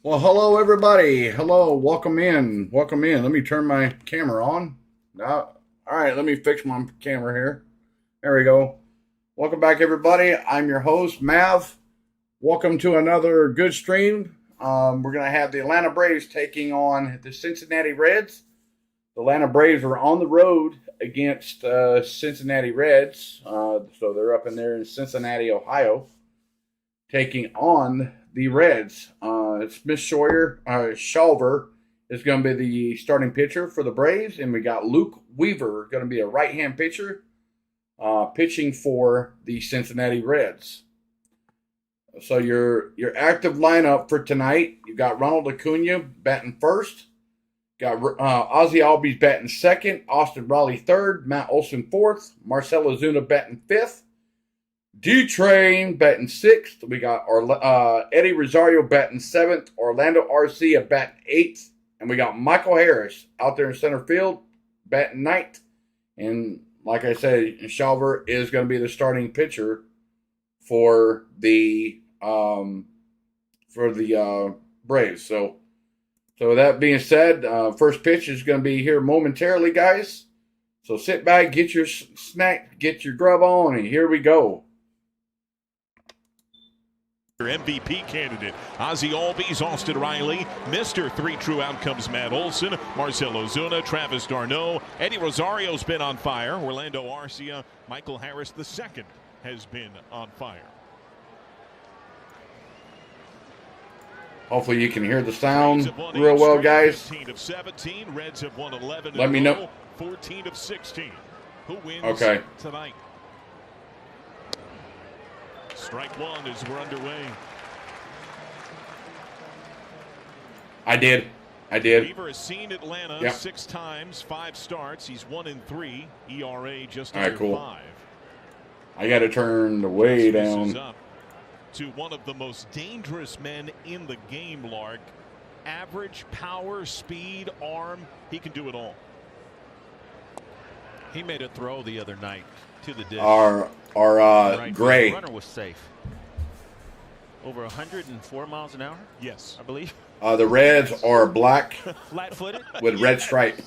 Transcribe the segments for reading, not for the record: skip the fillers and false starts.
Well, hello everybody. Hello, welcome in. Welcome in. Let me turn my camera on. Now, all right, let me fix my camera here. There we go. Welcome back, everybody. I'm your host, Mav. Welcome to another good stream. We're going to have the Atlanta Braves taking on the Cincinnati Reds. The Atlanta Braves are on the road against Cincinnati Reds. So they're up in there in Cincinnati, Ohio, taking on the Reds. It's Miss Shawver is going to be the starting pitcher for the Braves, and we got Luke Weaver going to be a right-hand pitcher, pitching for the Cincinnati Reds. So your active lineup for tonight, you got Ronald Acuna batting first, got Ozzie Albies batting second, Austin Riley third, Matt Olson fourth, Marcell Ozuna batting fifth, D-Train batting sixth. We got Eddie Rosario batting seventh, Orlando Arcia batting eighth, and we got Michael Harris out there in center field batting ninth. And like I said, Shawver is going to be the starting pitcher for the Braves. So with that being said, first pitch is going to be here momentarily, guys. So sit back, get your snack, get your grub on, and here we go. MVP candidate Ozzie Albies, Austin Riley, Mr. Three True Outcomes Matt Olson, Marcell Ozuna, Travis d'Arnaud, Eddie Rosario's been on fire, Orlando Arcia, Michael Harris II has been on fire. Hopefully you can hear the sound real well, guys. 15 of 17, Reds have won 11. Let me know. 14 of 16. Who wins tonight? Strike one as we're underway. I did. Weaver has seen Atlanta 6 times, 5 starts. He's 1-3. ERA just under 5. I got to turn the way down. Up to one of the most dangerous men in the game, Lark. Average power, speed, arm. He can do it all. He made a throw the other night to the dish. Our Gray. The runner was safe. Over 104 miles an hour? Yes. I believe. The Reds are black flat-footed with red stripe.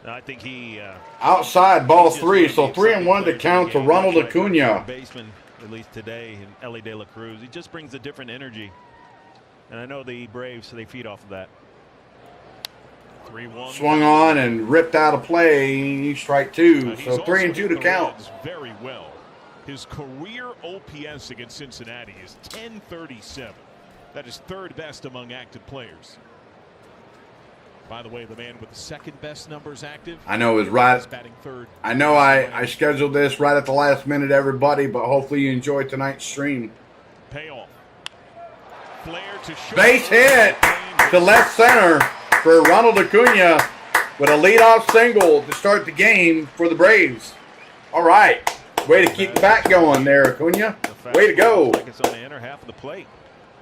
I think he outside ball 3, so 3-1 to count to Ronald Acuna. Baseman, at least today, in Ellie De La Cruz. He just brings a different energy. And I know the Braves, so they feed off of that. 3-1. Swung on and ripped out of play. Strike 2. So 3-2 to count. Very well. His career OPS against Cincinnati is 1037. That is third best among active players. By the way, the man with the second best numbers active. I know it was right. Batting third. I know I scheduled this right at the last minute, everybody, but hopefully you enjoyed tonight's stream. Payoff. Flare to short. Base hit to left center for Ronald Acuna with a leadoff single to start the game for the Braves. All right. Way to keep the bat going there, Acuna. Way to go. Like it's on the inner half of the plate.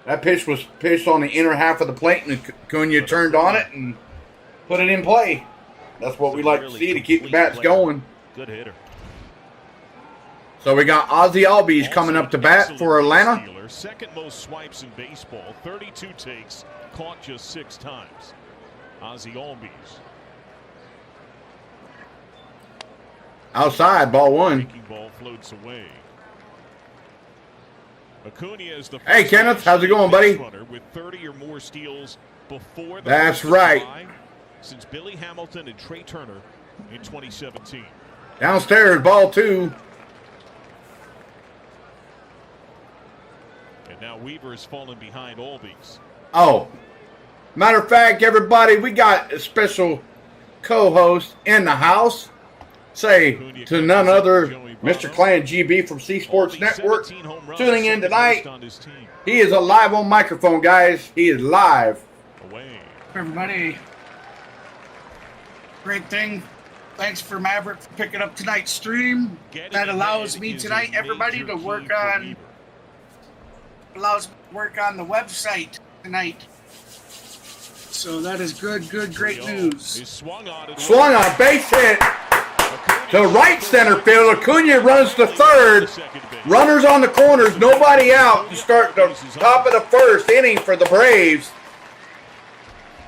That pitch was pitched on the inner half of the plate, and Acuna turned on it and put it in play. That's what we like to see to keep the bats going. Good hitter. So we got Ozzie Albies coming up to bat for Atlanta. Second most swipes in baseball, 32 takes, caught just 6 times. Ozzie Albies. Outside, ball 1. Ball floats away. Acuna is the hey, Kenneth, how's it going, buddy? With 30 or more steals before the That's right. Since Billy Hamilton and Trey Turner in 2017. Downstairs, ball 2. And now Weaver has fallen behind Albies. Oh, matter of fact, everybody, we got a special co-host in the house. Say to none other, Mr. Clan GB from C Sports Network, tuning in tonight. He is live on microphone, guys. He is live. Everybody, great thing. Thanks for Maverick for picking up tonight's stream. That allows me tonight, everybody, to work on the website tonight. So that is good, great news. Swung on, base hit. to right center field. Acuna runs to third. Runners on the corners, nobody out to start the top of the first inning for the Braves.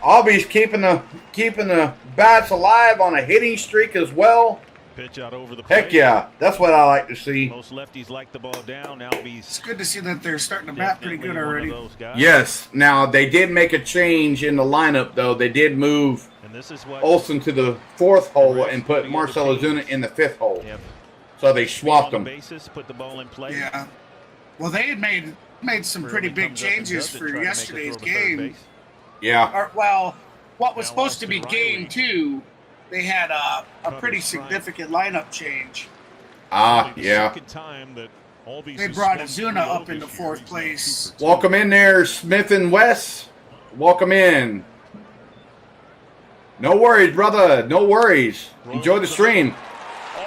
Albies keeping the bats alive on a hitting streak as well. Pitch out over the plate. Heck yeah, that's what I like to see. Most lefties like the ball down. It's good to see that they're starting to bat pretty good already. Yes. Now they did make a change in the lineup though. They did move Olsen to the fourth hole and put Marcell Ozuna in the fifth hole. Yep. So they swapped them. Put the ball in play. Yeah. Well, they had made some pretty big changes for yesterday's game. Yeah. Well, what was supposed to be game 2, they had a pretty significant lineup change. Yeah. They brought Ozuna up into fourth place. Welcome in there, Smith and West. Welcome in. No worries, brother. No worries. Enjoy the stream.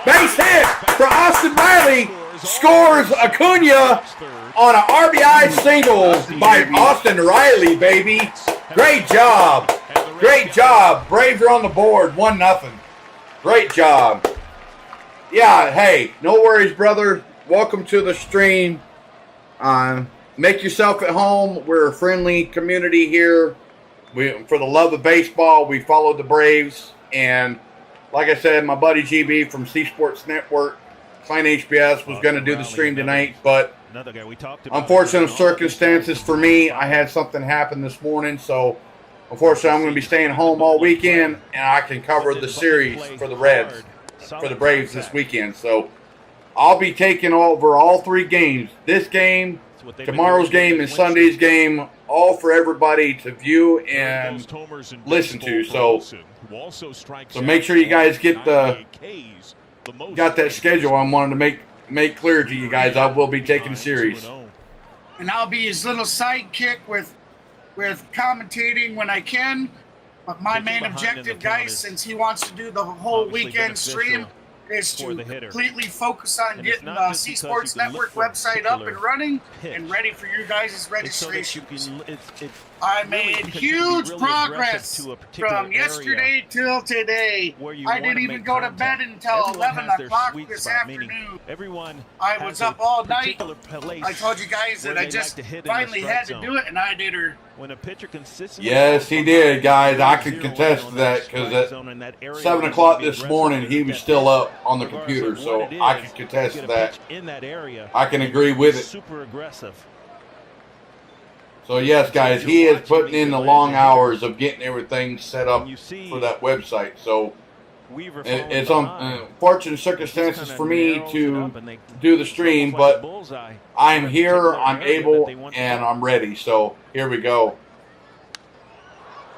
Base hit for Austin Riley. Scores Acuna on an RBI single by Austin Riley, baby. Great job. Great job. Braves are on the board. 1-0. Great job. Yeah, hey, no worries, brother. Welcome to the stream. Make yourself at home. We're a friendly community here. For the love of baseball, we follow the Braves. And like I said, my buddy GB from C Sports Network, Klein HBS, was going to do the stream tonight. But unfortunate circumstances for me, I had something happen this morning. So unfortunately, I'm going to be staying home all weekend. And I can cover the series for the Reds, for the Braves this weekend. So I'll be taking over all 3 games. This game, tomorrow's game, and Sunday's game, all for everybody to view and listen to. So make sure you guys got that schedule. I wanted to make clear to you guys. I will be taking the series. And I'll be his little sidekick with commentating when I can. But my main objective, guys, since he wants to do the whole weekend stream, is to completely focus on getting the C Sports Network website up and running and ready for you guys' registrations. I made huge progress from yesterday till today. I didn't even go to bed until 11 o'clock this afternoon. I was up all night. I told you guys that I just finally had to do it, and I did her. When a pitcher consistently yes, he did, guys. I can contest to that because at 7 o'clock this morning, he was still up on the computer, so I can contest to that. I can agree with it. Super aggressive. So, yes, guys, he is putting in the long hours of getting everything set up for that website. So, it's unfortunate circumstances for me to do the stream, but I'm here, I'm able, and I'm ready. So, here we go.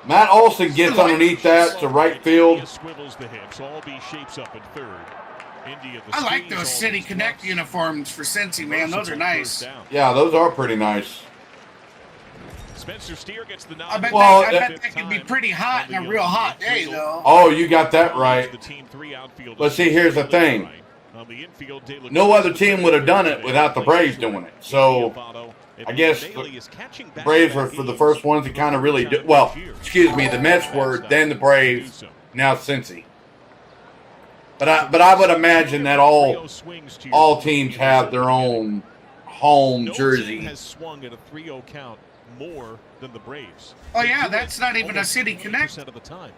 Matt Olson gets underneath that to right field. I like those City Connect uniforms for Cincy, man. Those are nice. Yeah, those are pretty nice. Spencer Steer gets the nod. I bet that could be pretty hot in a real hot day, though. Oh, you got that right. But see, here's the thing. No other team would have done it without the Braves doing it. So, I guess the Braves were for the first ones to kind of really do. Well, excuse me, the Mets were, then the Braves, now Cincy. But I would imagine that all teams have their own home jersey. Has swung at a 3-0 count more than the Braves. Oh yeah, that's not even a City Connect. Of the time.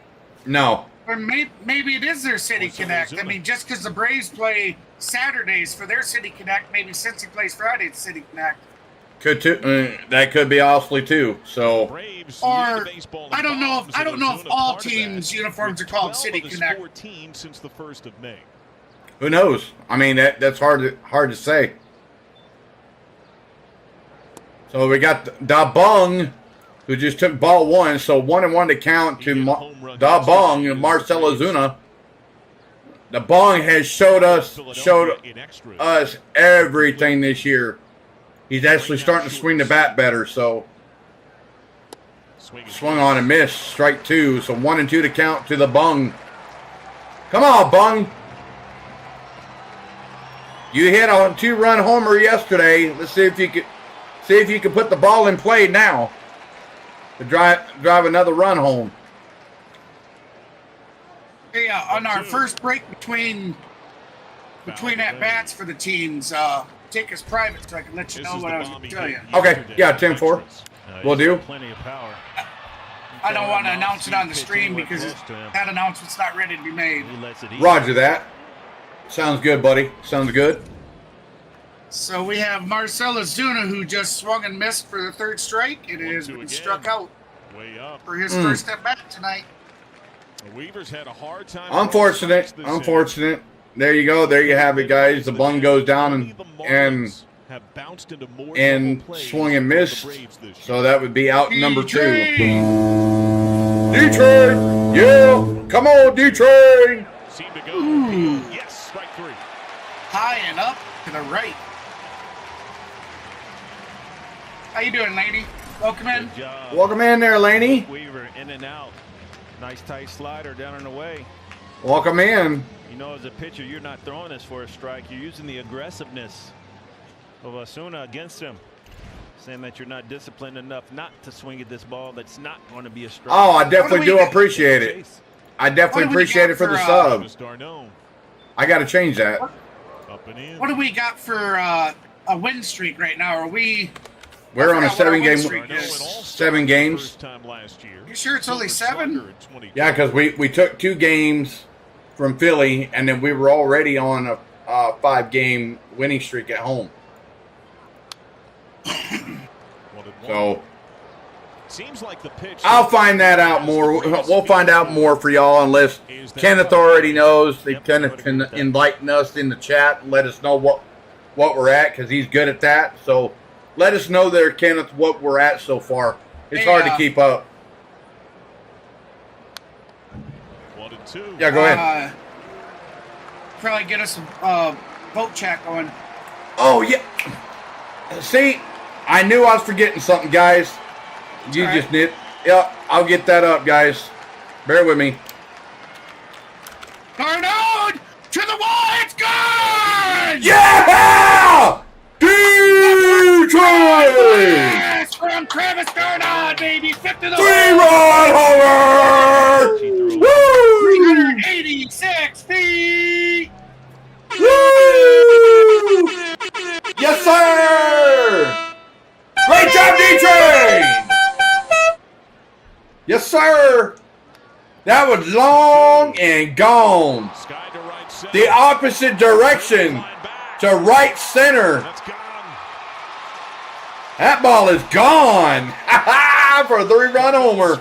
No. Or maybe it is their City Connect. I mean, just because the Braves play Saturdays for their City Connect, maybe Cincy plays Friday at City Connect. Could too. That could be awfully too. So. Or I don't know if all teams' uniforms are called City Connect. Since the 1st of May. Who knows? I mean, that's hard to say. So we got Da Bung, who just took ball 1. So 1-1 to count to Da Bung and Marcell Ozuna. Da Bung has showed us everything this year. He's actually starting to swing the bat better. So swung on and missed. Strike 2. So 1-2 to count to the Bung. Come on, Bung. You hit a 2-run homer yesterday. Let's see if you could. See if you can put the ball in play now to drive another run home. Yeah, on our first break between between at bats for the teams. Take us private so I can let you know what I was going to tell you. Okay, yeah, 10-4. We'll do. Plenty of power. I don't want to announce it on the stream because that announcement's not ready to be made. Roger that. Sounds good, buddy. Sounds good. So we have Marcell Ozuna, who just swung and missed for the third strike. It has been struck out for his first at bat tonight. The Weavers had a hard time. Unfortunate. There you go. There you have it, guys. The bun goes down and swung and missed. So that would be out number 2. D-Train! Yeah! Come on, D-Train! Seemed to go. Yes, strike 3. High and up to the right. How you doing, lady? Welcome in. Good job. Welcome in there, Laney. Weaver in and out. Nice tight slider down and away. Welcome in. You know, as a pitcher, you're not throwing this for a strike. You're using the aggressiveness of Ozuna against him, saying that you're not disciplined enough not to swing at this ball that's not going to be a strike. Oh, I definitely do appreciate it. I definitely appreciate it for the sub. I got to change that. What do we got for a win streak right now? We're on a 7-game. 7 games. You sure it's only 7? Yeah, because we took 2 games from Philly, and then we were already on a 5-game winning streak at home. So seems like the pitch. I'll find that out more. We'll find out more for y'all unless Kenneth already knows. Kenneth can enlighten us in the chat and let us know what we're at because he's good at that. So let us know there, Kenneth, what we're at so far. It's hard to keep up. 1-2. Yeah, go ahead. Probably get us a vote chat going. Oh, yeah. See, I knew I was forgetting something, guys. You just did. Yeah, I'll get that up, guys. Bear with me. Darnold to the wall. It's gone! Yeah! Detroit! Yes, from Travis Darnold, baby. 50 to the 3-run homer! Woo! 386 feet. Woo! Yes, sir! Great job, D-Train! Yes, sir! That was long and gone. The opposite direction to right center. That ball is gone. For a 3-run homer.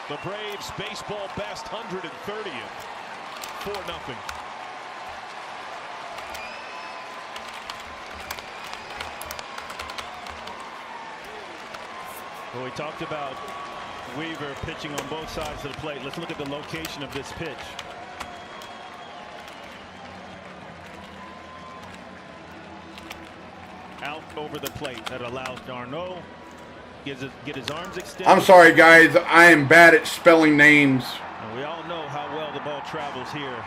The Braves baseball best 130th. 4-0. Well, we talked about Weaver pitching on both sides of the plate. Let's look at the location of this pitch. Out over the plate. That allows Darno get his arms extended. I'm sorry, guys. I am bad at spelling names. And we all know how well the ball travels here.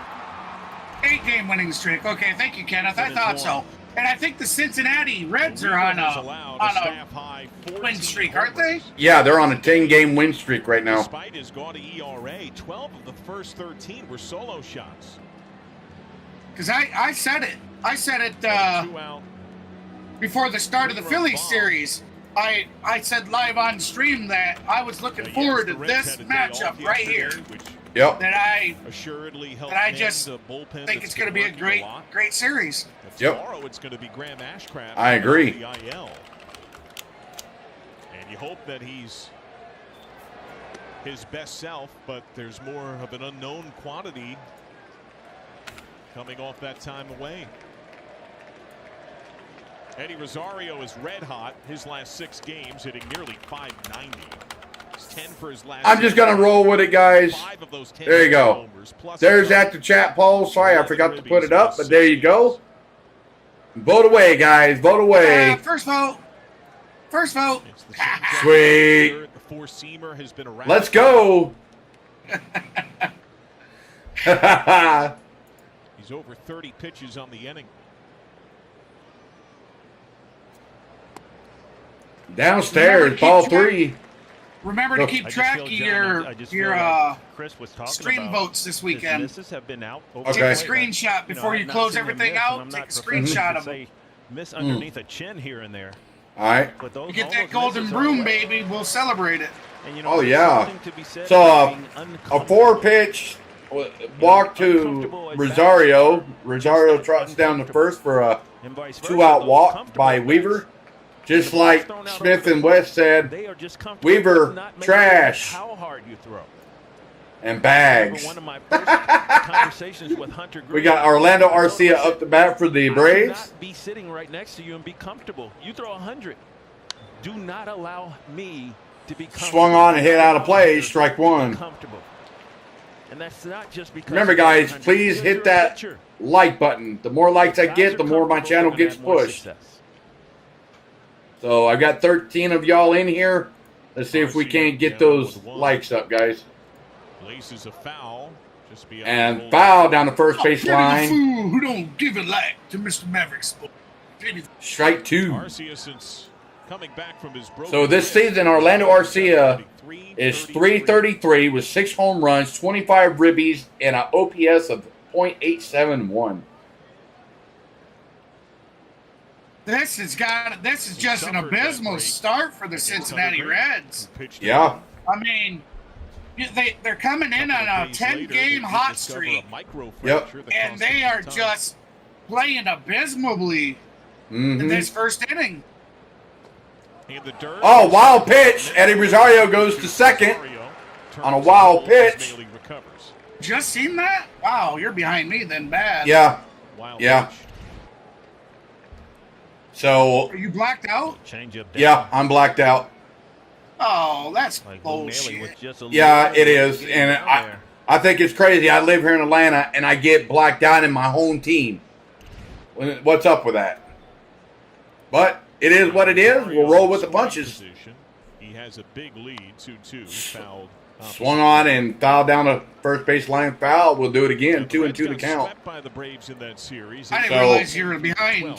8-game winning streak. Okay, thank you, Kenneth. I thought so. And I think the Cincinnati Reds are on a win streak, aren't they? Yeah, they're on a 10-game win streak right now. Despite his gaudy ERA, 12 of the first 13 were solo shots. Because I said it. I said it before the start of the Phillies series. I said live on stream that I was looking forward to this matchup right here. Yep. That I just think it's going to be a great series. Tomorrow it's going to be Graham Ashcraft. I agree. And you hope that he's his best self, but there's more of an unknown quantity coming off that time away. Eddie Rosario is red hot. His last 6 games hitting nearly .590. 10 for his last. I'm just going to roll with it, guys. There you go. There's that the chat poll. Sorry, I forgot to put it up, but there you go. Vote away, guys. Vote away. First vote. First vote. Sweet. Let's go. He's over 30 pitches on the inning. Downstairs, ball 3. Remember to keep track of your Chris was talking stream about votes this weekend. Misses have been out. Take a screenshot before you close everything out. Take a screenshot of them. Miss underneath a chin here and there. All right. But those, you get that golden broom, baby. We'll celebrate it. And, you know, oh yeah. So a 4-pitch walk to Rosario. Rosario trots down the first for a 2-out walk by Weaver. Just like Smith and West said, Weaver, trash. How hard you throw. And bags. One of my first conversations with Hunter Green, we got Orlando Arcia up the bat for the Braves. I not be sitting right next to you and be comfortable. You throw 100. Do not allow me to be comfortable. Swung on and hit out of play, strike one. Comfortable. And that's not just because. Remember, guys, please hit that like button. The more likes I get, the more my channel gets pushed. So I've got 13 of y'all in here. Let's see if we can't get those likes up, guys. Laces a foul. And foul down the first base line. Fool who don't give a like to Mr. Maverick's. Strike 2. Arcia, since coming back from his so this season, Orlando Arcia is .333 with 6 home runs, 25 ribbies, and an OPS of .871. This is just an abysmal start for the Cincinnati Reds. Yeah. I mean, they're coming in on a 10-game hot streak. Yep. And they are just playing abysmally in this first inning. Oh, wild pitch. Eddie Rosario goes to second on a wild pitch. Just seen that? Wow, you're behind me then bad. Yeah. Yeah. So. Are you blacked out? Yeah, I'm blacked out. Oh, that's bullshit. Yeah, it is. And I think it's crazy. I live here in Atlanta, and I get blacked out in my home team. What's up with that? But it is what it is. We'll roll with the punches. He has a big lead, 2-2. Fouled. Swung on and fouled down the first base line foul. We'll do it again. 2-2 to count. By the Braves in that series. I didn't realize you were behind.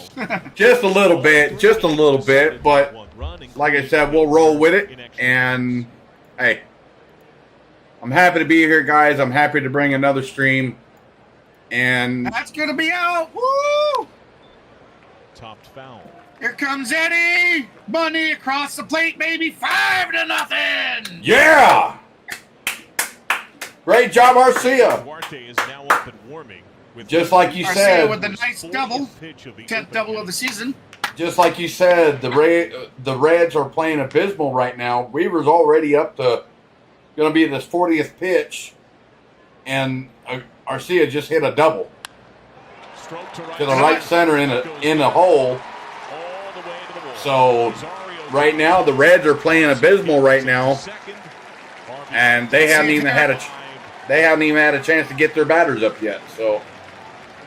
Just a little bit. But like I said, we'll roll with it. And hey, I'm happy to be here, guys. I'm happy to bring another stream. And that's gonna be out. Woo! Topped foul. Here comes Eddie Bunny across the plate, baby. 5-0. Yeah. Great job, Arcia. Duarte is now up and warming. Just like you said. With a nice double. 10th double of the season. Just like you said, the Reds are playing abysmal right now. Weaver's already up to going to be this 40th pitch. And Arcia just hit a double. To the right center in the hole. So right now the Reds are playing abysmal right now. And they haven't even had a chance to get their batters up yet. So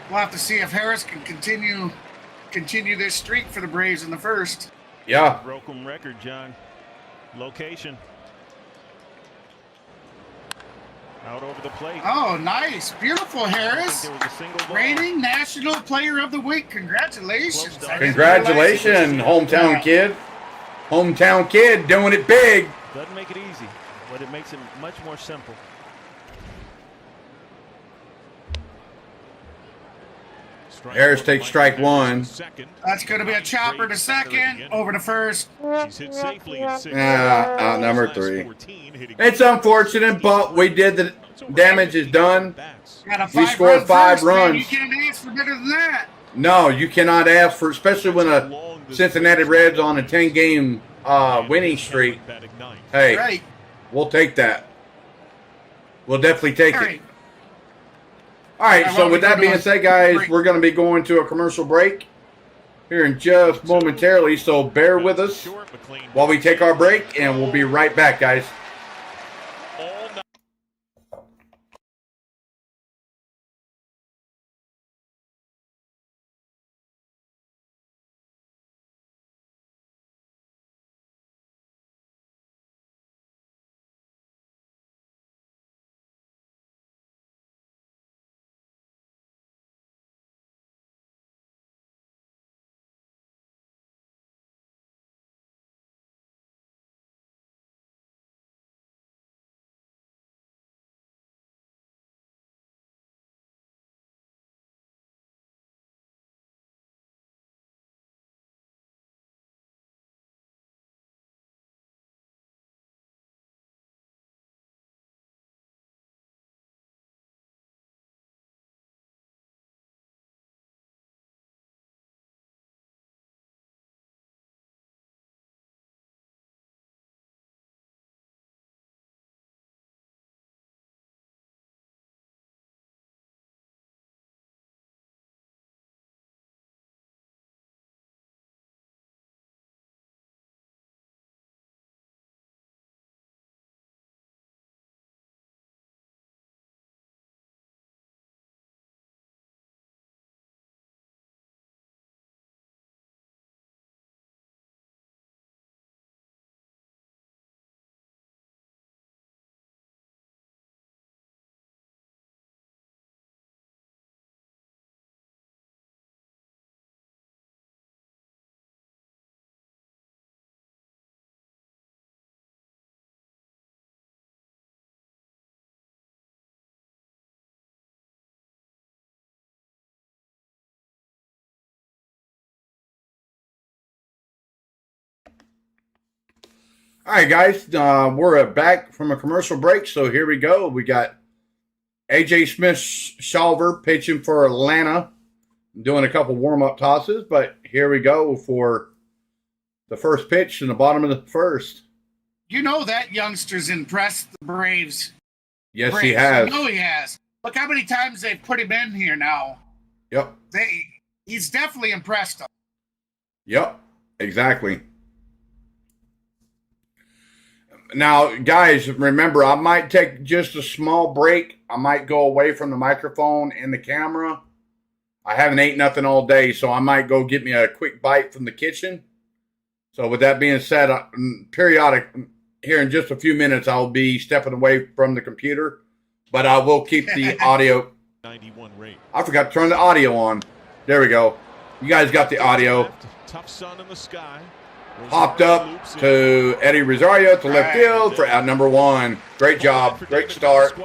we'll have to see if Harris can continue this streak for the Braves in the first. Yeah. Broken record, John. Location. Out over the plate. Oh, nice. Beautiful, Harris. Reigning National Player of the Week. Congratulations. Congratulations, hometown kid. Hometown kid doing it big. Doesn't make it easy, but it makes it much more simple. Harris takes strike 1. That's going to be a chopper to second, over to first. He's hit safely at 6. Out number 3. It's unfortunate, but we did the damage is done. We scored 5 runs. You can't ask for better than that. No, you cannot ask for, especially when a Cincinnati Reds on a 10-game winning streak. Hey, we'll take that. We'll definitely take it. All right, so with that being said, guys, we're going to be going to a commercial break here in just momentarily, so bear with us while we take our break, and we'll be right back, guys. All right, guys, we're back from a commercial break, so here we go. We got A.J. Smith-Shawver pitching for Atlanta, doing a couple warm-up tosses, but here we go for the first pitch in the bottom of the first. You know that youngster's impressed the Braves. Yes, he has. You know he has. Look how many times they've put him in here now. Yep. He's definitely impressed them. Yep, exactly. Now, guys, remember, I might take just a small break. I might go away from the microphone and the camera. I haven't ate nothing all day, so I might go get me a quick bite from the kitchen. So with that being said, periodic, here in just a few minutes, I'll be stepping away from the computer, but I will keep the audio. 91 rate. I forgot to turn the audio on. There we go. You guys got the audio. Tough sun in the sky. Popped up to Eddie Rosario to left field for out number one. Great job. Great start.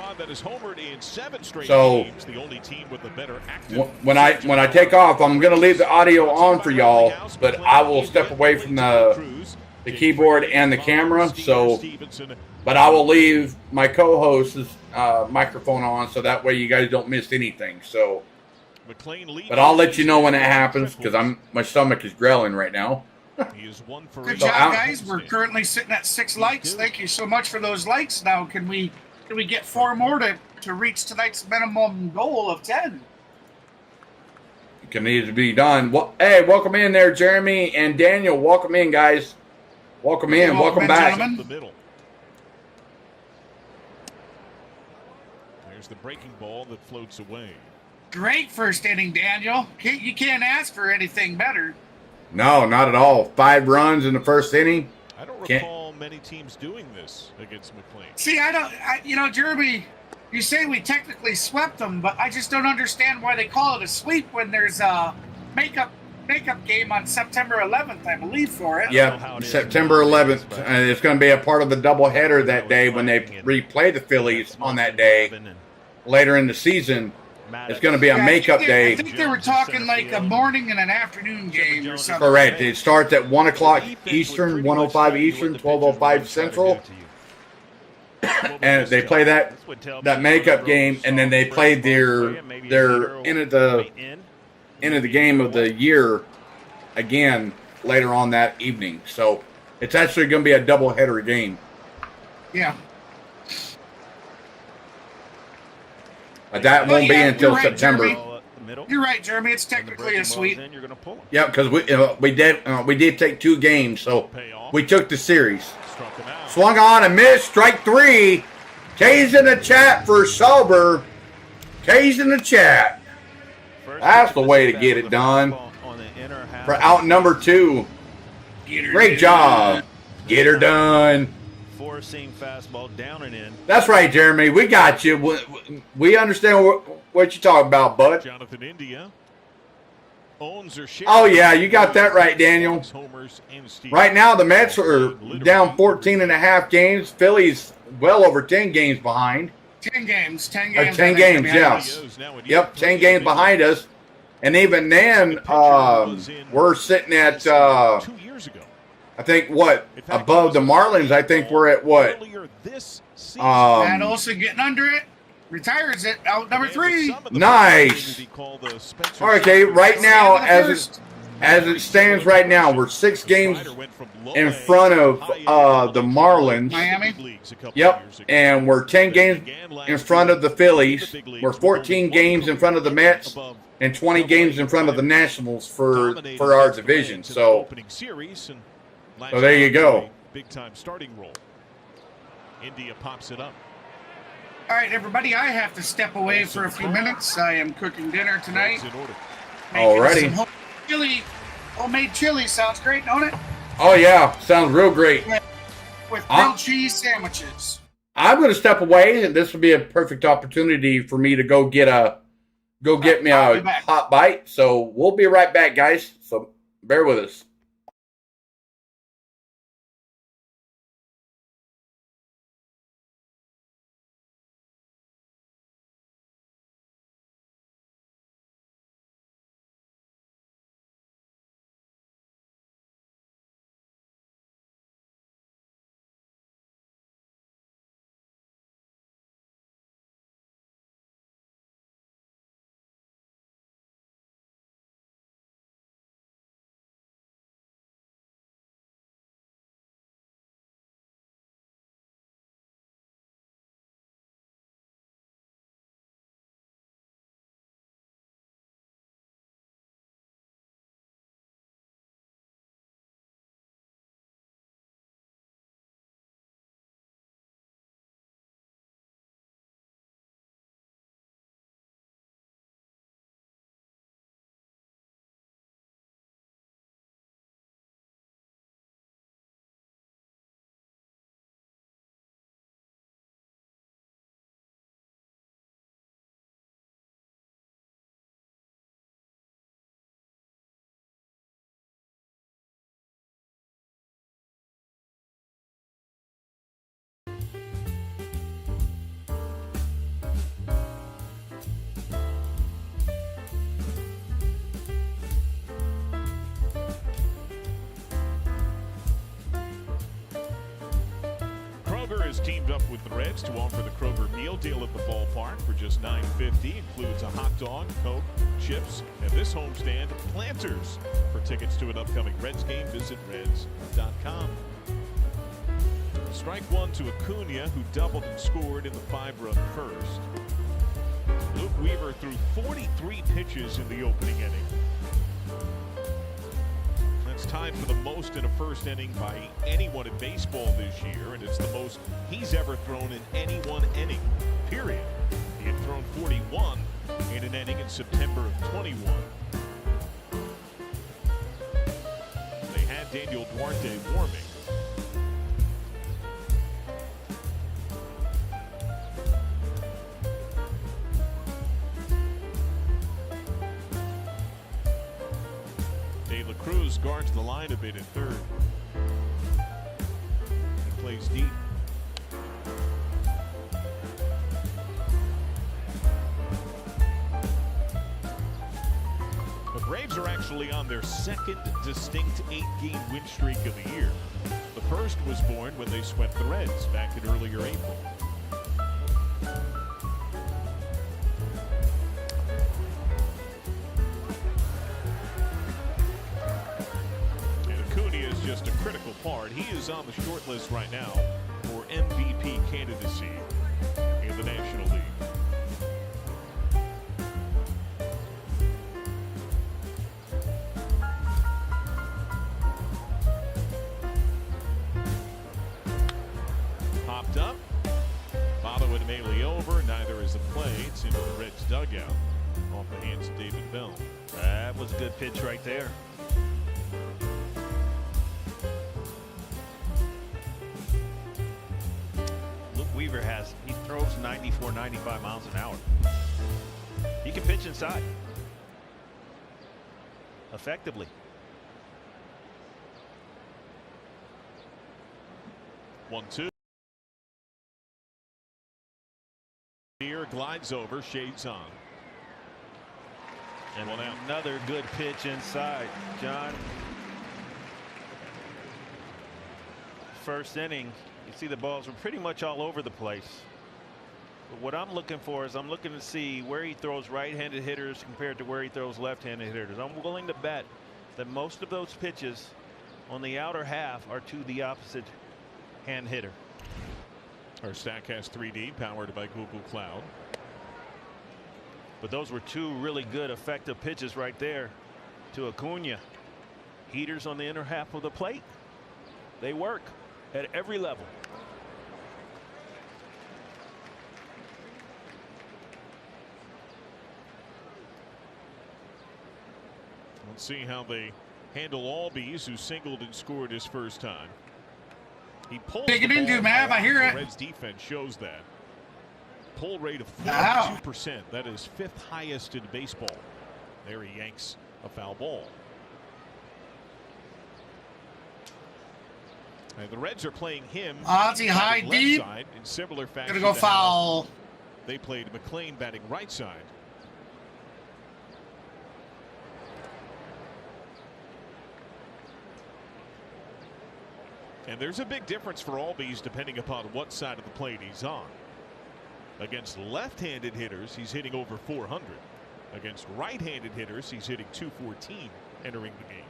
So when I take off, I'm going to leave the audio on for y'all, but I will step away from the keyboard and the camera. So, but I will leave my co-host's microphone on, so that way you guys don't miss anything. So, but I'll let you know when it happens because my stomach is growling right now. Good job, guys. We're currently sitting at 6 likes. Thank you so much for those likes. Now, can we get 4 more to reach tonight's minimum goal of 10? It can need to be done. Well, hey, welcome in there, Jeremy and Daniel. Welcome in, guys. Welcome in. Welcome back. There's the breaking ball that floats away. Great first inning, Daniel. You can't ask for anything better. No, not at all. 5 runs in the first inning. I don't recall many teams doing this against McLean. See, Jeremy, you say we technically swept them, but I just don't understand why they call it a sweep when there's a makeup game on September 11th, I believe, for it. Yeah, September 11th. It's going to be a part of the doubleheader that day when they replay the Phillies on that day later in the season. It's going to be a makeup day. I think they were talking like a morning and an afternoon game or something. Correct. It starts at 1 o'clock Eastern, 1:05 Eastern, 12:05 Central. And they play that makeup game, and then they play their end of the game of the year again later on that evening. So it's actually going to be a doubleheader game. Yeah. But that won't be until September. You're right, Jeremy. It's technically a sweep. Yeah, because we did take 2 games, so we took the series. Swung on and missed. Strike 3. K's in the chat for Sauber. K's in the chat. That's the way to get it done. For out number 2. Great job. Get her done. Four-seam fastball down and in. That's right, Jeremy. We got you. We understand what you're talking about, bud. Jonathan India owns or shares. Oh, yeah, you got that right, Daniel. Right now, the Mets are down 14.5 games. Phillies well over 10 games behind. 10 games. 10 Or games. 10 games, yes. Yep, 10 games behind us. And even then, we're sitting at 2 years ago. I think above the Marlins. I think we're at what? Matt Olson getting under it. Retires it. Out number 3. Nice. Okay, right now, as it stands right now, we're 6 games in front of the Marlins. Miami. Yep, and we're 10 games in front of the Phillies. We're 14 games in front of the Mets and 20 games in front of the Nationals for our division. So there you go. Big time starting role. India pops it up. All right, everybody, I have to step away for a few minutes. I am cooking dinner tonight. Alrighty. Homemade chili sounds great, don't it? Oh yeah, sounds real great. With grilled cheese sandwiches. I'm going to step away, and this will be a perfect opportunity for me to go get me a hot bite. So we'll be right back, guys. So bear with us. has teamed up with the Reds to offer the Kroger meal deal at the ballpark for just $9.50. Includes a hot dog, Coke, chips, and this homestand, Planters. For tickets to an upcoming Reds game, visit Reds.com. Strike one to Acuna, who doubled and scored in the 5-run first. Luke Weaver threw 43 pitches in the opening inning. That's tied for the most in a first inning by anyone in baseball this year, and it's the most he's ever thrown in any one inning, period. He had thrown 41 in an inning in September of 21. They had Daniel Duarte warming. Cruz guards the line a bit at third. He plays deep. The Braves are actually on their second distinct 8-game win streak of the year. The first was born when they swept the Reds back in earlier April. Just a critical part. He is on the short list right now for MVP candidacy in the National League. Popped up. Votto and Maile over. Neither is a play. It's into the Reds dugout off the hands of David Bell. That was a good pitch right there. Weaver he throws 94, 95 miles an hour. He can pitch inside effectively. One, two. Here glides over, shades on. And another good pitch inside, John. First inning, you see the balls were pretty much all over the place. But what I'm looking for is I'm looking to see where he throws right-handed hitters compared to where he throws left-handed hitters. I'm willing to bet that most of those pitches on the outer half are to the opposite hand hitter. Our Statcast 3D powered by Google Cloud. But those were two really good effective pitches right there to Acuna. Heaters on the inner half of the plate. They work at every level. Let's see how they handle Albies, who singled and scored his first time. He pulled Take it into Mav, I hear it. The Reds defense shows that. Pull rate of 42%. That is 5th highest in baseball. There he yanks a foul ball. And the Reds are playing him Ozzy high deep. Side in similar fashion. Gonna go foul. They played McLean batting right side. And there's a big difference for Albies depending upon what side of the plate he's on. Against left-handed hitters, he's hitting over 400. Against right-handed hitters, he's hitting 214 entering the game.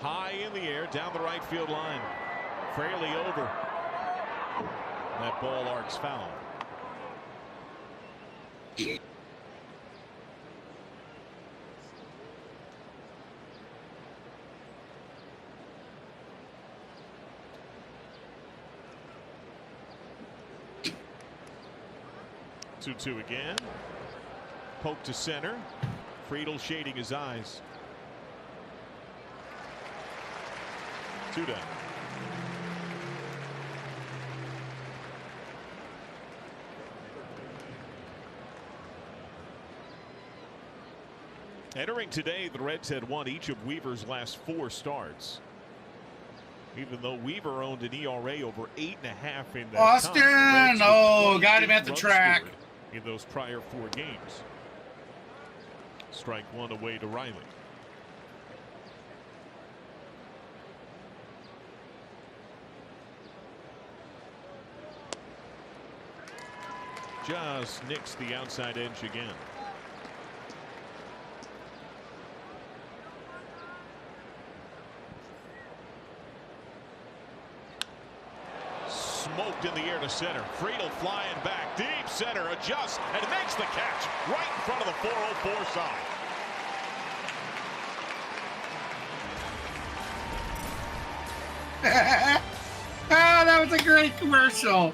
High in the air, down the right field line. Fraley over. That ball arcs foul. Two again. Poke to center. Friedel shading his eyes. 2 down. Entering today, the Reds had won each of Weaver's last 4 starts. Even though Weaver owned an ERA over 8.5 in that Austin, time, oh, got him at the track. In those prior 4 games. Strike one away to Riley. Just nicks the outside edge again. Smoked in the air to center. Friedel flying back deep center, adjusts and makes the catch right in front of the 404 side. Oh, that was a great commercial.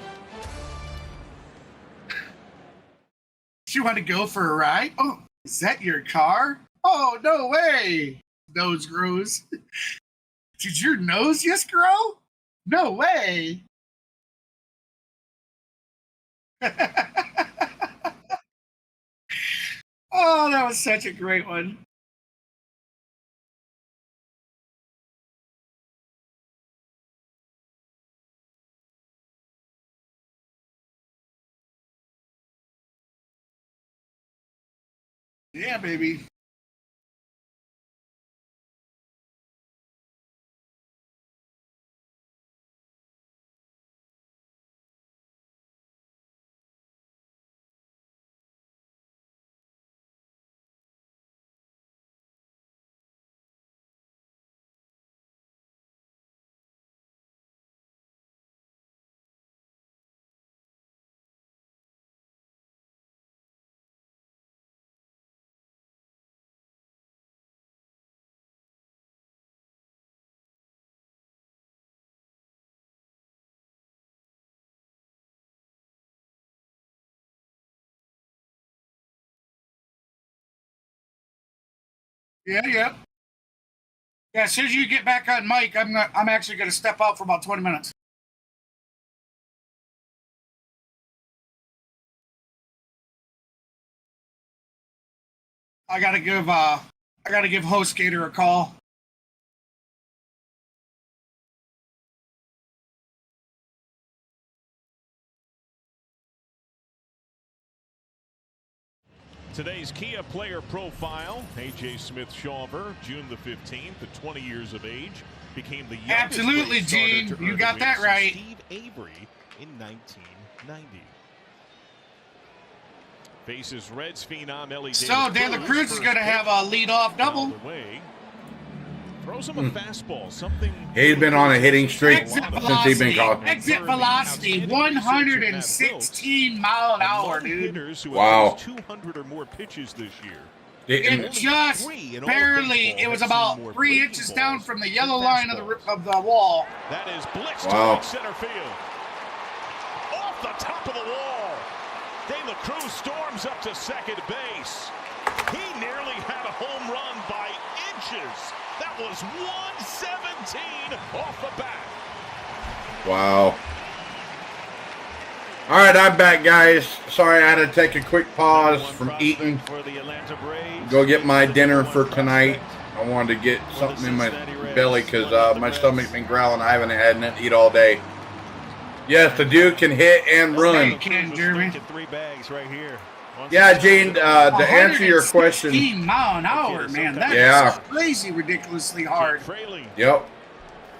You want to go for a ride? Oh, is that your car? Oh, no way. Nose grows. Did your nose just grow? No way. Oh, that was such a great one. Yeah, baby. Yeah. Yeah, as soon as you get back on mic, I'm actually gonna step out for about 20 minutes. I gotta give HostGator a call. Today's Kia player profile, A.J. Smith-Shawver, June the 15th, at 20 years of age, became the youngest Absolutely, Braves starter Gene. to You earn got the that win right. since Steve Avery in 1990. Faces Reds phenom Ellie So De La Cruz is going to have a lead-off double. Throws him a fastball, something. He's been on a hitting streak Exit since he's been called. velocity, 116 mile an hour, dude. Wow. 200 or more pitches this year. It just barely, it was about 3 inches down from the yellow line of the wall. That is blitzed to Wow. right center field. Off the top of the wall. De La Cruz storms up to second base. He nearly had a home run by inches. That was 117 off the bat. Wow. All right, I'm back, guys. Sorry I had to take a quick pause from eating. Go get my dinner for tonight. I wanted to get something in my belly because my stomach's been growling. I haven't had nothing to eat all day. Yes, the dude can hit and run. Jeremy. 3 bags right here. Yeah, Gene, to answer your question. 116 mile an hour, man. That is crazy, ridiculously hard. Yep.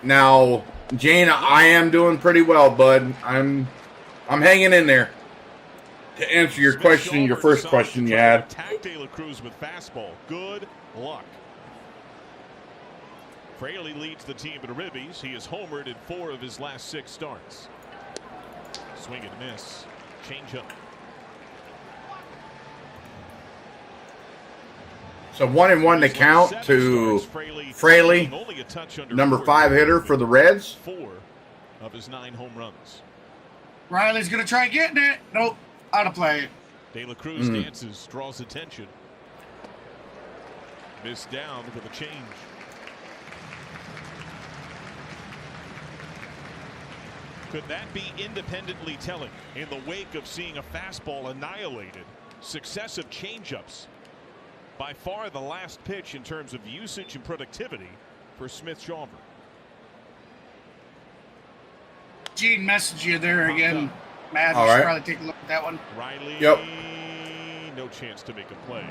Now, Gene, I am doing pretty well, bud. I'm hanging in there. To answer your question, your first question you had. Attack De La Cruz with fastball. Good luck. Fraley leads the team in ribbies. He has homered in 4 of his last 6 starts. Swing and miss. Change up. So 1-1 to count to Fraley, number 5 hitter for the Reds. 4 of his 9 home runs. Riley's going to try getting it. Nope. Out of play. De La Cruz dances, draws attention. Missed down with a change. Could that be independently telling in the wake of seeing a fastball annihilated? Successive changeups. By far the last pitch in terms of usage and productivity for Smith-Shawver. Gene messaged you there again. Matt, All you should right. probably take a look at that one. Riley, Yep. no chance to make a play.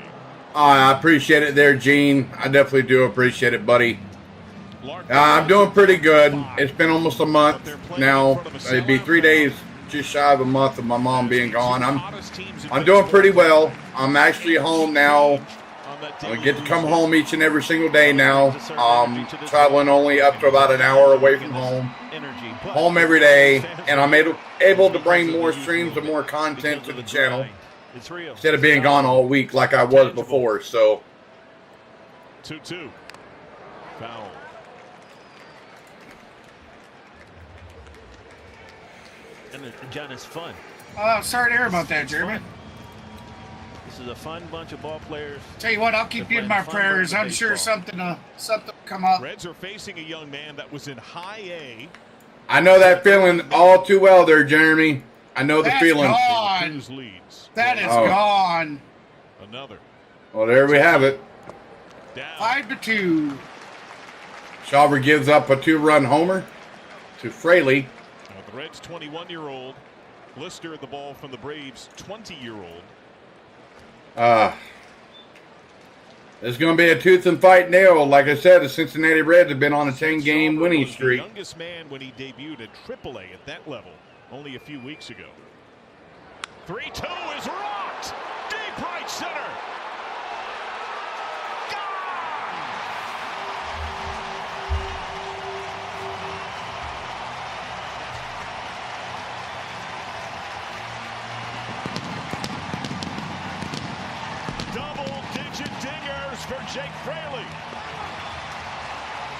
I appreciate it there, Gene. I definitely do appreciate it, buddy. I'm doing pretty good. It's been almost a month now. It'd be 3 days just shy of a month of my mom being gone. I'm doing pretty well. I'm actually home now. I get to come home each and every single day now. Traveling only up to about an hour away from home. Home every day, and I'm able to bring more streams and more content to the channel instead of being gone all week like I was before. So 2-2. Foul. And John, it's fun. Oh, sorry to hear about that, Jeremy. This is a fun bunch of ball players. Tell you what, I'll keep you in my prayers. I'm sure something will come up. Reds are facing a young man that was in high A. I know that feeling all too well there, Jeremy. I know the feeling. Gone. That is gone. Another. Well, there we have it. Down. 5-2. Schauber gives up a 2-run homer to Fraley. The Reds' 21-year-old. Blister the ball from the Braves' 20-year-old. It's going to be a tooth and fight nail. Like I said, the Cincinnati Reds have been on a 10-game winning streak. The youngest man when he debuted at AAA at that level only a few weeks ago. 3-2 is rocked. Deep right center. Double-digit dingers for Jake Fraley.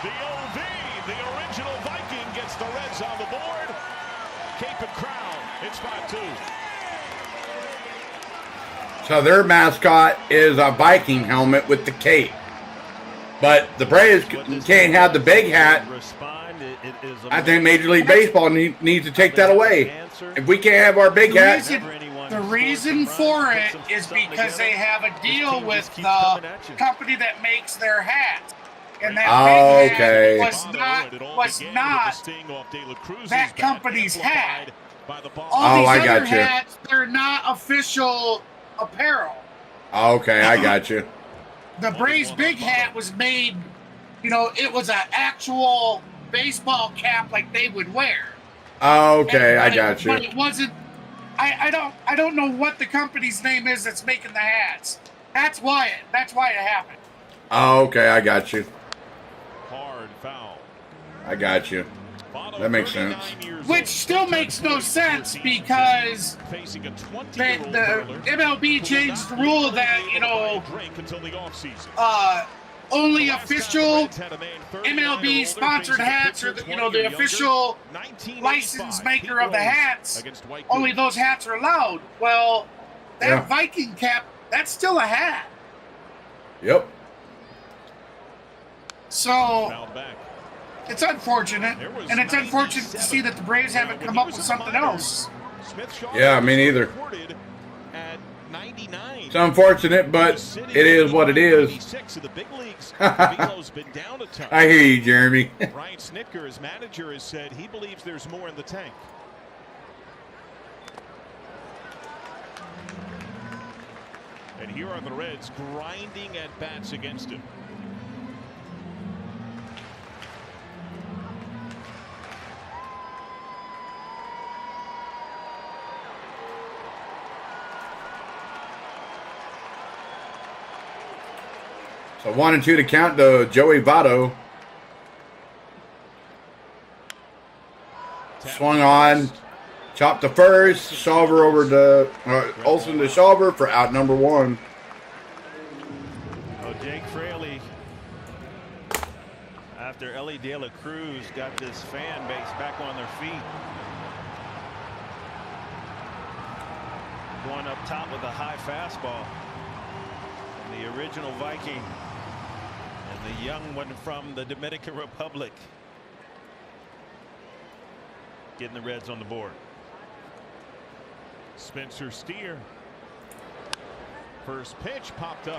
The OV, the original Viking, gets the Reds on the board. Cape and Crown, it's 5-2. So their mascot is a Viking helmet with the cape. But the Braves can't have the big hat. I think Major League Baseball needs to take that away. If we can't have our big hat. The reason for it is because they have a deal with the company that makes their hats. And that big hat was not that company's hat. All these other hats, they're not official apparel. Okay, I got you. The Braves big hat was made, it was an actual baseball cap like they would wear. Okay, I got you. But it wasn't. I don't know what the company's name is that's making the hats. That's why it happened. Okay, I got you. Hard foul. I got you. That makes sense. Which still makes no sense because the MLB changed the rule that only official MLB sponsored hats or the official license maker of the hats, only those hats are allowed. Well, that Viking cap, that's still a hat. Yep. So it's unfortunate, and it's unfortunate to see that the Braves haven't come up with something else. Yeah, me neither. It's unfortunate, but it is what it is. I hear you, Jeremy. Brian Snitker, his manager, has said he believes there's more in the tank. And here are the Reds grinding at bats against him. So 1-2 to count to Joey Votto. Swung on, chopped to first, Schauber over to Olsen to Schauber for out number 1. Oh, Jake Fraley, after Ellie De La Cruz got this fan base back on their feet, going up top with a high fastball. And the original Viking. And the young one from the Dominican Republic getting the Reds on the board. Spencer Steer. First pitch popped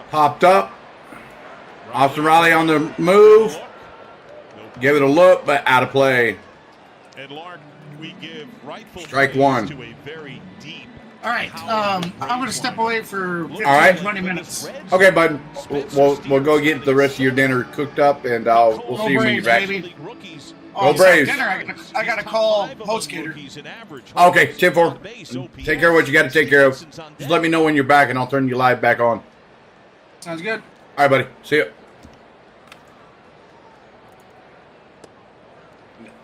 up. Austin Riley on the move. Give it a look, but out of play. And Lark, we give rightful Strike praise one. to a very deep All right. I'm going to step away for 15, All right. 20 minutes. Okay, bud. We'll go get the rest of your dinner cooked up, and we'll Go see you when you're Braves, back. baby. Go Braves. Dinner, I got to call HostGator. Okay, 10-4. Take care of what you got to take care of. Just let me know when you're back, and I'll turn you live back on. Sounds good. All right, buddy. See you.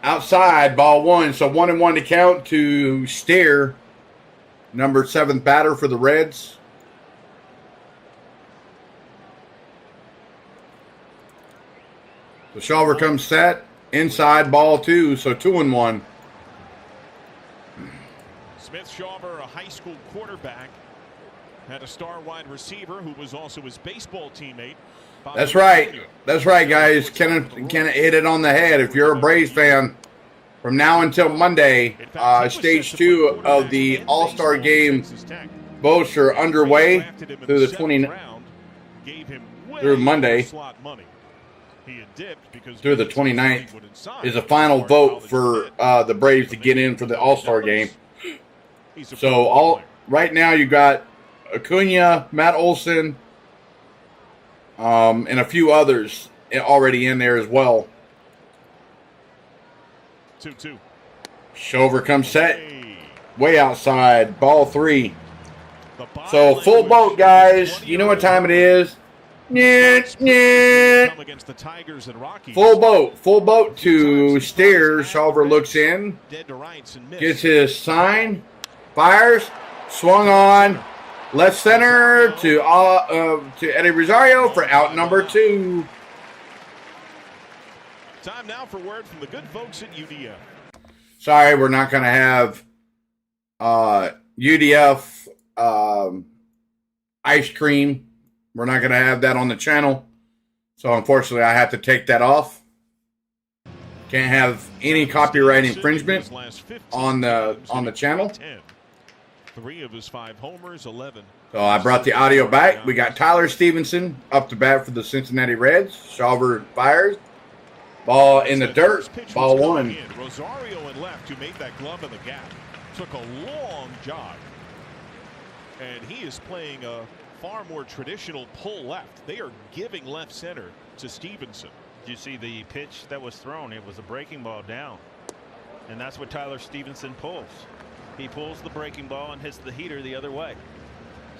Outside, ball 1. So 1-1 to count to Steer, number 7th batter for the Reds. So Shawver comes set. Inside, ball 2. So 2-1. Smith Shawver, a high school quarterback, had a star wide receiver who was also his baseball teammate. That's right. That's right, guys. Kenneth hit it on the head. If you're a Braves fan, from now until Monday, stage 2 of the All-Star Game votes are underway through the 29th, through Monday. Through the 29th is a final vote for the Braves to get in for the All-Star Game. So right now you got Acuna, Matt Olson, and a few others already in there as well. 2-2. Shawver comes set. Way outside. Ball 3. So full boat, guys. You know what time it is. Against the Tigers and Rockies. Full boat. Full boat to Steer. Shawver looks in. Gets his sign. Fires. Swung on. Left center to Eddie Rosario for out number 2. Time now for word from the good folks at UDF. Sorry, we're not going to have UDF ice cream. We're not going to have that on the channel. So unfortunately, I have to take that off. Can't have any copyright infringement on the channel. 3 of his 5 homers, 11. So I brought the audio back. We got Tyler Stevenson up to bat for the Cincinnati Reds. Shawver fires. Ball in the dirt. Ball 1. Rosario in left, who made that glove in the gap, took a long jog. And he is playing a far more traditional pull left. They are giving left center to Stevenson. Did you see the pitch that was thrown? It was a breaking ball down. And that's what Tyler Stevenson pulls. He pulls the breaking ball and hits the heater the other way.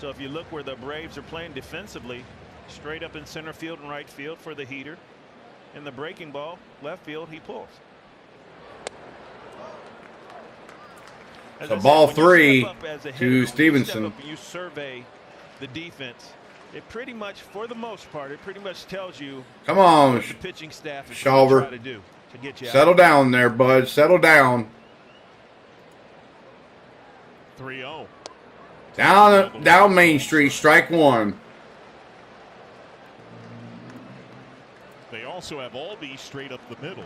So if you look where the Braves are playing defensively, straight up in center field and right field for the heater, and the breaking ball left field he pulls. So ball 3 to Stevenson. You survey the defense. It pretty much, for the most part, it pretty much tells you. Come on, what the pitching staff is Shawver. trying to do to get you Settle out. down there, bud. Settle down. 3-0. Down Main Street, strike 1. They also have Albee straight up the middle.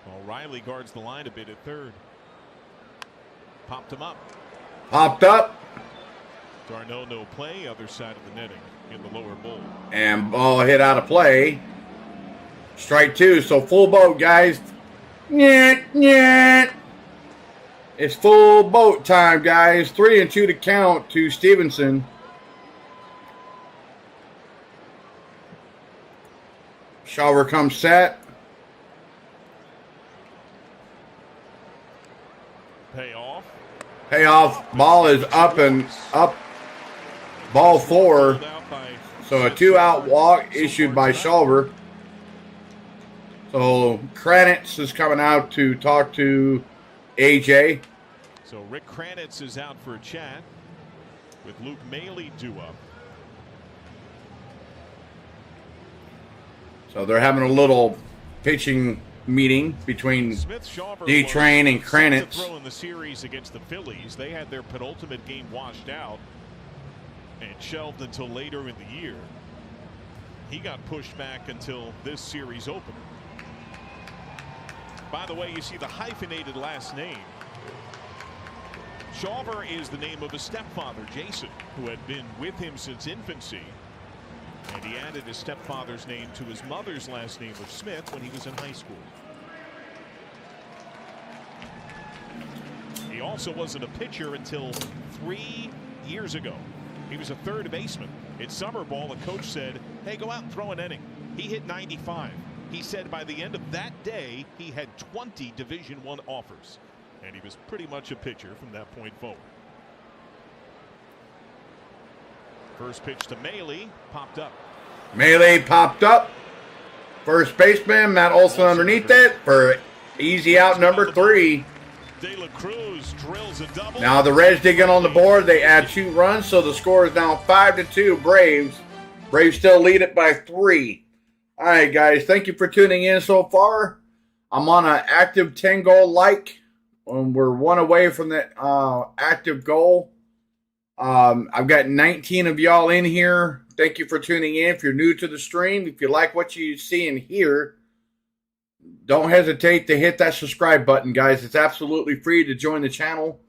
O'Reilly guards the line a bit at third. Popped him up. Popped up. Darno no play, other side of the netting in the lower bowl. And ball hit out of play. Strike 2. So full boat, guys. It's full boat time, guys. 3-2 to count to Stevenson. Shawver comes set. Payoff. Ball is up and up. Ball 4. So a 2-out walk issued by Shawver. So Kranitz is coming out to talk to AJ. So Rick Kranitz is out for a chat with Luke Maley due up. So they're having a little pitching meeting between D-Train and Kranitz. Throw in the series against the Phillies. They had their penultimate game washed out and shelved until later in the year. He got pushed back until this series opened. By the way, you see the hyphenated last name. Shawver is the name of his stepfather, Jason, who had been with him since infancy. And he added his stepfather's name to his mother's last name of Smith when he was in high school. He also wasn't a pitcher until 3 years ago. He was a third baseman. In summer ball, the coach said, hey, go out and throw an inning. He hit 95. He said by the end of that day, he had 20 Division I offers. And he was pretty much a pitcher from that point forward. First pitch to Maile, popped up. Maile popped up. First baseman, Matt Olson underneath it for easy out number 3. De La Cruz drills a double. Now the Reds did get on the board. They add 2 runs, so the score is now 5-2 Braves. Braves still lead it by 3. All right, guys, thank you for tuning in so far. I'm on an active 10-goal like. We're 1 away from that active goal. I've got 19 of y'all in here. Thank you for tuning in. If you're new to the stream, if you like what you see and hear, don't hesitate to hit that subscribe button, guys. It's absolutely free to join the channel.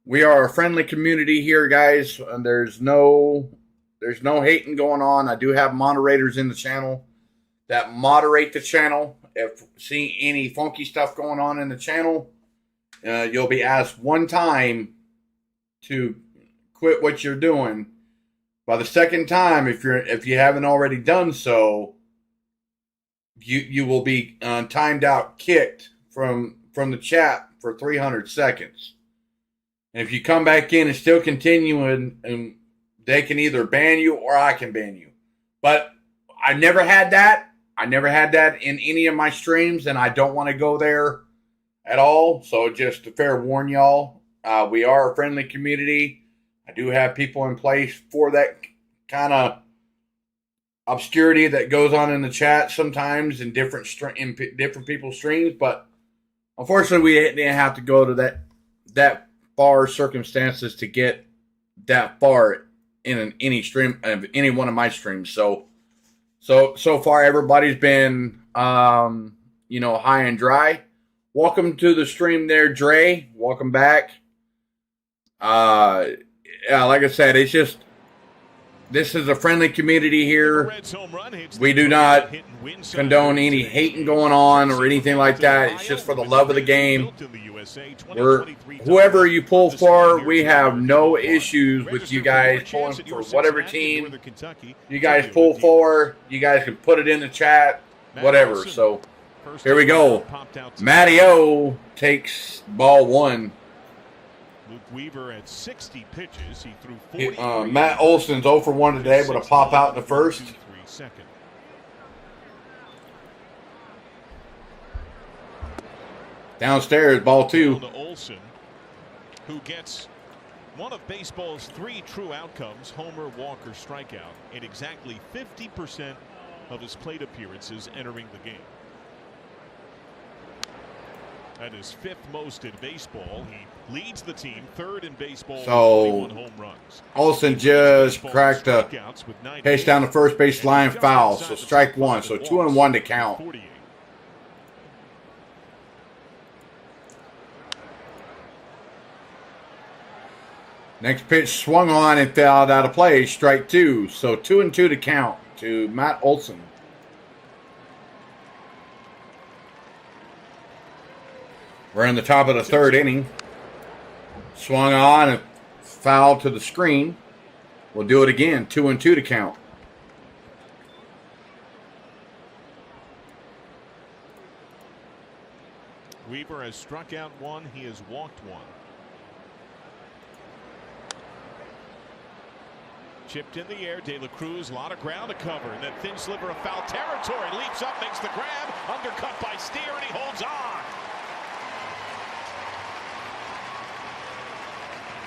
We are a friendly community here, guys. And there's no hating going on. I do have moderators in the channel that moderate the channel. If see any funky stuff going on in the channel, you'll be asked one time to quit what you're doing. By the second time, if you haven't already done so, you will be timed out, kicked from the chat for 300 seconds. And if you come back in and still continue, and they can either ban you or I can ban you. But I never had that. I never had that in any of my streams, and I don't want to go there at all. So just to fair warn y'all, we are a friendly community. I do have people in place for that kind of obscurity that goes on in the chat sometimes in different people's streams, but unfortunately we didn't have to go to that far circumstances to get that far in any stream of any one of my streams. So far everybody's been high and dry. Welcome to the stream there, Dre. Welcome back. Yeah, like I said, it's just this is a friendly community here. We do not condone any hating going on or anything like that. It's just for the love of the game. Whoever you pull for, we have no issues with you guys pulling for whatever team you guys pull for. You guys can put it in the chat, whatever. So here we go. Matty O takes ball 1. Luke Weaver at 60 pitches. He threw 40. Matt Olson's 0 for 1 today with a pop out in the first. Downstairs, ball 2. To Olson, who gets one of baseball's 3 true outcomes: homer, walk, or strikeout, in exactly 50% of his plate appearances entering the game. That is 5th most in baseball. He leads the team 3rd in baseball with 21 home runs. Olson just cracked a pace down the first base line foul. So strike 1. So 2-1 to count. 48. Next pitch swung on and fouled out of play. Strike 2. So 2-2 to count to Matt Olson. We're in the top of the 3rd inning. Swung on and fouled to the screen. We'll do it again. 2-2 to count. Weaver has struck out 1. He has walked 1. Chipped in the air. De La Cruz, a lot of ground to cover. And that thin sliver of foul territory. Leaps up, makes the grab. Undercut by Steer, and he holds on.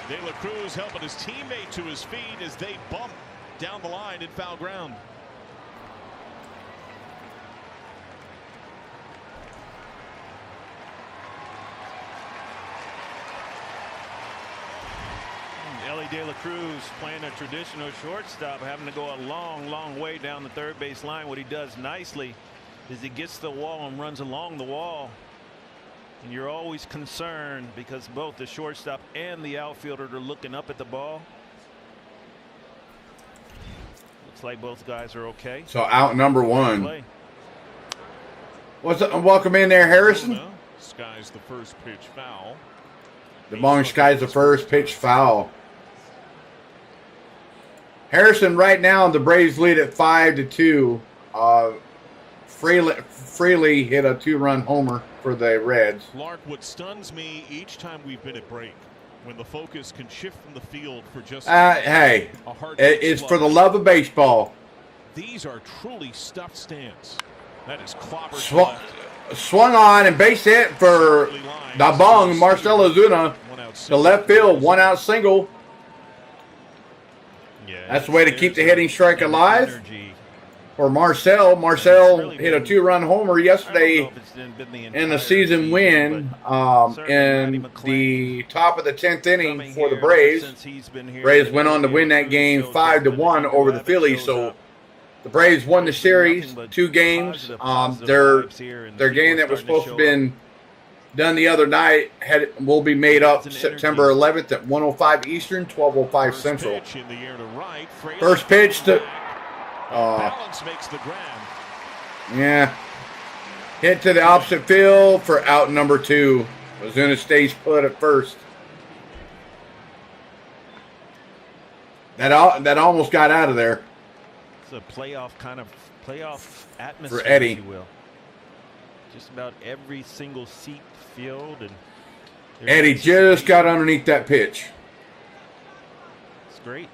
De La Cruz helping his teammate to his feet as they bump down the line in foul ground. Ellie De La Cruz playing a traditional shortstop, having to go a long way down the 3rd base line. What he does nicely is he gets the wall and runs along the wall. And you're always concerned because both the shortstop and the outfielder are looking up at the ball. Looks like both guys are okay. So out number 1. What's up? Welcome in there, Harrison. Skies the first pitch foul. DeBong skies the first, pitch foul. Harrison, right now, the Braves lead at 5-2. Freely hit a 2-run homer for the Reds. Clark, what stuns me each time we've been at break, when the focus can shift from the field for just hey, it's for the love of baseball. These are truly stuffed stands. That is clobbered. Swung on and base hit for DeBong, Marcell Ozuna to left field, 1-out single. Yeah, that's the way to keep the hitting streak alive. For Marcell hit a 2-run homer yesterday in the season win in the top of the 10th inning for the Braves. Braves went on to win that game 5-1 over the Phillies. So the Braves won the series, 2 games. Their game that was supposed to have been done the other night will be made up September 11th at 1:05 Eastern, 12:05 Central. First pitch to Balance makes the grab. Yeah. Hit to the opposite field for out number 2. Ozuna stays put at first. That almost got out of there. It's a playoff atmosphere, for Eddie. if you will. Just about every single seat field, and Eddie just got underneath that pitch. It's great.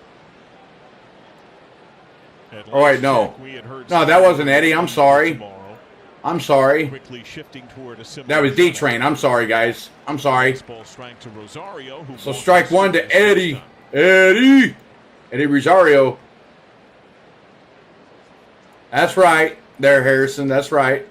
Oh wait, no, that wasn't Eddie. I'm sorry. That was D-Train. I'm sorry, guys. I'm sorry. So strike 1 to Eddie. Eddie Rosario. That's right, there, Harrison. That's right.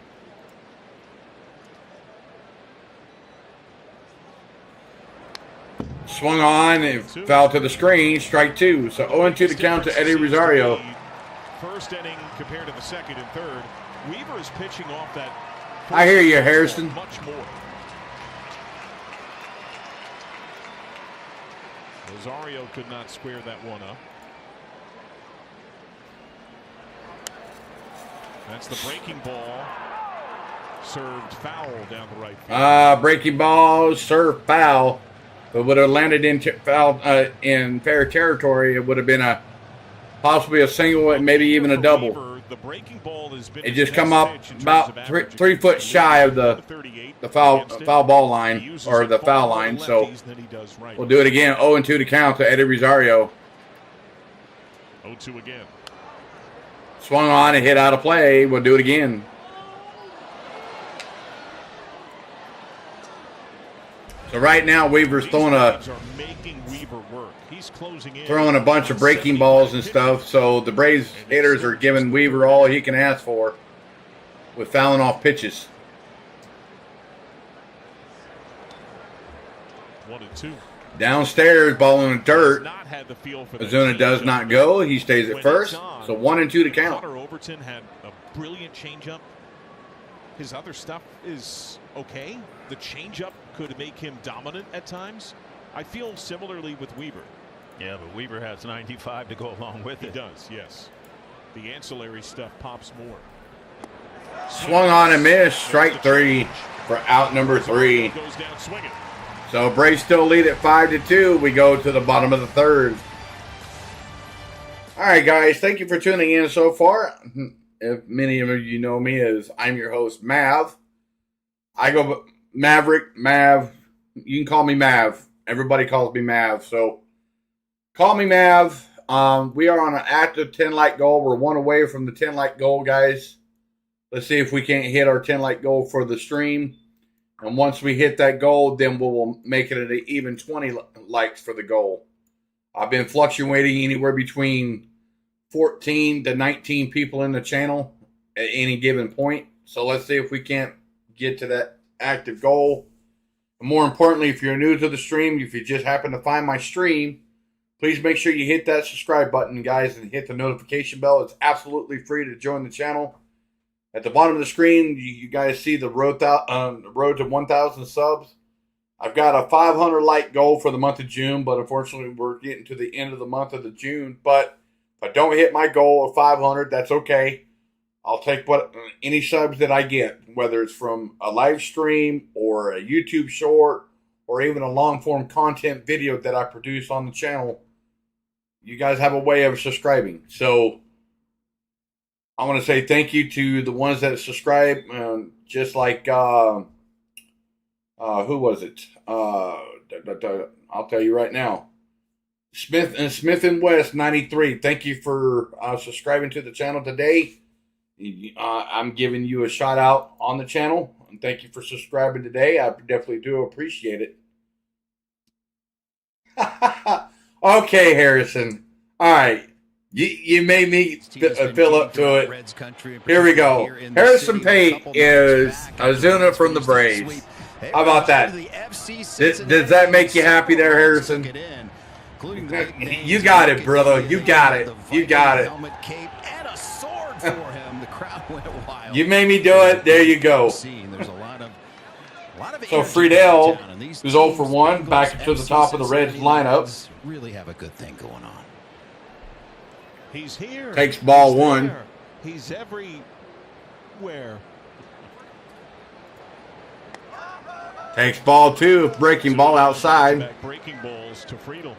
Swung on and foul to the screen. Strike 2. So 0-2 to count to Eddie Rosario. First inning compared to the second and third. Weaver is pitching off that. I hear you, Harrison. Much more. Rosario could not square that one up. That's the breaking ball. Served foul down the right field. Breaking ball, served foul. If it would have landed in fair territory, it would have been possibly a single and maybe even a double. It just come up about 3 foot shy of the foul ball line, or the foul line. So we'll do it again. 0-2 to count to Eddie Rosario. 0-2 again. Swung on and hit out of play. We'll do it again. So right now, Weaver's throwing a bunch of breaking balls and stuff. So the Braves hitters are giving Weaver all he can ask for with fouling off pitches. 1-2. Downstairs, ball in the dirt. Ozuna does not go. He stays at first. So 1-2 to count. Connor Overton had a brilliant changeup. His other stuff is okay. The changeup could make him dominant at times. I feel similarly with Weaver. Yeah, but Weaver has 95 to go along with it. He does, yes. The ancillary stuff pops more. Swung on and missed. Strike 3 for out number 3. Goes down swinging. So Braves still lead at 5-2. We go to the bottom of the third. All right, guys. Thank you for tuning in so far. If many of you know me as I'm your host, Mav. I go Maverick, Mav. You can call me Mav. Everybody calls me Mav. So call me Mav. We are on an active 10-like goal. We're 1 away from the 10-like goal, guys. Let's see if we can't hit our 10-like goal for the stream. And once we hit that goal, then we'll make it an even 20 likes for the goal. I've been fluctuating anywhere between 14 to 19 people in the channel at any given point. So let's see if we can't get to that active goal. And more importantly, if you're new to the stream, if you just happen to find my stream, please make sure you hit that subscribe button, guys, and hit the notification bell. It's absolutely free to join the channel. At the bottom of the screen, you guys see the road to 1,000 subs. I've got a 500 like goal for the month of June, but unfortunately we're getting to the end of the month of the June. But if I don't hit my goal of 500, that's okay. I'll take any subs that I get, whether it's from a live stream or a YouTube short or even a long-form content video that I produce on the channel, you guys have a way of subscribing. So I want to say thank you to the ones that subscribe, just like, who was it? I'll tell you right now. Smith and West 93. Thank you for subscribing to the channel today. I'm giving you a shout out on the channel. And thank you for subscribing today. I definitely do appreciate it. Okay, Harrison. All right. You made me fill up to it. Here we go. Harrison Pate is Ozuna from the Braves. How about that? Does that make you happy there, Harrison? You got it, brother. You got it. You got it. You made me do it. There you go. So Friedel, who's 0 for 1, back to the top of the Reds lineup. Really have a good thing going on. He's here. Takes ball 1. He's everywhere. Takes ball 2. Breaking ball outside. Breaking balls to Friedel.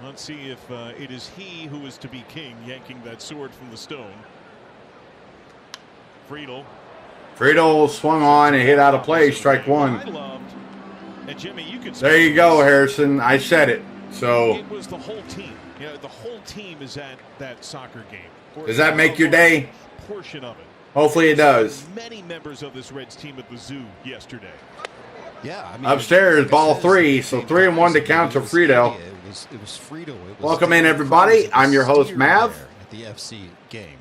Let's see if it is he who is to be king, yanking that sword from the stone. Friedel swung on and hit out of play. Strike 1. And Jimmy, there you go, Harrison. I said it. So it was the whole team. You know, the whole team is at that soccer game. Does that make your day? Portion of it. Hopefully it does. Many members of this Reds team at the zoo yesterday. Yeah, I mean, upstairs, ball 3. So 3-1 to count to Friedel. It was Friedel. Welcome in, everybody. I'm your host, Mav. At the FC game,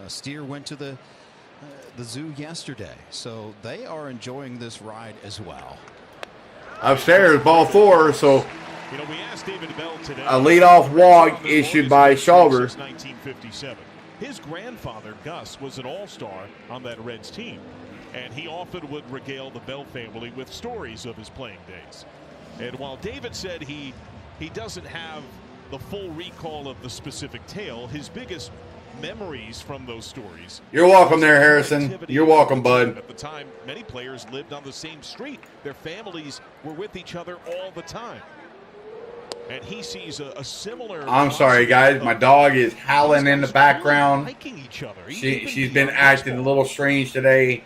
Steer went to the zoo yesterday, so they are enjoying this ride as well. Upstairs, ball 4. So we asked David Bell today, a leadoff walk issued by Shawver. 1957. His grandfather, Gus, was an all-star on that Reds team, and he often would regale the Bell family with stories of his playing days. And while David said he doesn't have the full recall of the specific tale, his biggest memories from those stories. You're welcome there, Harrison. You're welcome, bud. At the time, many players lived on the same street. Their families were with each other all the time. And he sees a similar... I'm sorry, guys. My dog is howling in the background. Liking each other. She's been acting a little strange today.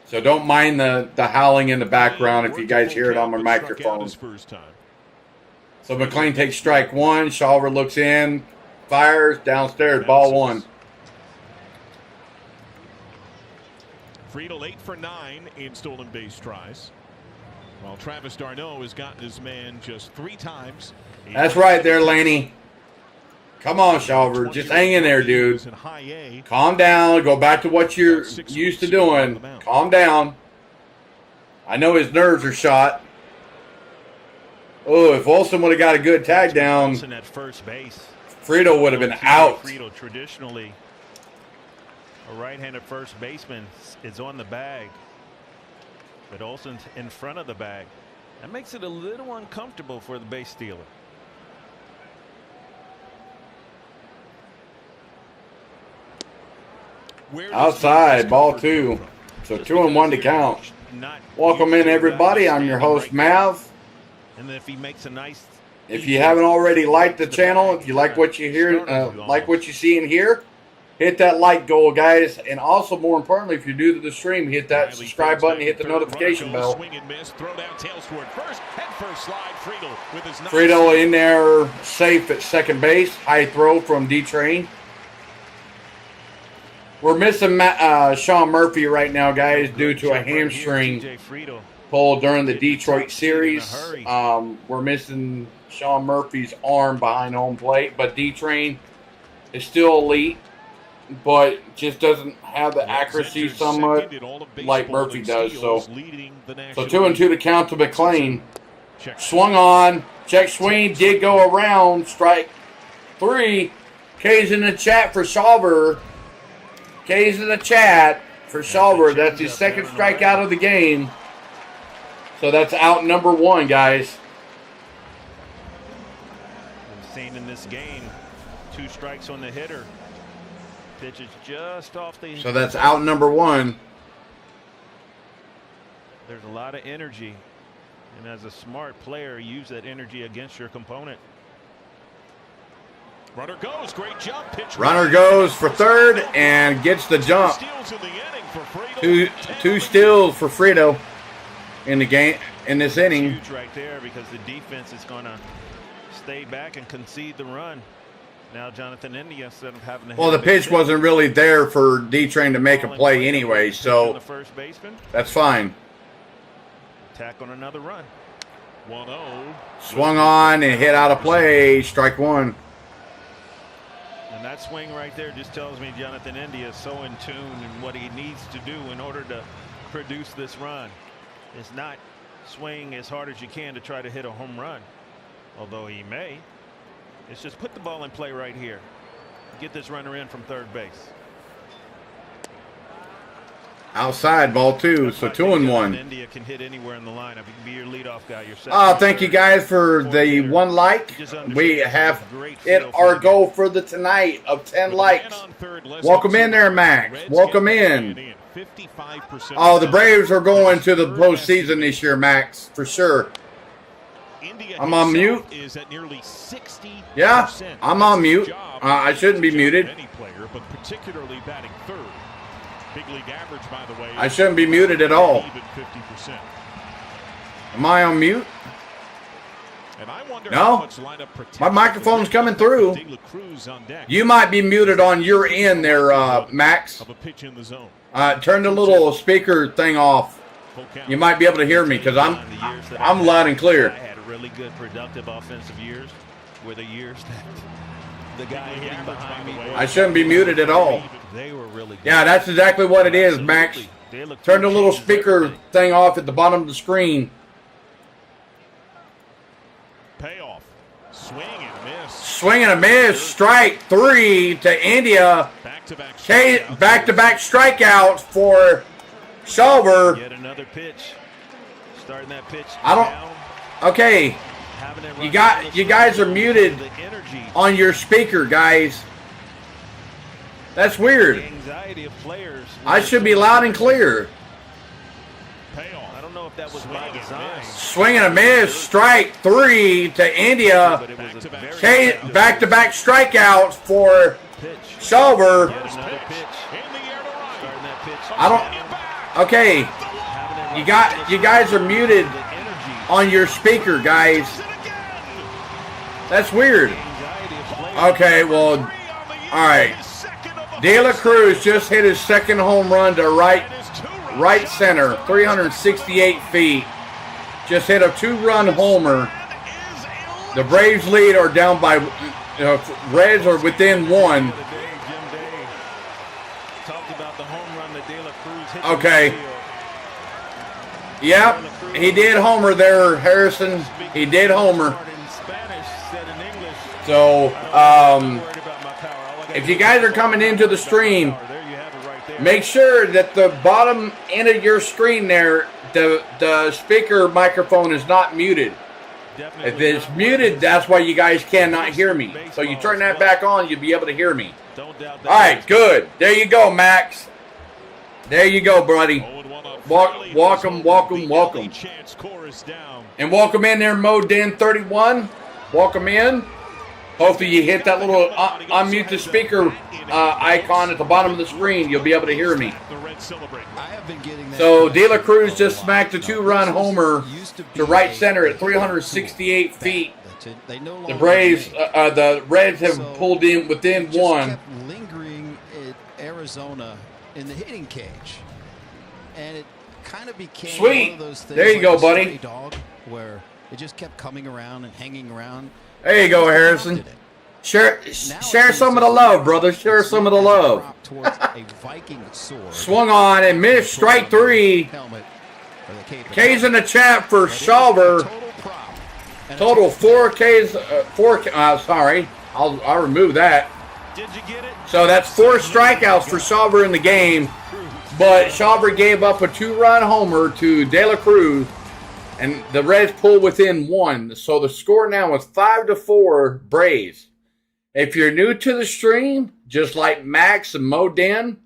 So don't mind the howling in the background if you guys hear it on my microphone. So McLean takes strike 1. Shawver looks in. Fires. Downstairs. Ball 1. Friedel 8 for 9 in stolen base tries. While Travis d'Arnaud has gotten his man just 3 times. That's right there, Laney. Come on, Shawver. Just hang in there, dude. Calm down. Go back to what you're used to doing. Calm down. I know his nerves are shot. Oh, if Olsen would have got a good tag down, at first base. Friedel would have been out. Friedel, traditionally a right-handed first baseman, is on the bag, but Olsen's in front of the bag. That makes it a little uncomfortable for the base stealer. Outside, ball 2. So 2-1 to count. Welcome in, everybody. I'm your host, Mav. And then if he makes a nice... If you haven't already liked the channel, if you like what you hear, like what you see and hear, hit that like goal, guys. And also, more importantly, if you're new to the stream, hit that subscribe button, hit the notification bell. Friedel in there, safe at second base. High throw from D-Train. We're missing Sean Murphy right now, guys, due to a hamstring pull during the Detroit series. We're missing Sean Murphy's arm behind home plate, but D-Train is still elite, but just doesn't have the accuracy somewhat like Murphy does. So 2-2 to count to McLean. Swung on. Check swing. Did go around. Strike 3. K's in the chat for Shawver. K's in the chat for Shawver. That's his second strikeout of the game. So that's out number 1, guys. We've seen in this game 2 strikes on the hitter, Pitch is just off the. So that's out number 1. There's a lot of energy, and as a smart player, use that energy against your component. Runner goes, great jump. Pitch Runner goes for third and gets the jump. Two steals for Frito in the game in this inning. Huge right there because the defense is going to stay back and concede the run. Now Jonathan India, instead of having to. Well, the pitch wasn't really there for D-Train to make a play anyway, so the first baseman. That's fine. Attack on another run. 1-0. Swung on and hit out of play. Strike 1. And that swing right there just tells me Jonathan India is so in tune in what he needs to do in order to produce this run. It's not swing as hard as you can to try to hit a home run, although he may. It's just put the ball in play right here. Get this runner in from third base. Outside, ball 2, so 2-1. India can hit anywhere in the lineup. He can be your leadoff guy. Your Oh, thank you guys for the 1 like. We have hit our goal for the tonight of 10 likes. Welcome in there, Max. Welcome in. Oh, the Braves are going to the postseason this year, Max, for sure. I'm on mute. Yeah, I'm on mute. I shouldn't be muted. But particularly batting third. Big league average, by the way. I shouldn't be muted at all. Even 50%. Am I on mute? And I wonder No. how much lineup My microphone's coming through. on deck. You might be muted on your end there, Max. Of a pitch in the zone. Turn the little speaker thing off. You might be able to hear me because I'm loud and clear. I had really good productive offensive years were the years that the guy hitting behind me. I shouldn't be muted at all. They were really good. Yeah, that's exactly what it is, Max. Turn the little speaker thing off at the bottom of the screen. Payoff. Swing and a miss. Swing and a miss. Strike 3 to India. Back-to-back strikeouts for Shawver. Yet another pitch. Starting that pitch. Okay. You guys are muted on your speaker, guys. That's weird. I should be loud and clear. I don't know if that was by design. Swing and a miss. Strike 3 to India. Back-to-back strikeouts for Shawver. Okay. You guys are muted on your speaker, guys. That's weird. Okay, well, all right. De La Cruz just hit his second home run to right center, 368 feet. Just hit a 2-run homer. The Braves lead are down by, Reds are within 1. Okay. Yep, he did homer there, Harrison. He did homer. So, if you guys are coming into the stream, make sure that the bottom end of your screen there, the speaker microphone is not muted. If it's muted, that's why you guys cannot hear me. So you turn that back on, you'll be able to hear me. All right, good. There you go, Max. There you go, buddy. Welcome. And welcome in there, MoDen31. Welcome in. Hopefully you hit that little unmute the speaker icon at the bottom of the screen. You'll be able to hear me. So De La Cruz just smacked a 2-run homer to right center at 368 feet. The Braves, the Reds have pulled in within 1. Lingering at Arizona in the hitting cage, and it kind of became sweet. One of those things. There you like go, a buddy. stray dog, where it just kept coming around and hanging around. There you go, Harrison. Share some of the love, brother. Share some of the love. Swung on and missed. Strike 3. K's in the chat for Shawver. Total 4 K's. Sorry, I'll remove that. Did you get it? So that's 4 strikeouts for Shawver in the game. But Shawver gave up a 2-run homer to De La Cruz. And the Reds pull within 1. So the score now is 5-4 Braves. If you're new to the stream, just like Max and Moden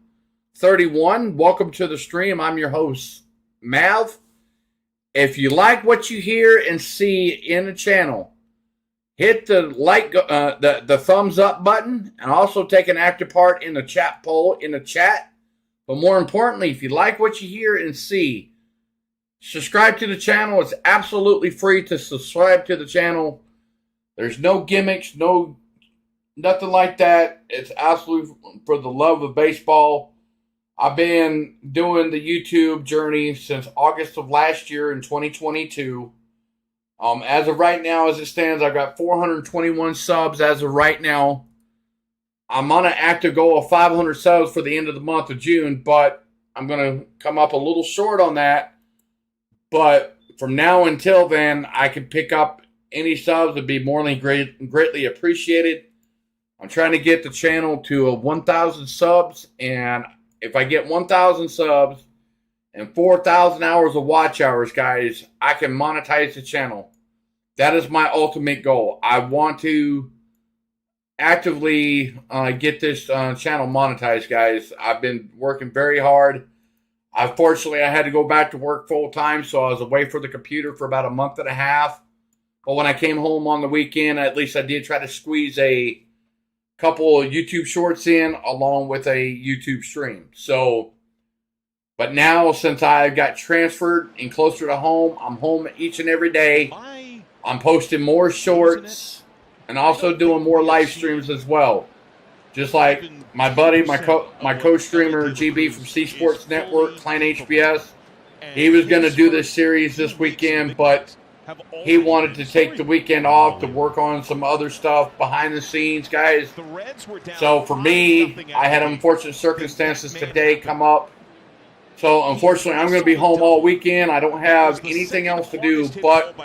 31. Welcome to the stream. I'm your host, Mav. If you like what you hear and see in the channel, hit the the thumbs up button, and also take an active part in the chat poll in the chat. But more importantly, if you like what you hear and see, subscribe to the channel. It's absolutely free to subscribe to the channel. There's no gimmicks, nothing like that. It's absolutely for the love of baseball. I've been doing the YouTube journey since August of last year in 2022. As of right now, as it stands, I've got 421 subs as of right now. I'm on an active goal of 500 subs for the end of the month of June, but I'm going to come up a little short on that. But from now until then, I can pick up any subs. Would be more than greatly appreciated. I'm trying to get the channel to 1,000 subs, and if I get 1,000 subs and 4,000 hours of watch hours, guys, I can monetize the channel. That is my ultimate goal. I want to actively get this channel monetized, guys. I've been working very hard. Unfortunately, I had to go back to work full time, so I was away from the computer for about a month and a half. But when I came home on the weekend, at least I did try to squeeze a couple of YouTube shorts in along with a YouTube stream. So, but now since I got transferred and closer to home, I'm home each and every day. I'm posting more shorts and also doing more live streams as well. Just like my buddy, my co-streamer GB from C Sports Network, Clan HBS, he was going to do this series this weekend, but he wanted to take the weekend off to work on some other stuff behind the scenes, guys. So for me, I had unfortunate circumstances today come up. So unfortunately, I'm going to be home all weekend. I don't have anything else to do but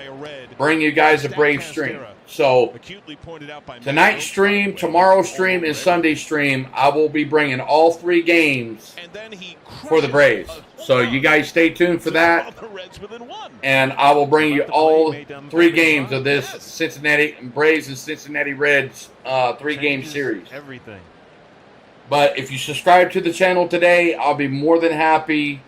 bring you guys a Brave stream. So tonight's stream, tomorrow's stream, and Sunday's stream, I will be bringing all 3 games for the Braves. So you guys stay tuned for that. And I will bring you all 3 games of this Cincinnati Braves and Cincinnati Reds 3-game series. But if you subscribe to the channel today, I'll be more than happy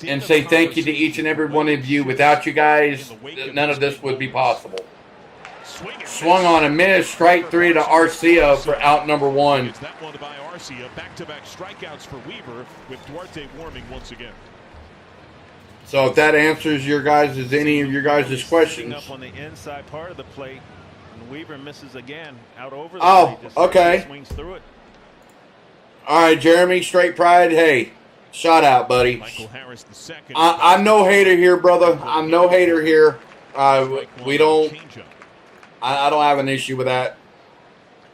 and say thank you to each and every one of you. Without you guys, none of this would be possible. Swung on a miss, strike 3 to Arcia for out number 1. That one by Arcia. Back-to-back strikeouts for Weaver with Duarte warming once again. So if that answers any of your guys' questions. Up on the inside part of the plate, and Weaver misses again out over the plate. Okay. Swings through it. All right, Jeremy, Straight Pride. Hey, shout out, buddy. Michael Harris, the second. I'm no hater here, brother. I'm no hater here. We don't. I don't have an issue with that.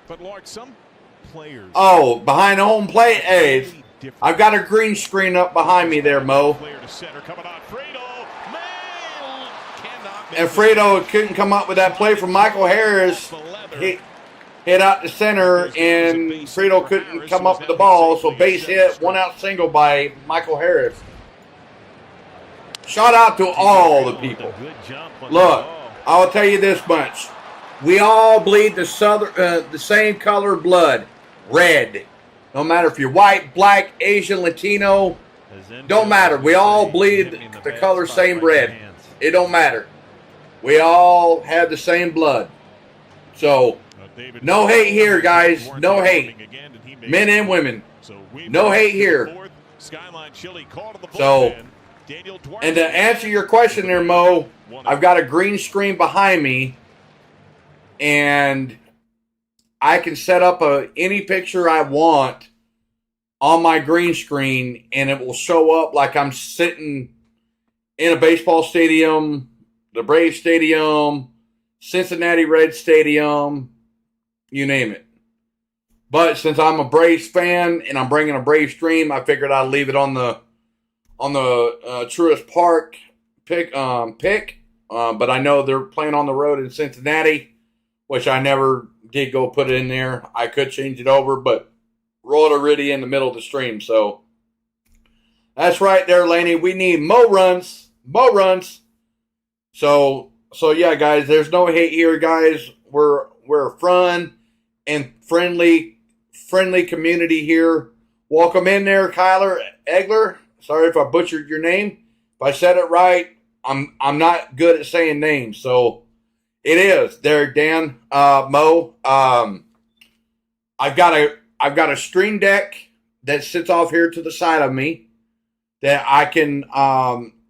But Lord, some players. Oh, behind the home plate. Hey, I've got a green screen up behind me there, Mo. And Fredo couldn't come up with that play from Michael Harris. He hit out the center, and Fredo couldn't come up with the ball. So base hit, 1-out single by Michael Harris. Shout out to all the people. Look, I'll tell you this much. We all bleed the same color blood, red. No matter if you're white, black, Asian, Latino, don't matter. We all bleed the color same red. It don't matter. We all have the same blood. So, no hate here, guys. No hate. Men and women. No hate here. So, and to answer your question there, Mo, I've got a green screen behind me. And I can set up any picture I want on my green screen, and it will show up like I'm sitting in a baseball stadium, the Braves Stadium, Cincinnati Reds Stadium, you name it. But since I'm a Braves fan and I'm bringing a Braves stream, I figured I'd leave it on the Truist Park pick. But I know they're playing on the road in Cincinnati, which I never did go put it in there. I could change it over, but roll it already in the middle of the stream. So that's right there, Laney. We need more runs. More runs. So yeah, guys, there's no hate here, guys. We're a fun and friendly friendly community here. Welcome in there, Kyler Egler. Sorry if I butchered your name. If I said it right, I'm not good at saying names, so it is there, Dan, Mo. I've got a stream deck that sits off here to the side of me that I can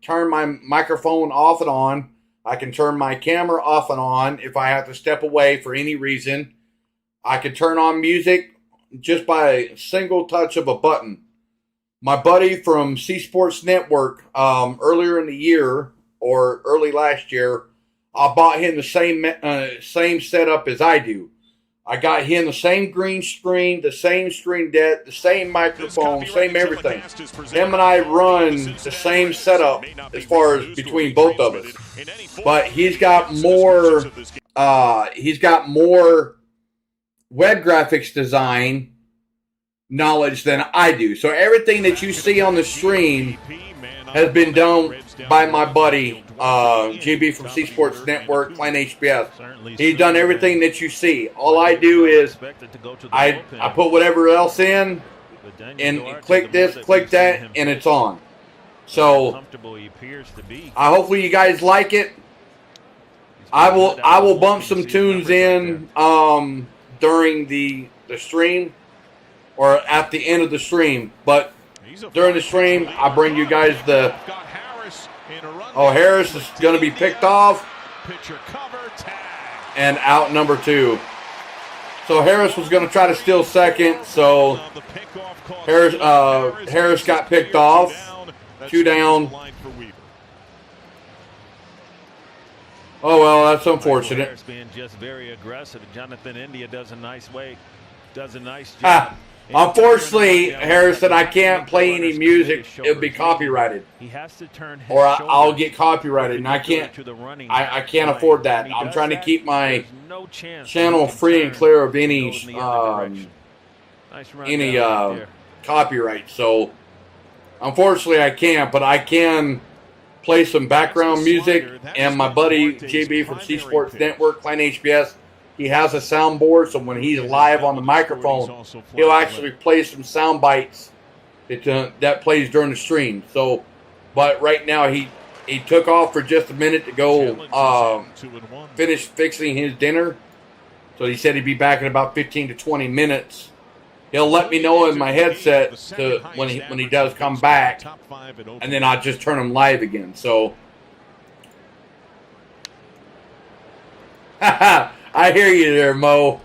turn my microphone off and on. I can turn my camera off and on if I have to step away for any reason. I can turn on music just by a single touch of a button. My buddy from C Sports Network, earlier in the year or early last year, I bought him the same setup as I do. I got him the same green screen, the same stream deck, the same microphone, same everything. Him and I run the same setup as far as between both of us. But he's got more web graphics design knowledge than I do. So everything that you see on the stream has been done by my buddy, GB from C Sports Network, playing HBS. He's done everything that you see. All I do is I put whatever else in and click this, click that, and it's on. So hopefully you guys like it. I will bump some tunes in during the stream or at the end of the stream, but during the stream I bring you guys the Harris is going to be picked off and out number 2. So Harris was going to try to steal second, so Harris got picked off. 2 down. Oh well, that's unfortunate. Being just very aggressive. Jonathan India does a nice job. Unfortunately, Harrison, I can't play any music. It'll be copyrighted. He has to turn his or I'll get copyrighted, and I can't afford that. I'm trying to keep my channel free and clear of any copyright. So, unfortunately, I can't, but I can play some background music. And my buddy JB from C Sports Network, playing HBS, he has a soundboard, so when he's live on the microphone, he'll actually play some sound bites that plays during the stream. So, but right now he took off for just a minute to go finish fixing his dinner. So he said he'd be back in about 15 to 20 minutes. He'll let me know in my headset when he does come back, and then I'll just turn him live again. So, I hear you there, Mo.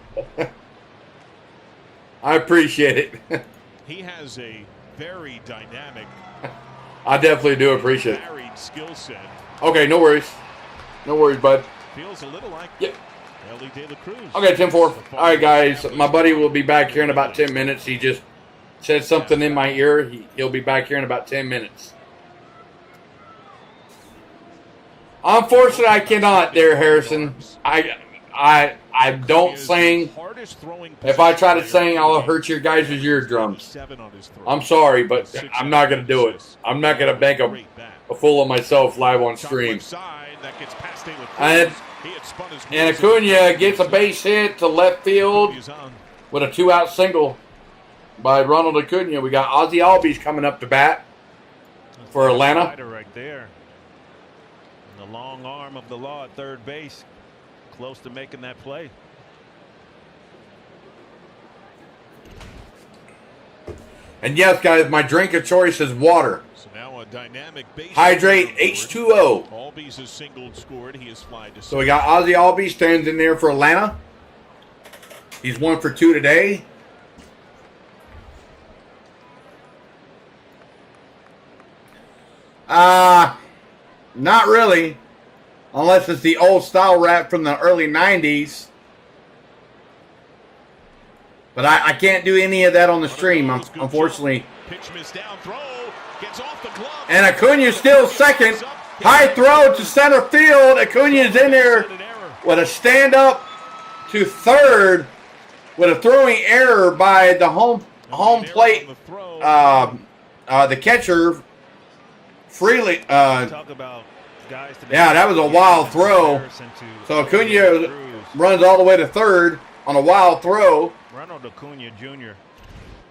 I appreciate it. He has a very dynamic. I definitely do appreciate it. Varied skill set. Okay, no worries. No worries, bud. Feels a little like Ellie De La Cruz. Okay, 10-4. All right, guys. My buddy will be back here in about 10 minutes. He just said something in my ear. He'll be back here in about 10 minutes. Unfortunately, I cannot there, Harrison. I don't sing. If I try to sing, I'll hurt your guys' eardrums. I'm sorry, but I'm not going to do it. I'm not going to make a fool of myself live on stream. And Acuna gets a base hit to left field with a 2-out single by Ronald Acuna. We got Ozzie Albies coming up to bat for Atlanta. Right there. The long arm of the law at third base. Close to making that play. And yes, guys, my drink of choice is water. So now a dynamic base. Hydrate H2O. Albies has singled, scored. He has flied to. So we got Ozzie Albies stands in there for Atlanta. He's 1 for 2 today. Not really. Unless it's the old style rap from the early 90s. But I can't do any of that on the stream, unfortunately. And Acuna still second. High throw to center field. Acuna's in there with a stand-up to third with a throwing error by the home plate. The catcher, Freely. Yeah, that was a wild throw. So Acuna runs all the way to third on a wild throw. Ronald Acuna Jr.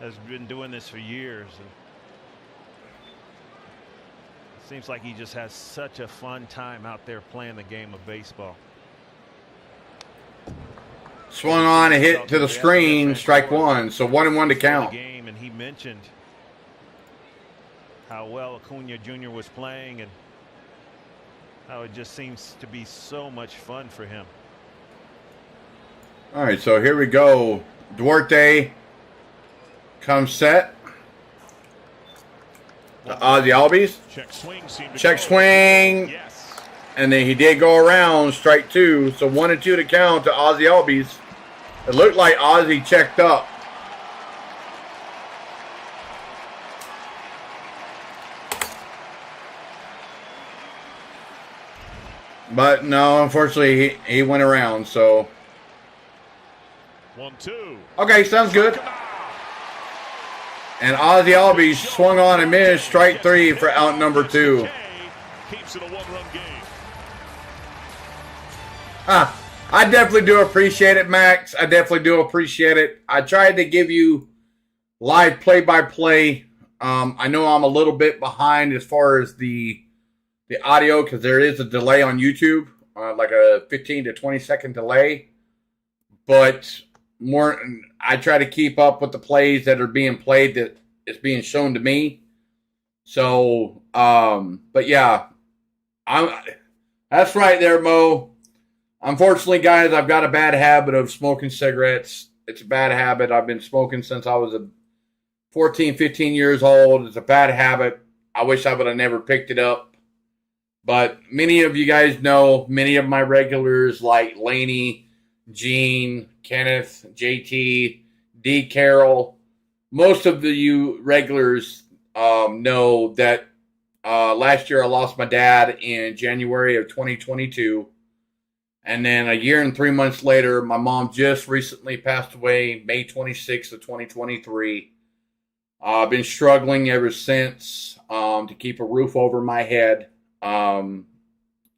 has been doing this for years. And it seems like he just has such a fun time out there playing the game of baseball. Swung on and hit to the screen, strike one. So 1-1 to count. Game, and he mentioned how well Acuna Jr. was playing and how it just seems to be so much fun for him. All right, so here we go. Duarte comes set. Ozzie Albies. Check swing. Yes. And then he did go around, strike two. So 1-2 to count to Ozzie Albies. It looked like Ozzie checked up. But no, unfortunately, he went around, so. 1-2. Okay, sounds good. And Ozzie Albies swung on and missed, strike three for out number two. Keeps it a one-run game. I definitely do appreciate it, Max. I definitely do appreciate it. I tried to give you live play-by-play. I know I'm a little bit behind as far as the audio because there is a delay on YouTube, like a 15 to 20 second delay. But more, I try to keep up with the plays that are being played that is being shown to me. So, but yeah, that's right there, Mo. Unfortunately, guys, I've got a bad habit of smoking cigarettes. It's a bad habit. I've been smoking since I was 14, 15 years old. It's a bad habit. I wish I would have never picked it up. But many of you guys know, many of my regulars like Laney, Gene, Kenneth, JT, D. Carroll, most of you regulars know that last year I lost my dad in January of 2022. And then a year and 3 months later, my mom just recently passed away, May 26th of 2023. I've been struggling ever since to keep a roof over my head. You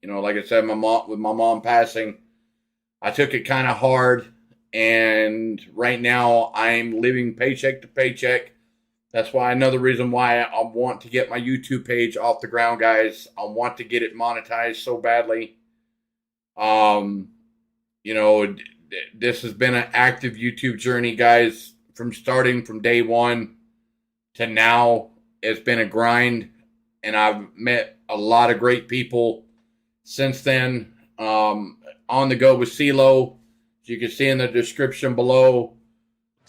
know, like I said, with my mom passing, I took it kind of hard. And right now, I'm living paycheck to paycheck. That's why another reason why I want to get my YouTube page off the ground, guys. I want to get it monetized so badly. You know, this has been an active YouTube journey, guys, from starting from day one to now. It's been a grind, and I've met a lot of great people since then. On the go with CeeLo, as you can see in the description below.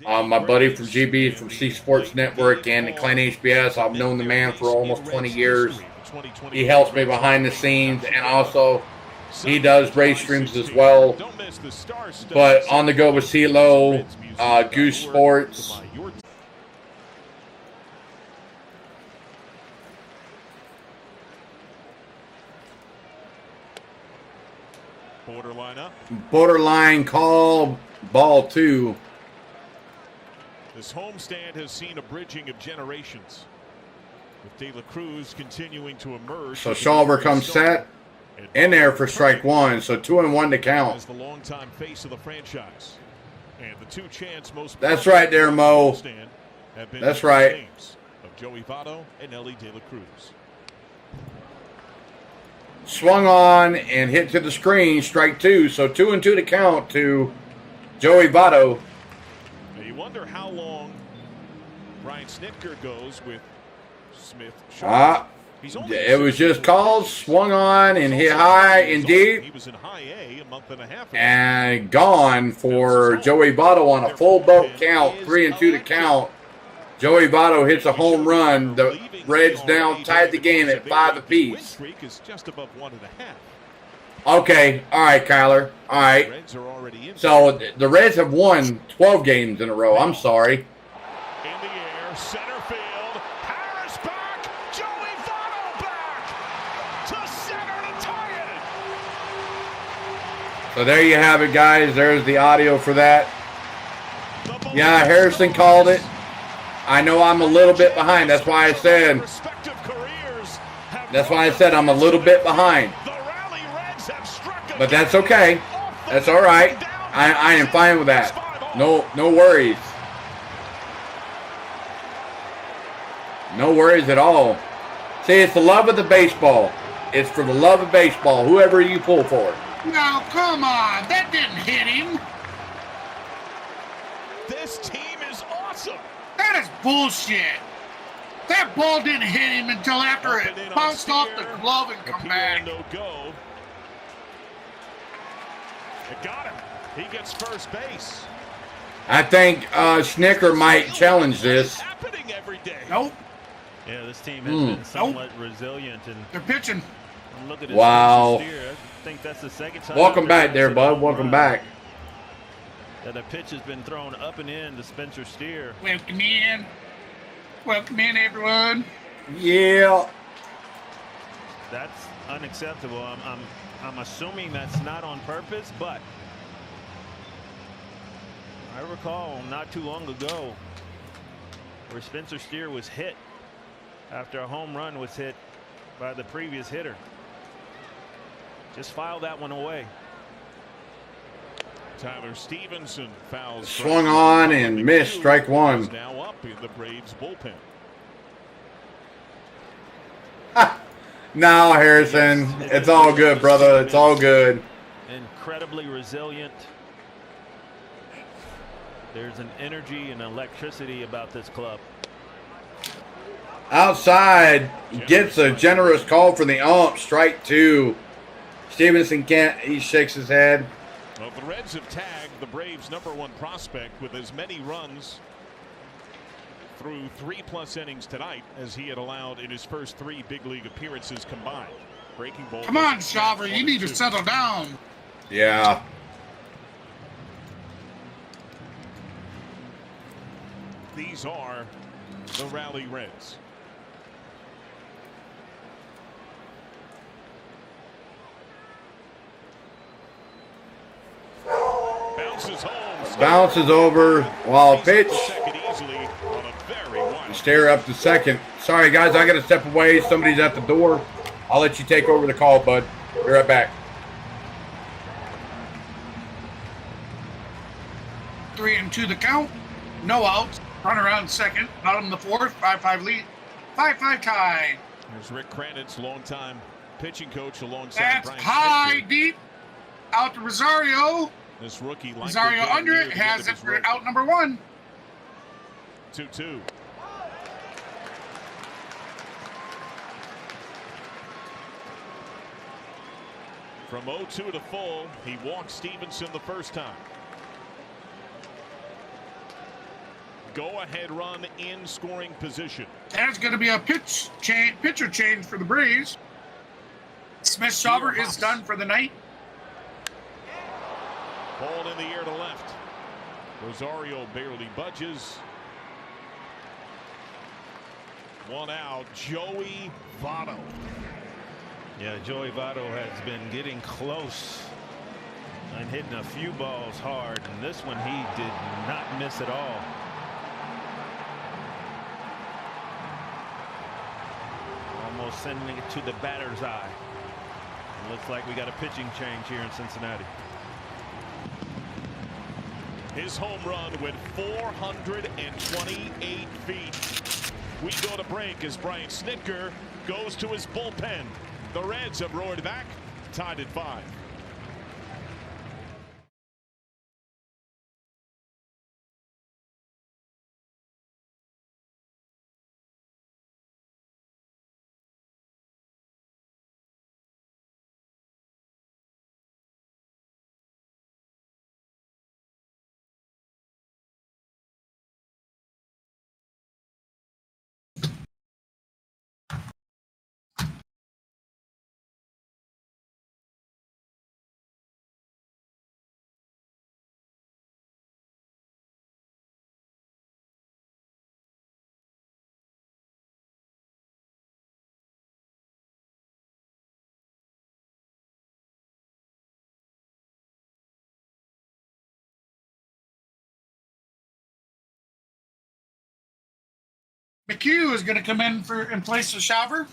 My buddy from GB, from C Sports Network, and Klein HBS. I've known the man for almost 20 years. He helps me behind the scenes, and also he does race streams as well. But on the go with CeeLo, Goose Sports. Borderline call, ball two. This homestand has seen a bridging of generations, with De La Cruz continuing to emerge. So Shawver comes set in there for strike one. So 2-1 to count. As the longtime face of the franchise, and the two chants most. That's right there, Mo. That's right. Of Joey Votto and Ellie De La Cruz. Swung on and hit to the screen, strike two. So 2-2 to count to Joey Votto. Now you wonder how long Brian Snitker goes with Smith. It was just called, swung on and hit high and deep. He was in high A a month and a half ago. And gone for Joey Votto on a full boat count, 3-2 to count. Joey Votto hits a home run. The Reds now tied the game at 5 apiece. Okay, all right, Kyler. All right. So the Reds have won 12 games in a row. I'm sorry. In the air, center field. Harris back. Joey Votto back to center to tie it. So there you have it, guys. There's the audio for that. Yeah, Harrison called it. I know I'm a little bit behind. That's why I said. That's why I said I'm a little bit behind. But that's okay. That's all right. I am fine with that. No worries. No worries at all. See, it's the love of the baseball. It's for the love of baseball, whoever you pull for. Now, come on. That didn't hit him. This team is awesome. That is bullshit. That ball didn't hit him until after it bounced off the glove and come back. No go. It got him. He gets first base. I think Snicker might challenge this. Happening every day. Nope. Yeah, this team has been somewhat resilient, and they're pitching. look at his Wow. steer. I think that's the second time. Welcome back there, bud. Welcome back. That a pitch has been thrown up and in to Spencer Steer. Welcome in. Welcome in, everyone. Yeah. That's unacceptable. I'm assuming that's not on purpose, but I recall not too long ago where Spencer Steer was hit after a home run was hit by the previous hitter. Just file that one away. Tyler Stevenson fouls. Swung on and missed. Strike one. Now up in the Braves bullpen. No, Harrison. It's all good, brother. It's all good. Incredibly resilient. There's an energy and electricity about this club. Outside gets a generous call for the ump. Strike two. Stevenson can't. He shakes his head. Well, the Reds have tagged the Braves' #1 prospect with as many runs through 3+ innings tonight as he had allowed in his first 3 big league appearances combined. Breaking ball. Come on, Shaver. You need to settle down. Yeah. These are the Rally Reds. Bounces home. Bounces over. Wild pitch. Second easily on a very wide. Stare up to second. Sorry, guys. I got to step away. Somebody's at the door. I'll let you take over the call, bud. Be right back. 3-2 the count. No outs. Run around second. Bottom of the fourth. 5-5 lead. 5-5 tie. There's Rick Kranitz, longtime pitching coach alongside That's Brian high, Snitker. deep. Out to Rosario. This rookie Rosario under it. Has it for out number 1. 2-2. From 0-2 to full, he walked Stevenson the first time. Go-ahead run in scoring position. There's going to be a pitcher change for the Braves. Smith Shawver is done for the night. Ball in the air to left. Rosario barely budges. 1 out. Joey Votto. Yeah, Joey Votto has been getting close and hitting a few balls hard, and this one he did not miss at all. Almost sending it to the batter's eye. It looks like we got a pitching change here in Cincinnati. His home run went 428 feet. We go to break as Brian Snitker goes to his bullpen. The Reds have roared back, tied at 5. McHugh is going to come in in place of Shawver.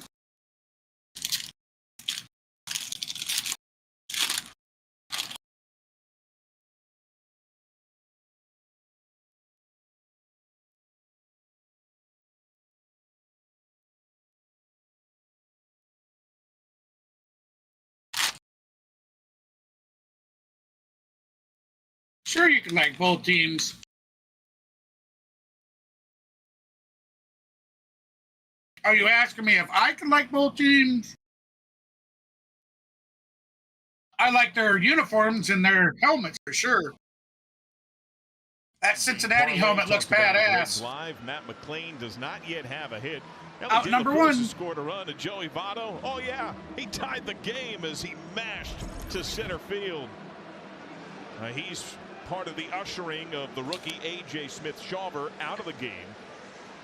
Sure, you can like both teams. Are you asking me if I can like both teams? I like their uniforms and their helmets for sure. That Cincinnati helmet looks badass. Live, Matt McLean does not yet have a hit. Out number one. Scored a run to Joey Votto. Oh yeah, he tied the game as he mashed to center field. He's part of the ushering of the rookie A.J. Smith-Shawver out of the game.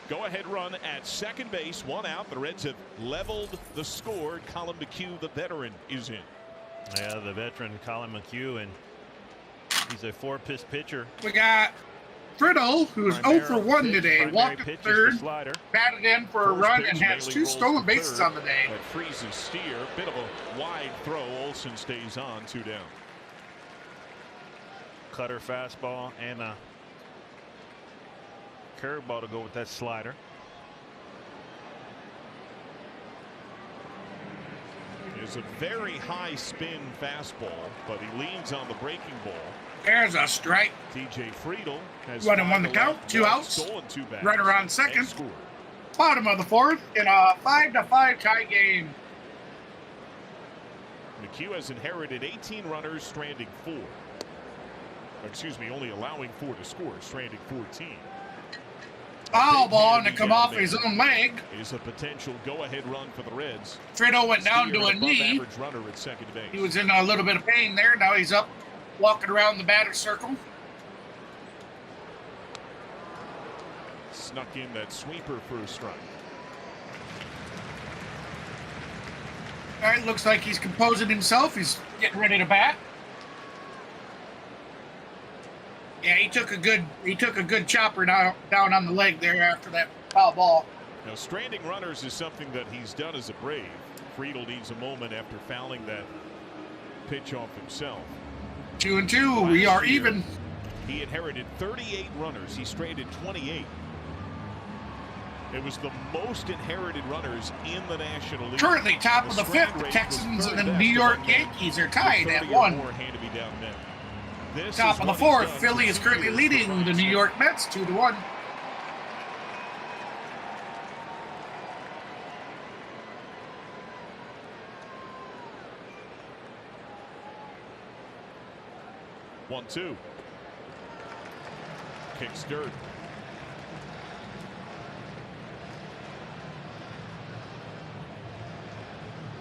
Go-ahead run at second base, one out. The Reds have leveled the score. Colin McHugh, the veteran, is in. Yeah, the veteran Colin McHugh, and he's a four-pitch pitcher. We got Friddle, who's 0 for 1 today. Walked at third, batted in for a run, and has 2 stolen bases on the day. That freezes Steer. Bit of a wide throw. Olsen stays on, 2 down. Cutter fastball and a curveball to go with that slider. It's a very high spin fastball, but he leans on the breaking ball. There's a strike. TJ Friedel has 1-1 the count, 2 outs. Stolen 2 bags. Right around second. Bottom of the fourth in a 5-5 tie game. McHugh has inherited 18 runners, stranding 4. Excuse me, only allowing 4 to score, stranding 14. Foul ball to come off his own leg. Is a potential go-ahead run for the Reds. Friddle went down to a knee. Runner at second base. He was in a little bit of pain there. Now he's up, walking around the batter's circle. Snuck in that sweeper for a strike. All right, looks like he's composing himself. He's getting ready to bat. Yeah, he took a good chopper down on the leg there after that foul ball. Now, stranding runners is something that he's done as a Brave. Friedel needs a moment after fouling that pitch off himself. 2-2. We are even. He inherited 38 runners. He stranded 28. It was the most inherited runners in the National League. Currently top of the fifth. The Texans and the New York Yankees are tied at 1. Top of the fourth. Philly is currently leading the New York Mets 2-1. One, 2. Kicks dirt.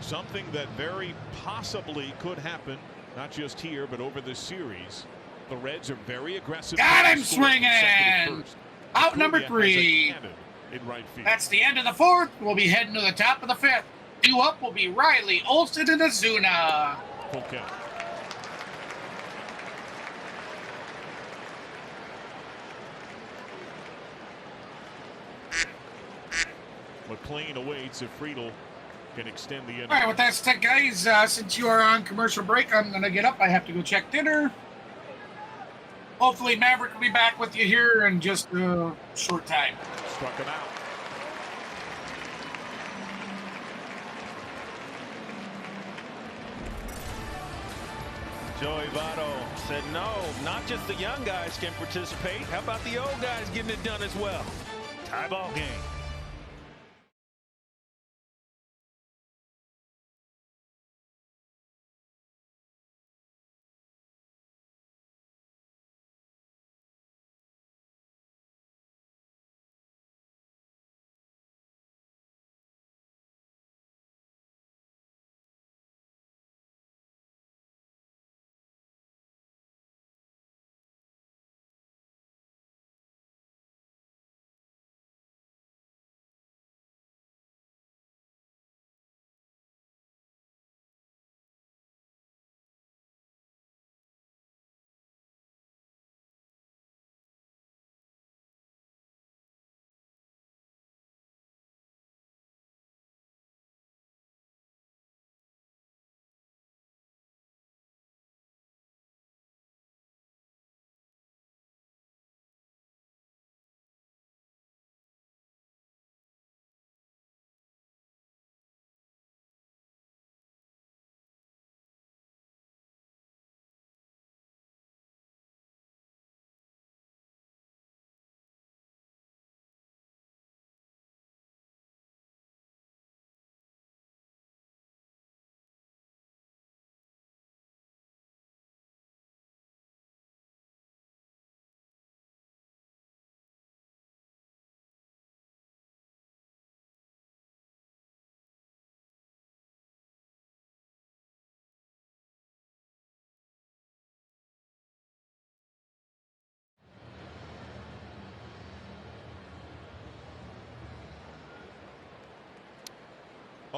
Something that very possibly could happen, not just here, but over this series. The Reds are very aggressive. Got him swinging! Out number 3. In right field. That's the end of the fourth. We'll be heading to the top of the fifth. 2 up will be Riley, Olsen, and Azuna. Okay. McLean awaits if Friedel can extend the inning. All right, with that said, guys, since you are on commercial break, I'm going to get up. I have to go check dinner. Hopefully Maverick will be back with you here in just a short time. Struck him out. Joey Votto said no, not just the young guys can participate. How about the old guys getting it done as well? Tie ball game.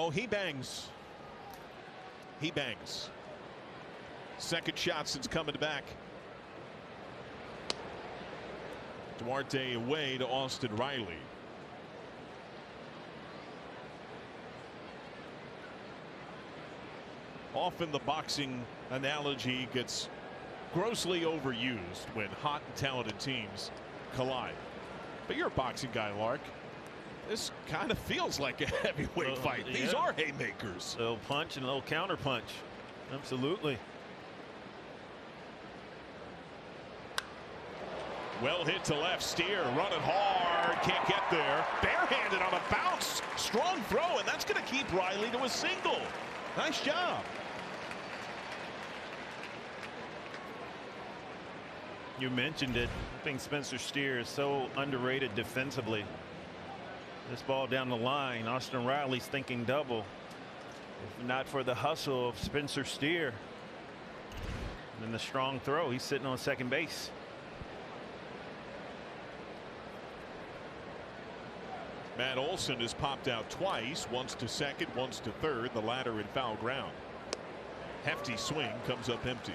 Oh, he bangs. He bangs. Second shot since coming back. Duarte away to Austin Riley. Often the boxing analogy gets grossly overused when hot and talented teams collide. But you're a boxing guy, Lark. This kind of feels like a heavyweight fight. Yeah. These are haymakers. A little punch and a little counter punch. Absolutely. Well hit to left. Steer running hard. Can't get there. Barehanded on a bounce. Strong throw, and that's going to keep Riley to a single. Nice job. You mentioned it. I think Spencer Steer is so underrated defensively. This ball down the line, Austin Riley's thinking double. If not for the hustle of Spencer Steer. And then the strong throw, he's sitting on second base. Matt Olson has popped out twice, once to second, once to third, the latter in foul ground. Hefty swing comes up empty.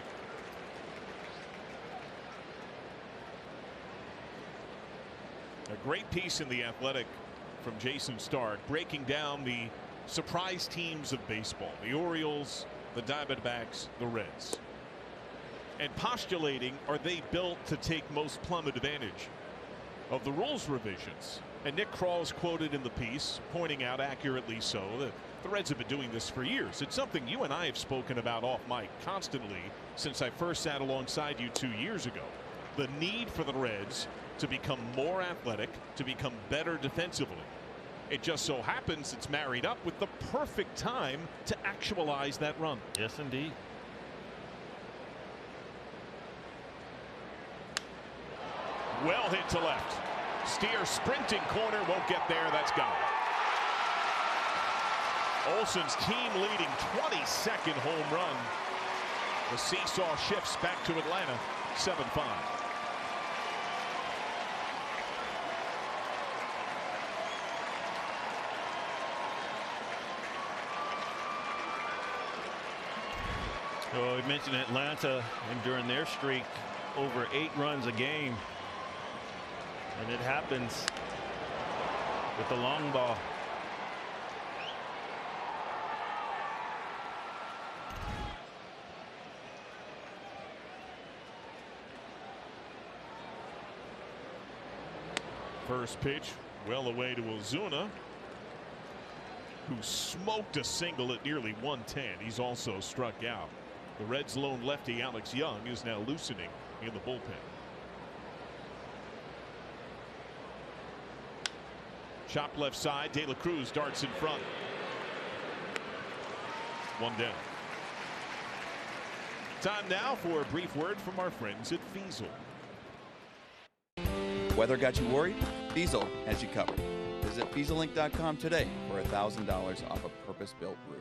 A great piece in The Athletic from Jason Stark breaking down the surprise teams of baseball, the Orioles, the Diamondbacks, the Reds, and postulating, are they built to take most plummet advantage of the rules revisions? And Nick Krall's quoted in the piece, pointing out, accurately so, that the Reds have been doing this for years. It's something you and I have spoken about off mic constantly since I first sat alongside you 2 years ago. The need for the Reds to become more athletic, to become better defensively. It just so happens it's married up with the perfect time to actualize that run. Yes, indeed. Well hit to left. Steer sprinting corner, won't get there. That's gone. Olson's team leading 22nd home run. The seesaw shifts back to Atlanta, 7-5. Well, we mentioned Atlanta, and during their streak, over 8 runs a game. And it happens with the long ball. First pitch well away to Ozuna, who smoked a single at nearly 110. He's also struck out. The Reds' lone lefty Alex Young is now loosening in the bullpen. Chop left side. De La Cruz darts in front. One down. Time now for a brief word from our friends at Fiesel. Weather got you worried? Fiesel has you covered. Visit FieselInc.com today for $1,000 off a purpose-built roof.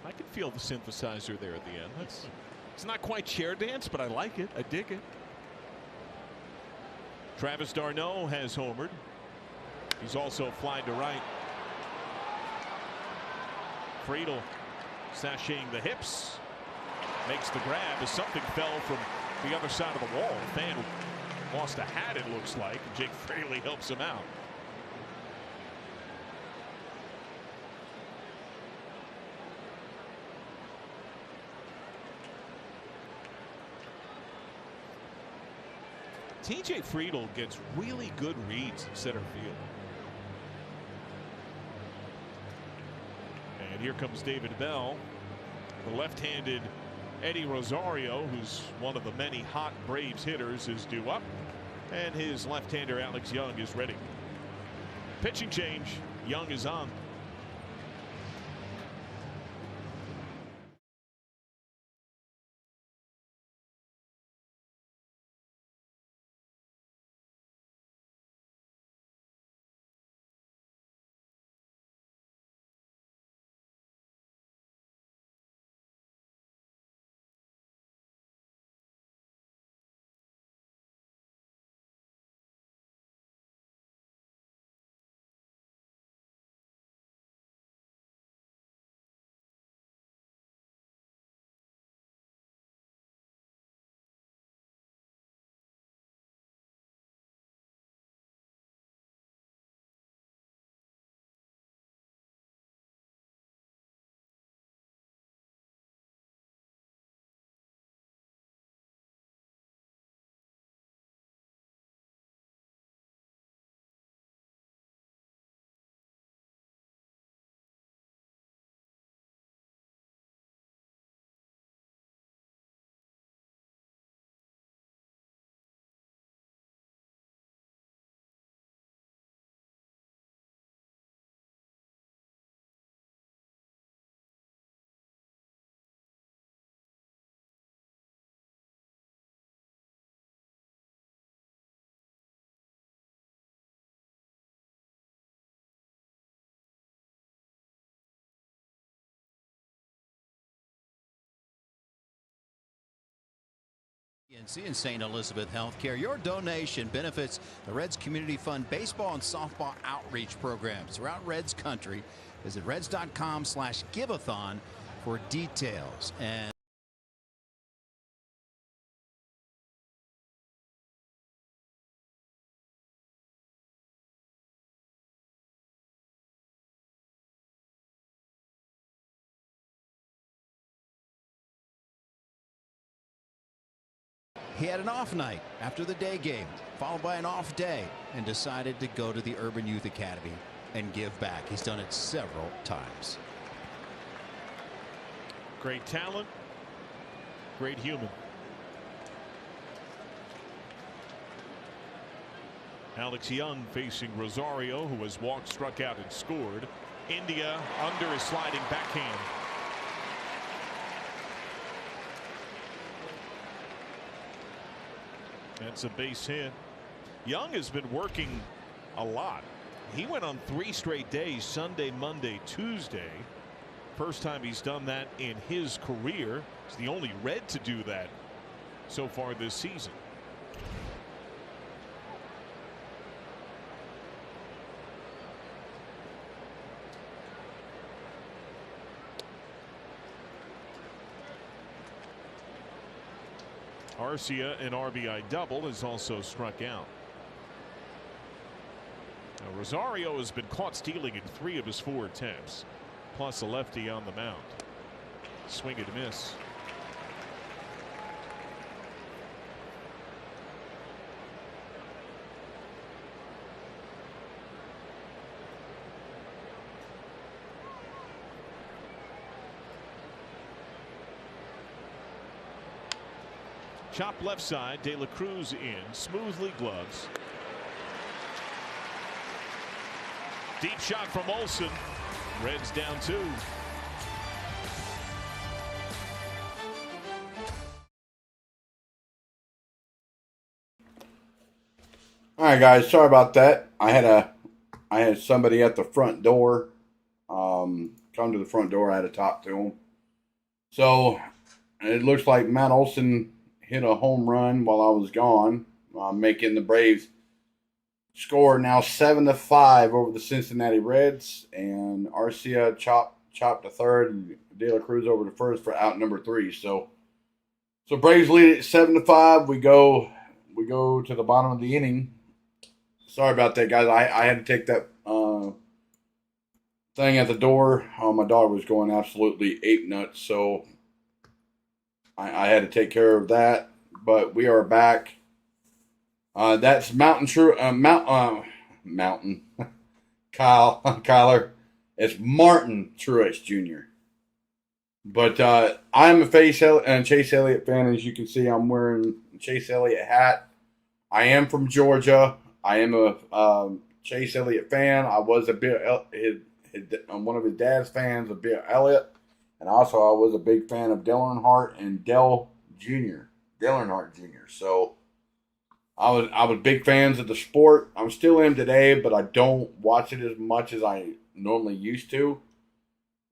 I can feel the synthesizer there at the end. It's not quite chair dance, but I like it. I dig it. Travis d'Arnaud has homered. He's also flied to right. Friedel sashaying the hips. Makes the grab as something fell from the other side of the wall. The fan lost a hat, it looks like. Jake Fraley helps him out. TJ Friedel gets really good reads in center field. And here comes David Bell. The left-handed Eddie Rosario, who's one of the many hot Braves hitters, is due up. And his left-hander Alex Young is ready. Pitching change. Young is on. In St. Elizabeth Healthcare, your donation benefits the Reds Community Fund baseball and softball outreach programs throughout Reds country. Visit reds.com/giveathon for details. And he had an off night after the day game, followed by an off day, and decided to go to the Urban Youth Academy and give back. He's done it several times. Great talent, great human. Alex Young facing Rosario, who has walked, struck out, and scored. India under a sliding backhand. That's a base hit. Young has been working a lot. He went on 3 straight days, Sunday, Monday, Tuesday. First time he's done that in his career. He's the only Red to do that so far this season. Arcia, an RBI double, has also struck out. Now, Rosario has been caught stealing in 3 of his 4 attempts, plus a lefty on the mound. Swing and miss. Chop left side, De La Cruz in, smoothly gloves. Deep shot from Olsen. Reds down 2. All right, guys. Sorry about that. I had somebody at the front door come to the front door. I had to talk to him. So it looks like Matt Olson hit a home run while I was gone, making the Braves score now 7-5 over the Cincinnati Reds, and Arcia chopped to third, and De La Cruz over to first for out number 3. So Braves lead it 7-5. We go to the bottom of the inning. Sorry about that, guys. I had to take that thing at the door. My dog was going absolutely ape nuts, so I had to take care of that. But we are back. That's Mountain Kyler. It's Martin Truex Jr. But I'm a Chase Elliott fan. As you can see, I'm wearing a Chase Elliott hat. I am from Georgia. I am a Chase Elliott fan. I was I'm one of his dad's fans of Bill Elliott. And also I was a big fan of Dale Earnhardt and Dale Earnhardt Jr. So I was big fans of the sport. I'm still in today, but I don't watch it as much as I normally used to.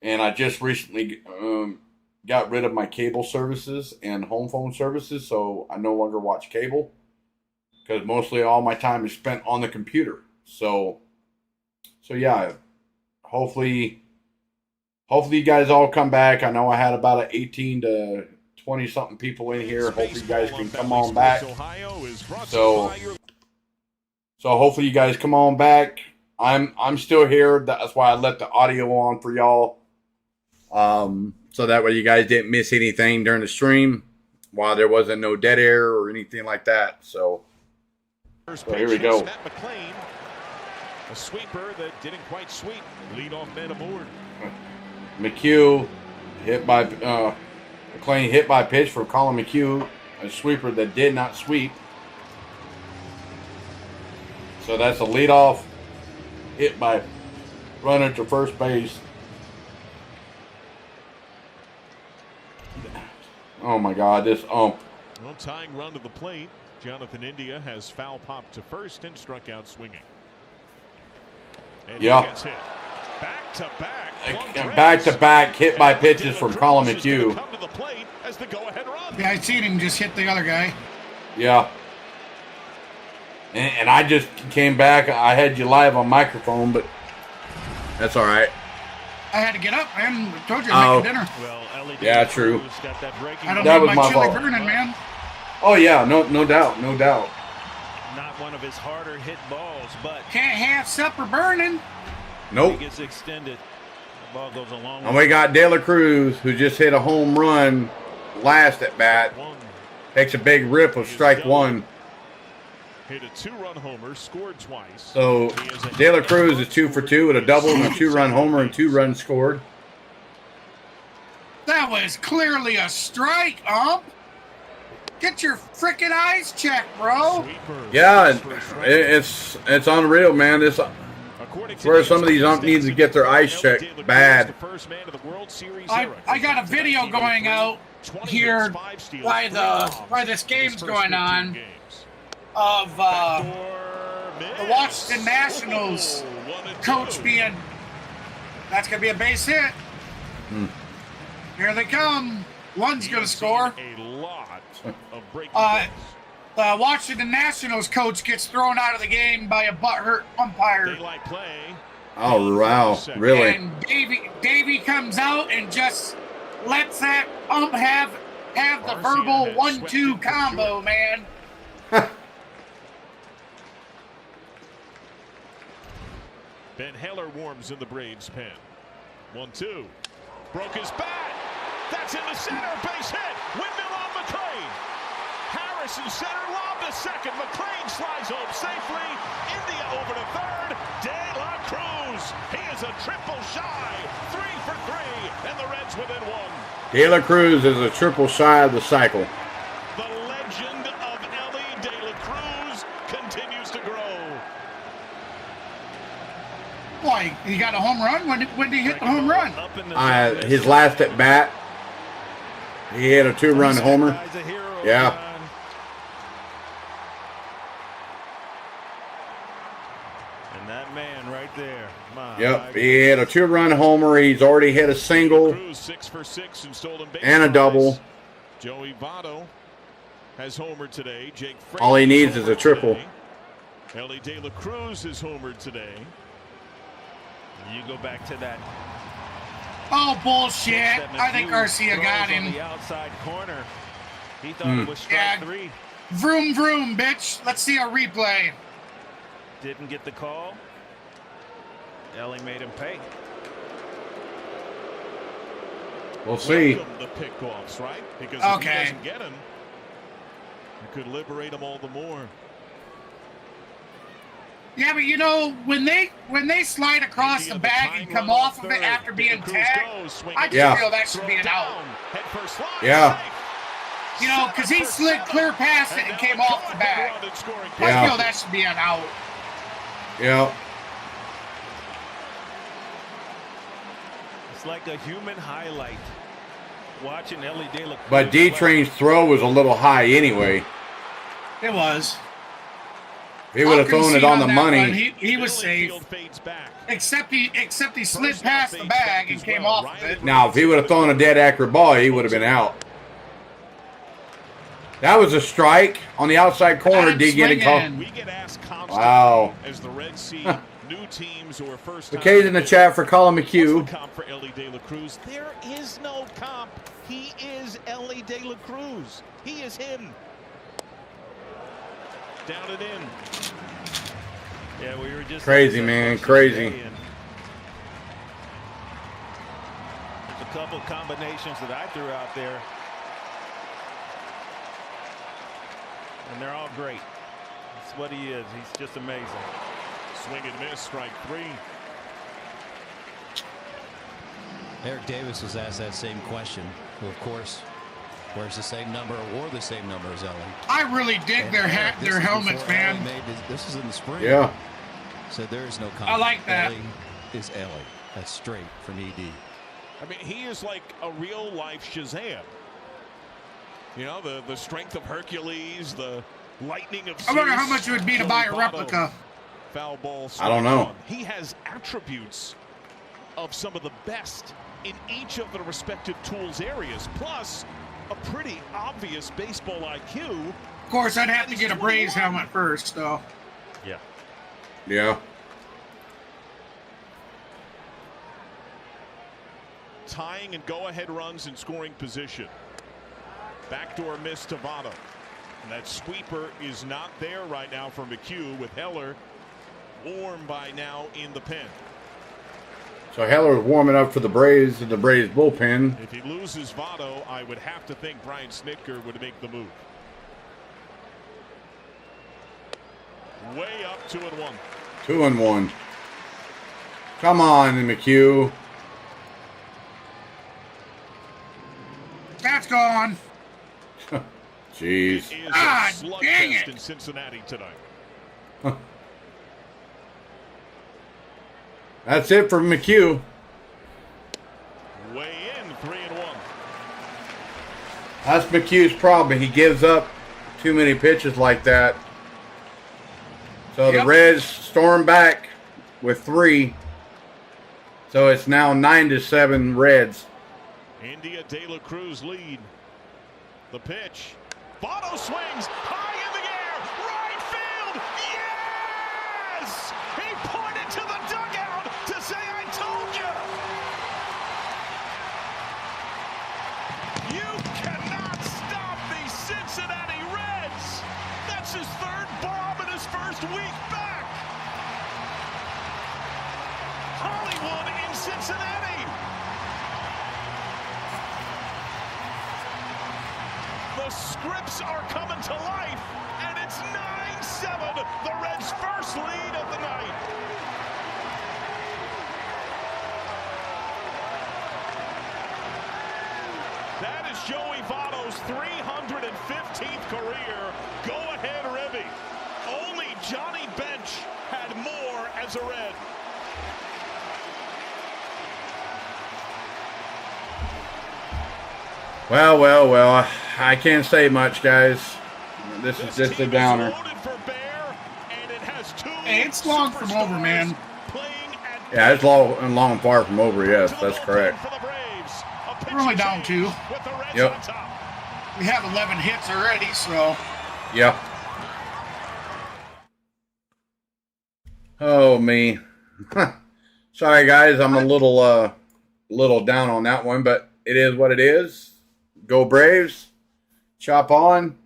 And I just recently got rid of my cable services and home phone services, so I no longer watch cable because mostly all my time is spent on the computer. So yeah, hopefully you guys all come back. I know I had about 18 to 20 something people in here. Hopefully you guys can come on back. So hopefully you guys come on back. I'm still here. That's why I let the audio on for y'all. So that way you guys didn't miss anything during the stream while there wasn't no dead air or anything like that. So here we go. A sweeper that didn't quite sweep. Leadoff man aboard. McHugh hit by McLean hit by pitch for Colin McHugh, a sweeper that did not sweep. So that's a leadoff hit by runner to first base. Oh my God, this Well, tying run to the plate. Jonathan India has foul popped to first and struck out swinging. And yeah. Gets hit. Back to back hit by pitches from Colin McHugh. Yeah, I seen him just hit the other guy. Yeah. And I just came back. I had you live on microphone, but that's all right. I had to get up, man. I told you I was making dinner. Well, LED yeah, true. Got that breaking. I don't that need was my chili fault. burning, man. Oh yeah, no doubt, no doubt. Not one of his harder hit balls, but Can't have supper burning. Nope. it gets extended. The ball goes a long And way. we got De La Cruz, who just hit a home run last at bat. Takes a big rip of strike one. Hit a 2-run homer, scored twice. So De La Cruz is 2 for 2 with a double and a 2-run homer and 2 runs scored. That was clearly a strike, ump. Get your freaking eyes checked, bro. Yeah, it's unreal, man. This where some of these ump needs to get their eyes checked bad. I got a video going out here while this game's going on of the Washington Nationals coach being, that's going to be a base hit. Here they come. One's going to score. The Washington Nationals coach gets thrown out of the game by a butthurt umpire. Oh, wow. Really? And Davey comes out and just lets that ump have the verbal 1-2 combo, man. Ben Heller warms in the Braves pen. 1-2. Broke his bat. That's in the center. Base hit. Windmill on McClain. Harris in center. Lob to second. McClain slides home safely. India over to third. De La Cruz. He is a triple shy. 3 for 3. And the Reds within 1. De La Cruz is a triple shy of the cycle. The legend of Ellie De La Cruz continues to grow. Boy, he got a home run? When did he hit the home run? His last at bat, he hit a 2-run homer. Yeah. And that man right there. Yep, he hit a 2-run homer. He's already hit a single 6 for 6 in stolen base and a double. Joey Votto has homered today. Jake All he needs is a triple. Ellie De La Cruz has homered today. You go back to that. Oh, bullshit. I think Garcia got him. On the outside corner. He thought it was strike 3. Vroom, vroom, bitch. Let's see a replay. Didn't get the call. Ellie made him pay. We'll see. The pickoffs, right? Because if he doesn't get him, it could liberate him all the more. Yeah, but you know, when they slide across the bag and come off of it after being tagged, I just feel that should be an out. Yeah. You know, because he slid clear past it and came off the bag. I feel that should be an out. Yeah. It's like a human highlight watching Ellie De La Cruz. But D-Train's throw was a little high anyway. It was. If he would have thrown it on the money. He was safe. Except he slid past the bag and came off of it. Now, if he would have thrown a dead accurate ball, he would have been out. That was a strike on the outside corner. Did get it called. We get asked constantly as the Reds see new teams who are first. McKay's in the chat for Colin McHugh. Comp for Ellie De La Cruz. There is no comp. He is Ellie De La Cruz. He is him. Down and in. Yeah, we were just crazy, man, crazy. There's a couple combinations that I threw out there, and they're all great. That's what he is. He's just amazing. Swing and miss, strike 3. Eric Davis was asked that same question, who of course wears the same number or wore the same number as Ellie. I really dig their helmets, man. This is in the spring. Yeah. So there is no comment. I like that. Ellie is Ellie. That's straight from ED. I mean, he is like a real life Shazam. You know, the strength of Hercules, the lightning of Zeus. I wonder how much it would be to buy a replica. Foul ball. I don't know. He has attributes of some of the best in each of the respective tools areas, plus a pretty obvious baseball IQ. course, I'd have to get a Braves helmet first, though. Yeah. Yeah. Tying and go-ahead runs in scoring position. Backdoor miss to Votto. And that sweeper is not there right now for McHugh, with Heller warm by now in the pen. So Heller's warming up for the Braves in the Braves bullpen. If he loses Votto, I would have to think Brian Snitker would make the move. Way up 2-1. 2-1. Come on, McHugh. That's gone. Jeez. It is Ah, a dang slugfest it. in Cincinnati tonight. That's it for McHugh. Way in 3-1. That's McHugh's problem. He gives up too many pitches like that. So the Reds storm back with 3. So it's now 9-7 Reds. India De La Cruz lead. The pitch. Votto swings high in the air. Right field. Yes! He pointed to the dugout to say, I told you. You cannot stop the Cincinnati Reds. That's his 3rd bomb in his first week back. Hollywood in Cincinnati. The scripts are coming to life, and it's 9-7, the Reds' first lead of the night. That is Joey Votto's 315th career go-ahead ribby. Only Johnny Bench had more as a Red. Well. I can't say much, guys. This is just a downer. Hey, it's long from over, man. Yeah, it's long and far from over. Yes, that's correct. We're only down 2. Yep. We have 11 hits already, so. Yeah. Oh, me. Sorry, guys. I'm a little down on that one, but it is what it is. Go Braves. Chop on.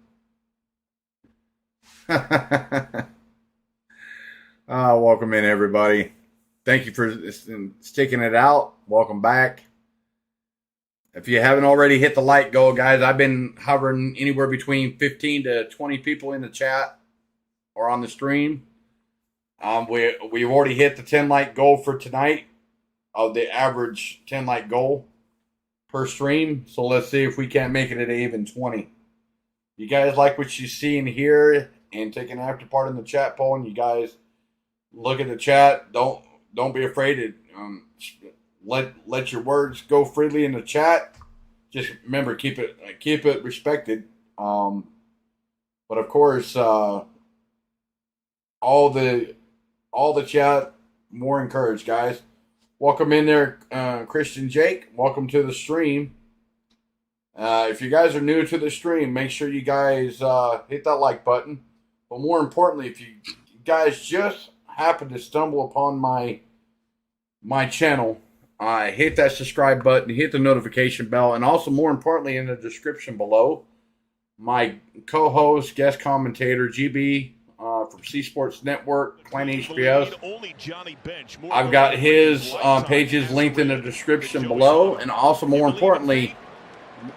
Welcome in, everybody. Thank you for sticking it out. Welcome back. If you haven't already hit the like goal, guys, I've been hovering anywhere between 15 to 20 people in the chat or on the stream. We've already hit the 10 like goal for tonight of the average 10 like goal per stream. So let's see if we can't make it at even 20. You guys like what you see and hear and take an active part in the chat poll, and you guys look at the chat. Don't be afraid to let your words go freely in the chat. Just remember, keep it respected. But of course, all the chat more encouraged, guys. Welcome in there, Christian Jake. Welcome to the stream. If you guys are new to the stream, make sure you guys hit that like button. But more importantly, if you guys just happen to stumble upon my channel, hit that subscribe button, hit the notification bell, and also more importantly in the description below, my co-host, guest commentator, GB from C Sports Network, Plain HBS. I've got his pages linked in the description below, and also more importantly,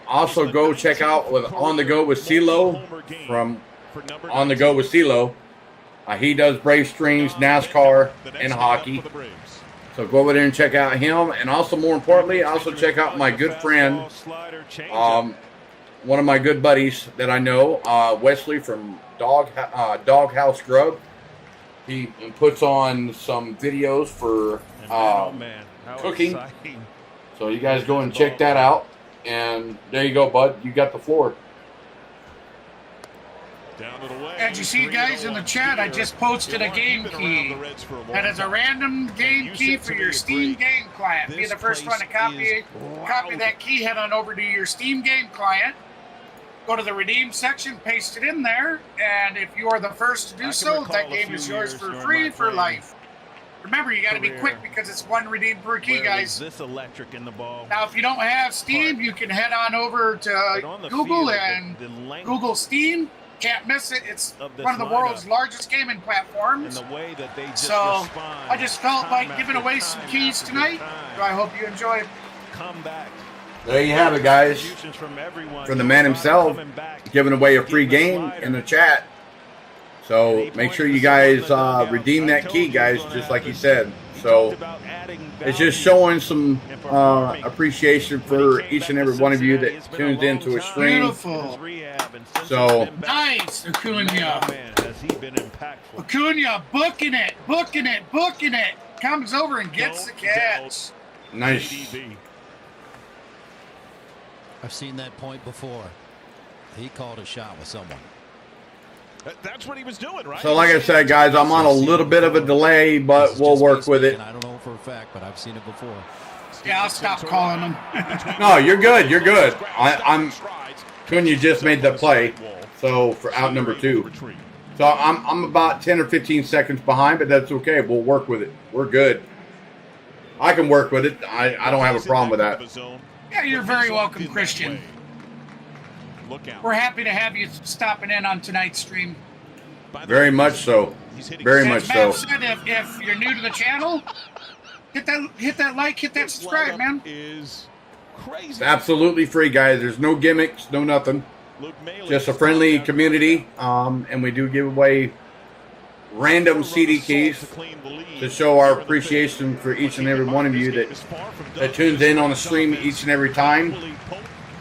also go check out with On the Go with CeeLo from On the Go with CeeLo. He does Brave streams, NASCAR, and hockey. So go over there and check out him. And also, more importantly, also check out my good friend, one of my good buddies that I know, Wesley from Doghouse Grub. He puts on some videos for cooking. So you guys go and check that out. And there you go, bud. You got the floor. As you see, guys, in the chat, I just posted a game key. That is a random game key for your Steam game client. Be the first one to copy that key, head on over to your Steam game client. go to the redeem section, paste it in there, and if you are the first to do so, that game is yours for free for life. Remember, you got to be quick because it's one redeem per key, guys. This electric in the ball. Now, if you don't have Steam, you can head on over to Google and Google Steam. Can't miss it. It's one of the world's largest gaming platforms. And the way that they just I just felt like giving away some keys tonight. So I hope you enjoy it. Come back. There you have it, guys. From the man himself, giving away a free game in the chat. So make sure you guys redeem that key, guys, just like he said. So it's just showing some appreciation for each and every one of you that tunes into a stream. Beautiful. So nice, Acuna. Acuna booking it. Comes over and gets the catch. Nice. I've seen that point before. He called a shot with someone. That's what he was doing, right? So like I said, guys, I'm on a little bit of a delay, but we'll work with it. I don't know for a fact, but I've seen it before. Yeah, I'll stop calling them. No, you're good. You're good. I'm. Acuna just made the play, so for out number 2. So I'm about 10 or 15 seconds behind, but that's okay. We'll work with it. We're good. I can work with it. I don't have a problem with that. Yeah, you're very welcome, Christian. We're happy to have you stopping in on tonight's stream. Very much so. Very much so. As Matt said, if you're new to the channel, hit that like, hit that subscribe, man. It's absolutely free, guys. There's no gimmicks, no nothing. Just a friendly community, and we do give away random CD keys to show our appreciation for each and every one of you that tunes in on the stream each and every time.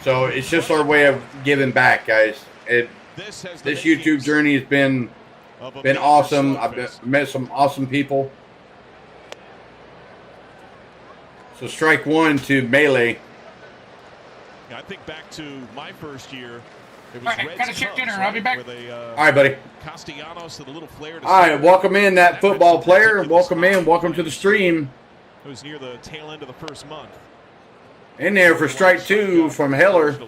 So it's just our way of giving back, guys. This YouTube journey has been awesome. I've met some awesome people. So strike one to Melee. I think back to my first year. All right, gotta check dinner. I'll be back. All right, buddy. Castellanos and a little flare. All right, welcome in that football player. Welcome in. Welcome to the stream. It was near the tail end of the first month. In there for strike 2 from Heller,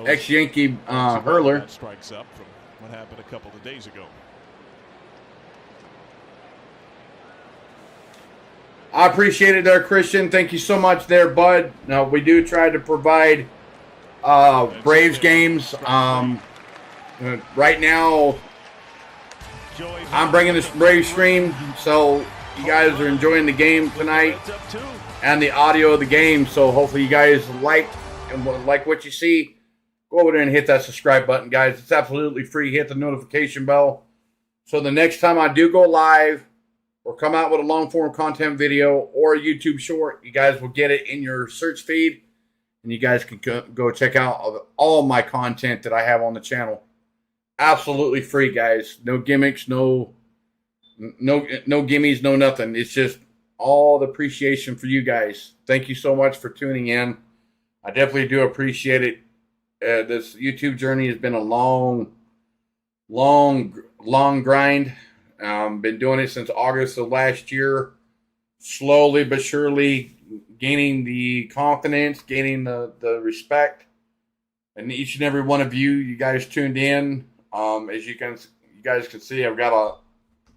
ex-Yankee hurler. Strikes up from what happened a couple of days ago. I appreciate it there, Christian. Thank you so much there, bud. Now, we do try to provide Braves games. Right now, I'm bringing this Braves stream, so you guys are enjoying the game tonight and the audio of the game. So hopefully you guys like what you see. Go over there and hit that subscribe button, guys. It's absolutely free. Hit the notification bell. So the next time I do go live or come out with a long-form content video or a YouTube short, you guys will get it in your search feed. And you guys can go check out all my content that I have on the channel. Absolutely free, guys. No gimmicks, no gimmies, no nothing. It's just all the appreciation for you guys. Thank you so much for tuning in. I definitely do appreciate it. This YouTube journey has been a long grind. Been doing it since August of last year. Slowly but surely gaining the confidence, gaining the respect. And each and every one of you guys tuned in. As you guys can see, I've got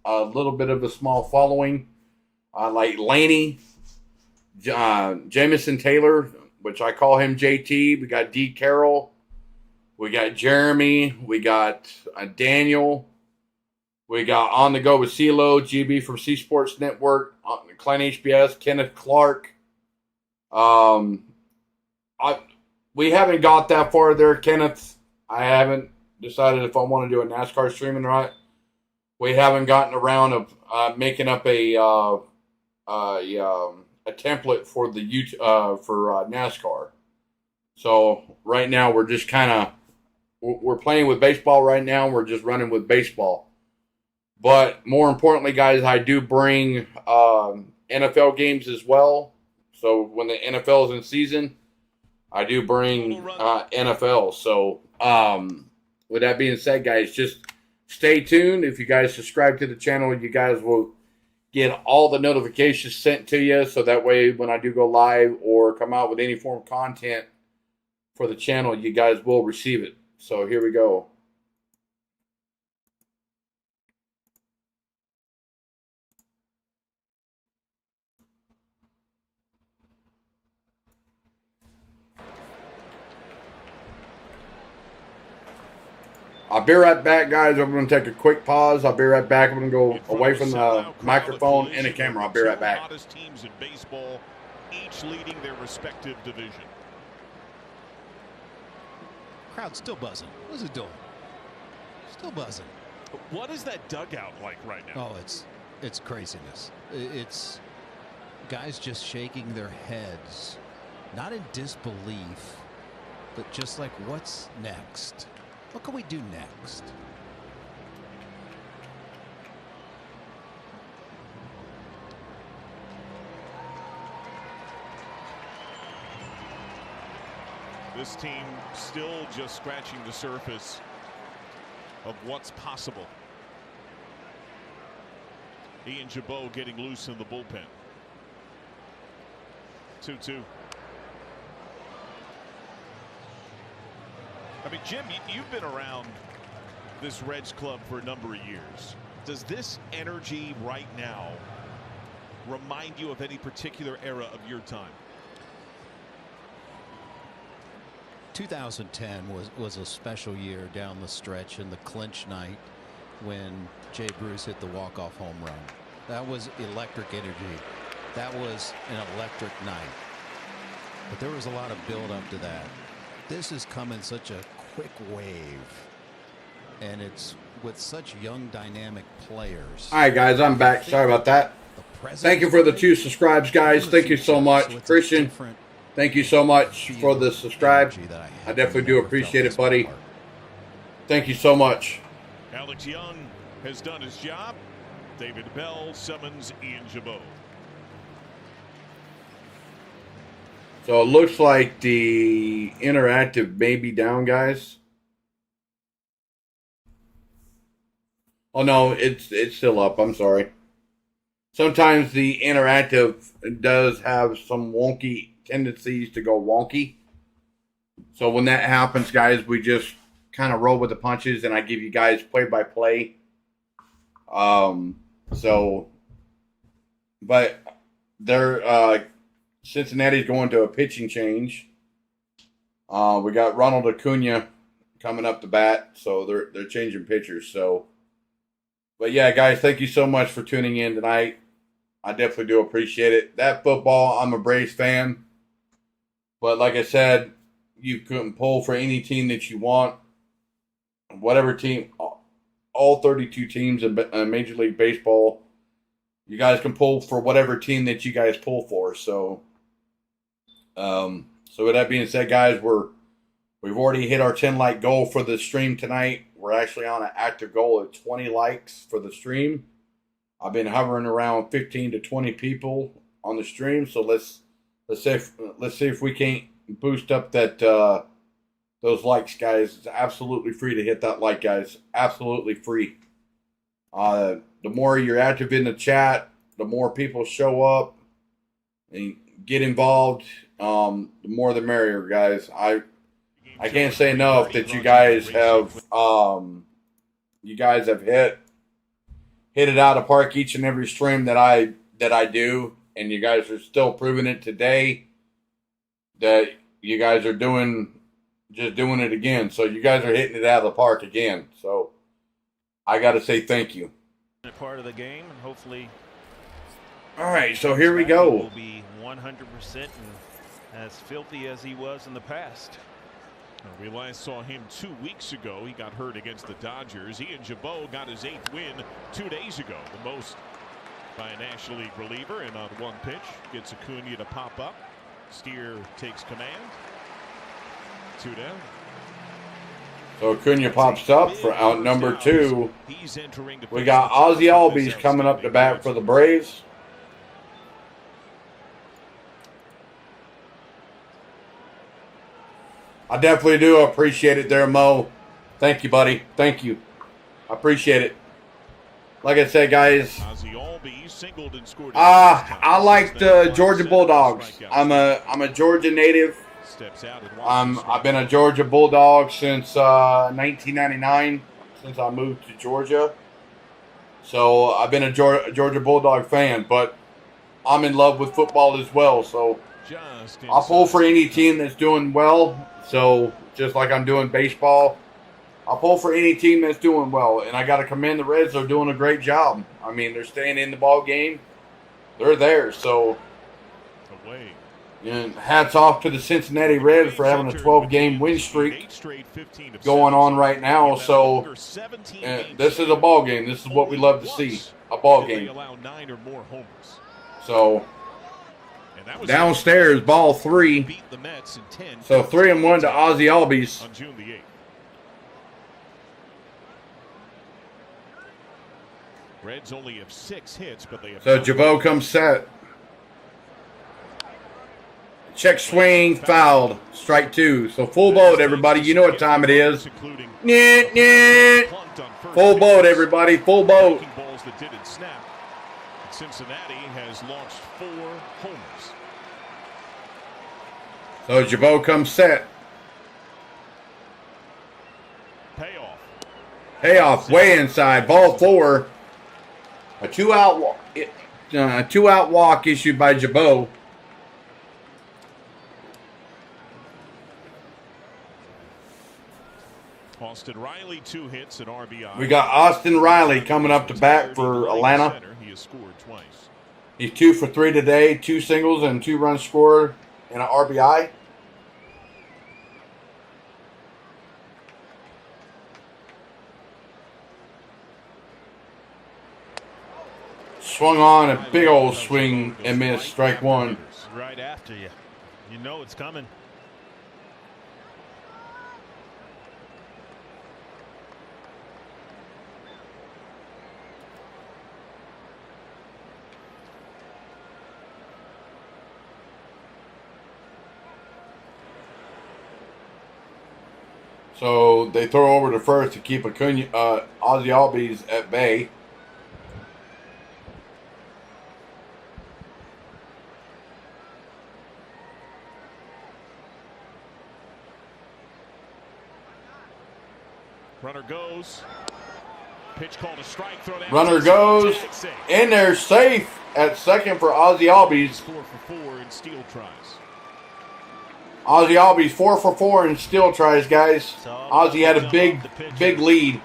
a little bit of a small following. Like Laney, Jamison Taylor, which I call him JT. We got D. Carroll. We got Jeremy. We got Daniel. We got On the Go with CeeLo, GB from C Sports Network, Clint HBS, Kenneth Clark. We haven't got that far there, Kenneth. I haven't decided if I want to do a NASCAR streaming or not. We haven't gotten around of making up a template for the YouTube for NASCAR. So right now we're just we're playing with baseball right now. We're just running with baseball. But more importantly, guys, I do bring NFL games as well. So when the NFL is in season, I do bring NFL. So with that being said, guys, just stay tuned. If you guys subscribe to the channel, you guys will get all the notifications sent to you. So that way, when I do go live or come out with any form of content for the channel, you guys will receive it. So here we go. I'll be right back, guys. I'm going to take a quick pause. I'll be right back. I'm going to go away from the microphone and the camera. I'll be right back. Hottest teams in baseball, each leading their respective division. Crowd's still buzzing. What's it doing? Still buzzing. What is that dugout like right now? Oh, it's craziness. It's guys just shaking their heads, not in disbelief, but just like, what's next? What can we do next? This team still just scratching the surface of what's possible. Ian Jabot getting loose in the bullpen. 2-2. I mean, Jim, you've been around this Reds club for a number of years. Does this energy right now remind you of any particular era of your time? 2010 was a special year down the stretch in the clinch night when Jay Bruce hit the walk-off home run. That was electric energy. That was an electric night. But there was a lot of build-up to that. This is coming such a quick wave, and it's with such young, dynamic players. All right, guys, I'm back. Sorry about that. Thank you for the 2 subscribes, guys. Thank you so much. Christian, thank you so much for the subscribe. I definitely do appreciate it, buddy. Thank you so much. Alex Young has done his job. David Bell summons Ian Jabot. So it looks like the interactive may be down, guys. Oh no, it's still up. I'm sorry. Sometimes the interactive does have some wonky tendencies to go wonky. So when that happens, guys, we just kind of roll with the punches, and I give you guys play-by-play. But they're Cincinnati's going to a pitching change. We got Ronald Acuna coming up to bat, so they're changing pitchers. So, but yeah, guys, thank you so much for tuning in tonight. I definitely do appreciate it. That football, I'm a Braves fan, but like I said, you couldn't pull for any team that you want. Whatever team, all 32 teams in Major League Baseball, you guys can pull for whatever team that you guys pull for. So, so with that being said, guys, we've already hit our 10 like goal for the stream tonight. We're actually on an active goal of 20 likes for the stream. I've been hovering around 15 to 20 people on the stream. So let's see if we can't boost up that those likes, guys. It's absolutely free to hit that like, guys. Absolutely free. The more you're active in the chat, the more people show up and get involved. The more the merrier, guys. I can't say enough that you guys have hit it out of park each and every stream that I do, and you guys are still proving it today that you guys are doing it again. So you guys are hitting it out of the park again. So I got to say thank you. Part of the game, and hopefully. All right, so here we go. Will be 100% and as filthy as he was in the past. We last saw him 2 weeks ago. He got hurt against the Dodgers. Ian Jabot got his 8th win 2 days ago, the most by a National League reliever, and on one pitch gets Acuna to pop up. Steer takes command. 2 down. So Acuna pops up for out number 2. We got Ozzie Albies coming up to bat for the Braves. I definitely do appreciate it there, Mo. Thank you, buddy. Thank you. I appreciate it. Like I said, guys, I like the Georgia Bulldogs. I'm a Georgia native. steps out. I've been a Georgia Bulldog since 1999, since I moved to Georgia. So I've been a Georgia Bulldog fan, but I'm in love with football as well. So I'll pull for any team that's doing well. So just like I'm doing baseball, I'll pull for any team that's doing well. And I got to commend the Reds. They're doing a great job. I mean, they're staying in the ball game. They're there. So and hats off to the Cincinnati Reds for having a 12-game win streak going on right now. So this is a ball game. This is what we love to see, a ball game. So downstairs, ball 3. So 3-1 to Ozzie Albies. Reds only have 6 hits, but they have. So Jabot comes set. Check swing, fouled. Strike 2. So full boat, everybody. You know what time it is. Full boat, everybody. Full boat. Balls that didn't snap. Cincinnati has launched 4 homers. So Jabot comes set. Payoff way inside. Ball 4. A 2-out walk issued by Jabot. Austin Riley 2 hits and RBI. We got Austin Riley coming up to bat for Atlanta. He has scored twice. He's 2 for 3 today, 2 singles and 2 runs scored and an RBI. Swung on a big old swing and missed. Strike 1. Right after you. You know it's coming. So they throw over to first to keep Ozzie Albies at bay. Runner goes. Pitch called a strike. Throw down. Runner goes. In there safe at second for Ozzie Albies. 4 for 4 in steal tries. Ozzie Albies 4 for 4 in steal tries, guys. Ozzie had a big lead.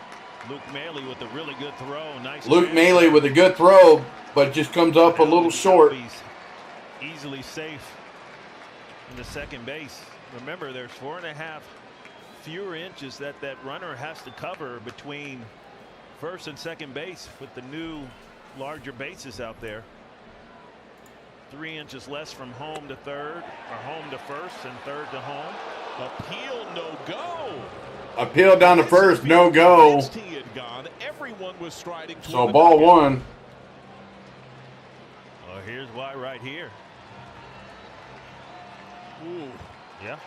Luke Maley with a really good throw. Nice. Luke Maley with a good throw, but just comes up a little short. Easily safe in the second base. Remember, there's 4.5 fewer inches that runner has to cover between first and second base with the new larger bases out there. 3 inches less from home to third, or home to first, and third to home. Appeal, no go. Appeal down to first, no go. Everyone was striding. So ball 1. Well, here's why right here. Ooh. Yeah.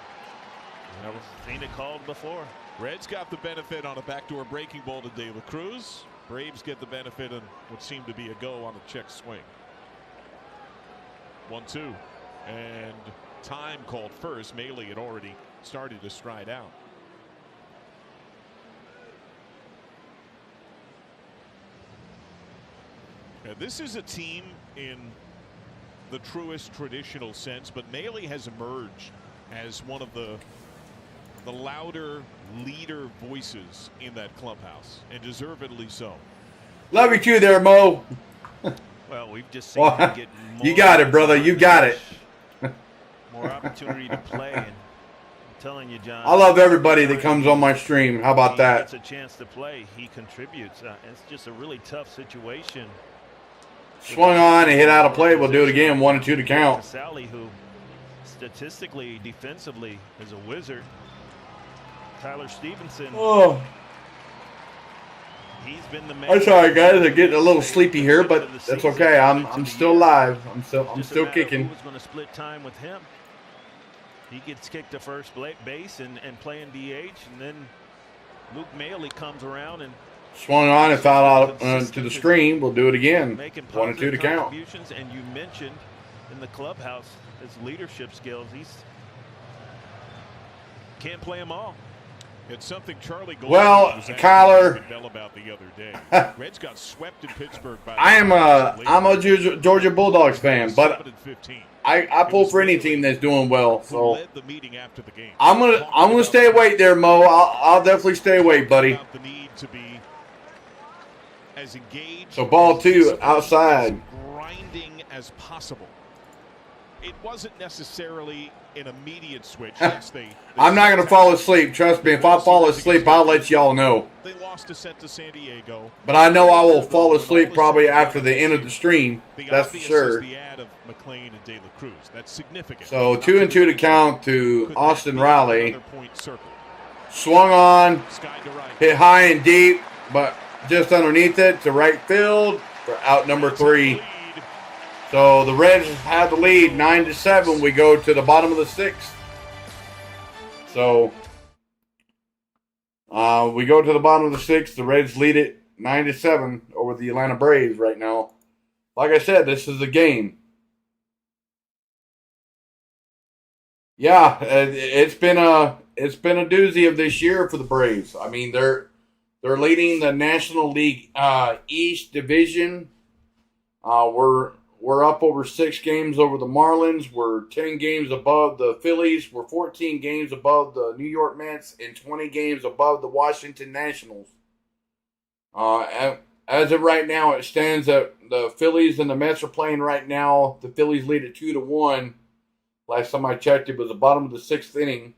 I've seen it called before. Reds got the benefit on a backdoor breaking ball to De La Cruz. Braves get the benefit on what seemed to be a go on a check swing. 1-2. And time called first. Maley had already started to stride out. Now, this is a team in the truest traditional sense, but Maley has emerged as one of the louder leader voices in that clubhouse, and deservedly so. Love you too there, Mo. Well, we've just seen him get more. You got it, brother. You got it. More opportunity to play. And I'm telling you, John. I love everybody that comes on my stream. How about that? He gets a chance to play. He contributes. It's just a really tough situation. Swung on and hit out of play. We'll do it again. 1-2 to count. Sally, who statistically, defensively, is a wizard. Tyler Stevenson. Oh. He's been the man. I'm sorry, guys. I'm getting a little sleepy here, but that's okay. I'm still live. I'm still kicking. Who's going to split time with him? He gets kicked to first base and playing DH, and then Luke Maley comes around and swung on and fouled out to the screen. We'll do it again. 1-2 to count. And you mentioned in the clubhouse his leadership skills. Can't play them all. It's something Charlie Gold Well, was Kyler, about the other day. Reds got swept in Pittsburgh by I'm a Georgia Bulldogs fan, but I pull for any team that's doing well. So led the meeting after the game. I'm gonna stay awake there, Mo. I'll definitely stay awake, buddy. About the need to be as engaged. So ball 2 outside. Grinding as possible. It wasn't necessarily an immediate switch. Since I'm not going to fall asleep. Trust me. If I fall asleep, I'll let y'all know. They lost to San Diego. But I know I will fall asleep probably after the end of the stream. That's for sure. The ad of McLean and De La Cruz. That's significant. So 2-2 to count to Austin Riley. Swung on. Hit high and deep, but just underneath it to right field for out number 3. So the Reds have the lead 9-7. We go to the bottom of the 6th. So we go to the bottom of the 6th. The Reds lead it 9-7 over the Atlanta Braves right now. Like I said, this is a game. Yeah, it's been a doozy of this year for the Braves. I mean, they're leading the National League East Division. We're up over 6 games over the Marlins. We're 10 games above the Phillies. We're 14 games above the New York Mets and 20 games above the Washington Nationals. As of right now, it stands that the Phillies and the Mets are playing right now. The Phillies lead at 2-1. Last time I checked, it was the bottom of the 6th inning.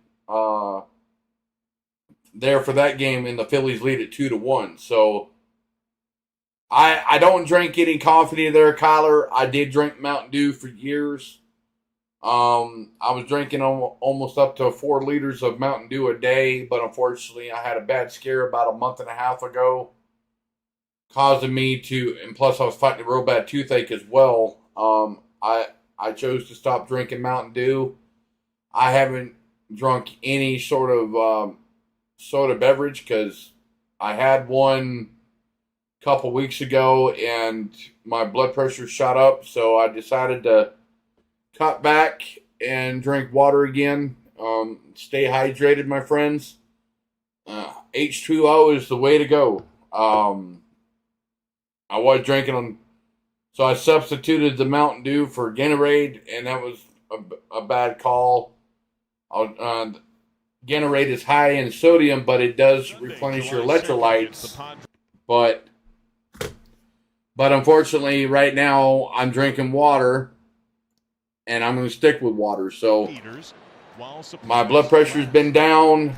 There for that game, and the Phillies lead at 2-1. So I don't drink any coffee there, Kyler. I did drink Mountain Dew for years. I was drinking almost up to 4 liters of Mountain Dew a day, but unfortunately I had a bad scare about a month and a half ago, causing me to, and plus I was fighting a real bad toothache as well. I chose to stop drinking Mountain Dew. I haven't drunk any sort of soda beverage because I had one couple weeks ago and my blood pressure shot up, so I decided to cut back and drink water again. Stay hydrated, my friends. H2O is the way to go. I was drinking them, so I substituted the Mountain Dew for Gatorade, and that was a bad call. Gatorade is high in sodium, but it does replenish your electrolytes. But unfortunately, right now, I'm drinking water, and I'm going to stick with water. So my blood pressure's been down.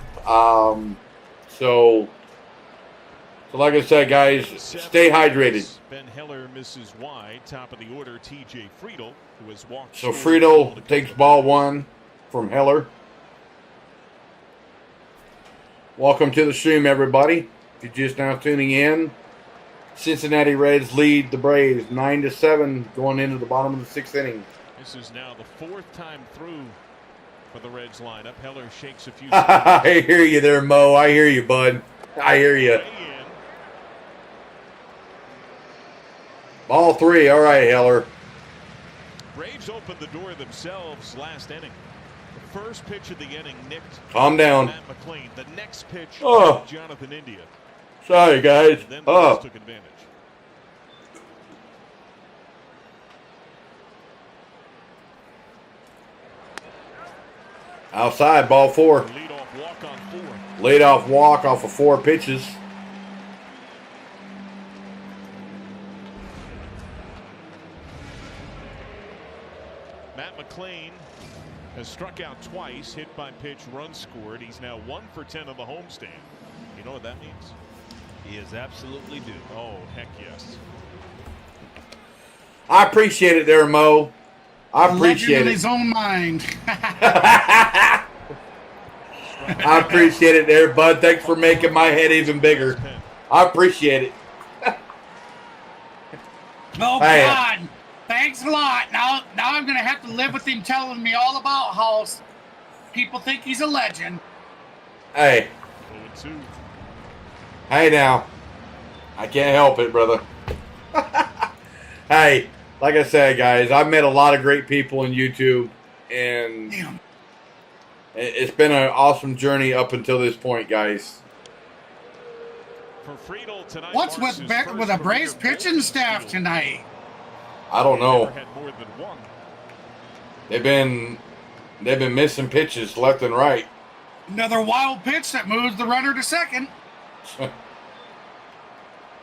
So like I said, guys, stay hydrated. Ben Heller misses wide. Top of the order, TJ Friedel, who has walked. So Friedel takes ball 1 from Heller. Welcome to the stream, everybody. If you're just now tuning in, Cincinnati Reds lead the Braves 9-7 going into the bottom of the 6th inning. This is now the 4th time through for the Reds lineup. Heller shakes a few. I hear you there, Mo. I hear you, bud. I hear you. Ball 3. All right, Heller. Braves opened the door themselves last inning. The first pitch of the inning nicked. Calm down. Matt McLean. The next pitch, Jonathan India. Sorry, guys. And then the Reds took advantage. Outside, ball 4. Leadoff walk on 4. Leadoff walk off of 4 pitches. Matt McLean has struck out twice, hit by pitch, run scored. He's now 1 for 10 on the homestand. You know what that means? He is absolutely due. Oh, heck yes. I appreciate it there, Mo. I appreciate in it. his own mind. I appreciate it there, bud. Thanks for making my head even bigger. I appreciate it. Oh, Hey. God. Thanks a lot. Now I'm going to have to live with him telling me all about how people think he's a legend. Hey. 0-2. Hey now. I can't help it, brother. Hey, like I said, guys, I've met a lot of great people on YouTube, and Damn. It's been an awesome journey up until this point, guys. What's with a Braves pitching staff tonight? I don't know. They've been missing pitches left and right. Another wild pitch that moves the runner to second.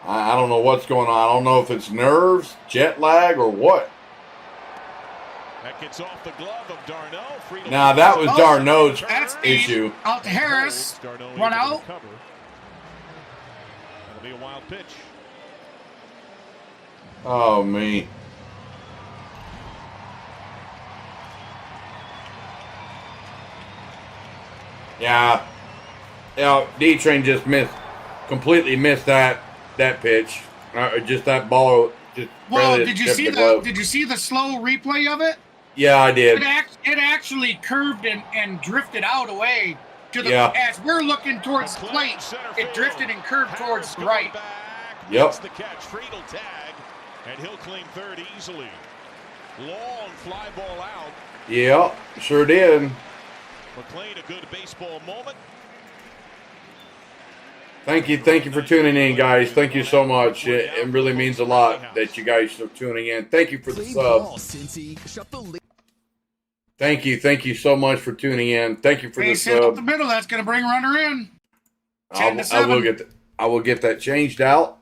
I don't know what's going on. I don't know if it's nerves, jet lag, or what. That gets off the glove of Darno. Now that was Darno's issue. Out to Harris. 1 out. That'll be a wild pitch. Oh, me. Yeah. D-Train just completely missed that pitch. Just that ball. Well, did you see the slow replay of it? Yeah, I did. It actually curved and drifted out away to the. Yeah. As we're looking towards the plate, it drifted and curved towards the right. Yep. The catch, Friedel tag, and he'll claim third easily. Long fly ball out. Yeah, sure did. McLean, a good baseball moment. Thank you for tuning in, guys. Thank you so much. It really means a lot that you guys are tuning in. Thank you for the sub. Thank you so much for tuning in. Thank you for the sub. Up the sub. middle. That's going to bring runner in. I will get that changed out.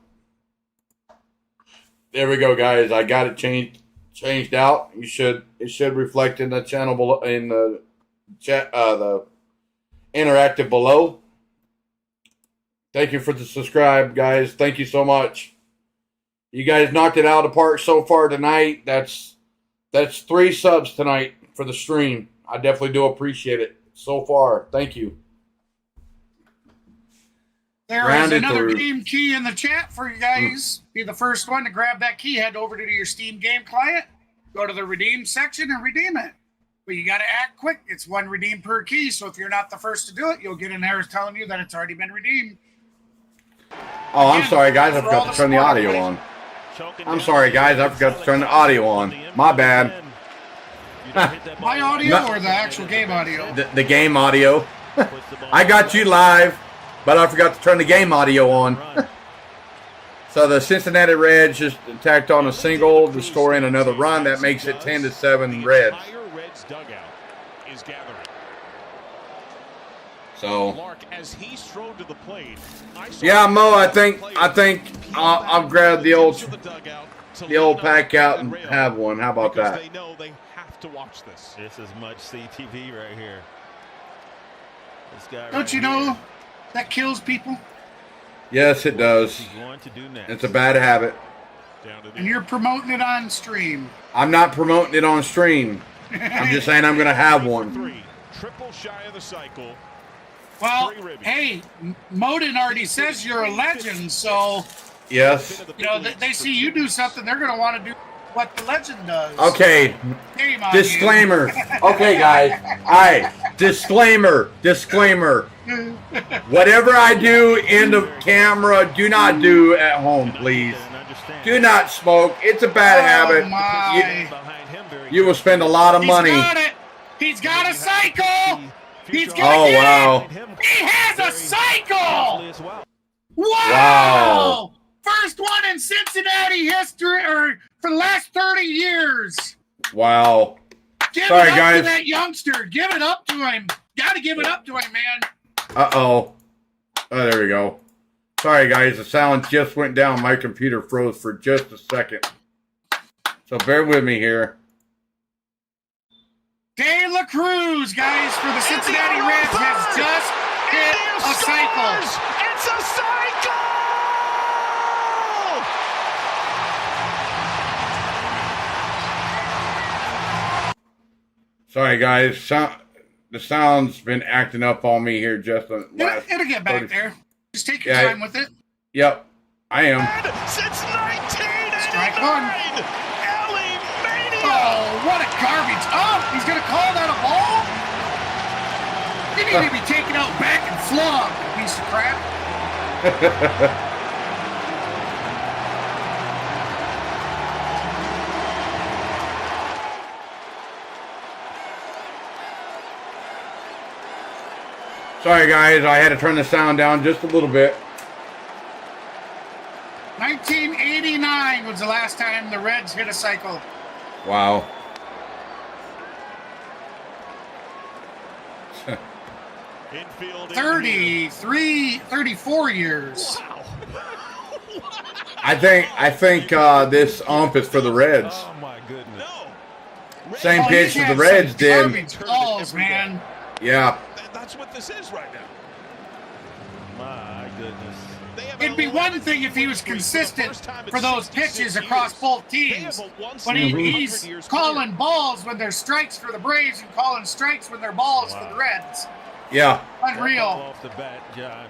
There we go, guys. I got it changed out. It should reflect in the channel below, in the chat, the interactive below. Thank you for the subscribe, guys. Thank you so much. You guys knocked it out of the park so far tonight. That's 3 subs tonight for the stream. I definitely do appreciate it so far. Thank you. There is another game key in the chat for you guys. Be the first one to grab that key. Head over to your Steam game client. Go to the redeem section and redeem it. But you got to act quick. It's 1 redeem per key. So if you're not the first to do it, you'll get an error telling you that it's already been redeemed. Oh, I'm sorry, guys. I forgot to turn the audio on. I'm sorry, guys. I forgot to turn the audio on. My bad. My audio or the actual game audio? The game audio. I got you live, but I forgot to turn the game audio on. So the Cincinnati Reds just tacked on a single to score in another run. That makes it 10-7 Reds. So, yeah, Mo, I think I'll grab the old pack out and have one. How about that? They know they have to watch this. This is much CTV right here. This guy. Don't you know that kills people? Yes, it does. It's a bad habit. And you're promoting it on stream. I'm not promoting it on stream. I'm just saying I'm going to have one. Triple shy of the cycle. Well, hey, Modin already says you're a legend, so yes. You know, they see you do something, they're going to want to do what the legend does. Okay. Disclaimer. Okay, guys. All right. Disclaimer. Whatever I do in the camera, do not do at home, please. Do not smoke. It's a bad habit. You will spend a lot of money. He's got a cycle. He's gonna get it. He has a cycle. Wow. First one in Cincinnati history, or for the last 30 years. Wow. Give it up to that youngster. Give it up to him. Got to give it up to him, man. Uh-oh. Oh, there we go. Sorry, guys. The sound just went down. My computer froze for just a second. So bear with me here. De La Cruz, guys, for the Cincinnati Reds has just hit a cycle. It's a cycle! Sorry, guys. The sound's been acting up on me here just on last. It'll get back there. Just take your time with it. Yep, I am. Since 1989. Strike one. Oh, what a garbage. Oh, he's going to call that a ball? You need to be taken out back and flogged, piece of crap. Sorry, guys. I had to turn the sound down just a little bit. 1989 was the last time the Reds hit a cycle. Wow. Infield. 34 years. Wow. I think this ump is for the Reds. Oh my goodness. No. Same Oh, pitch you as the had Reds some did. garbage balls, man. Yeah. That's what this is right now. My goodness. They have It'd be an one 11 thing if he was for the consistent first time in for those 66 pitches years. across both They teams. have a once But in 100 he's years calling career. balls when there's strikes for the Braves and calling strikes when they're balls for the Reds. Yeah. That ball Unreal. off the bat, John.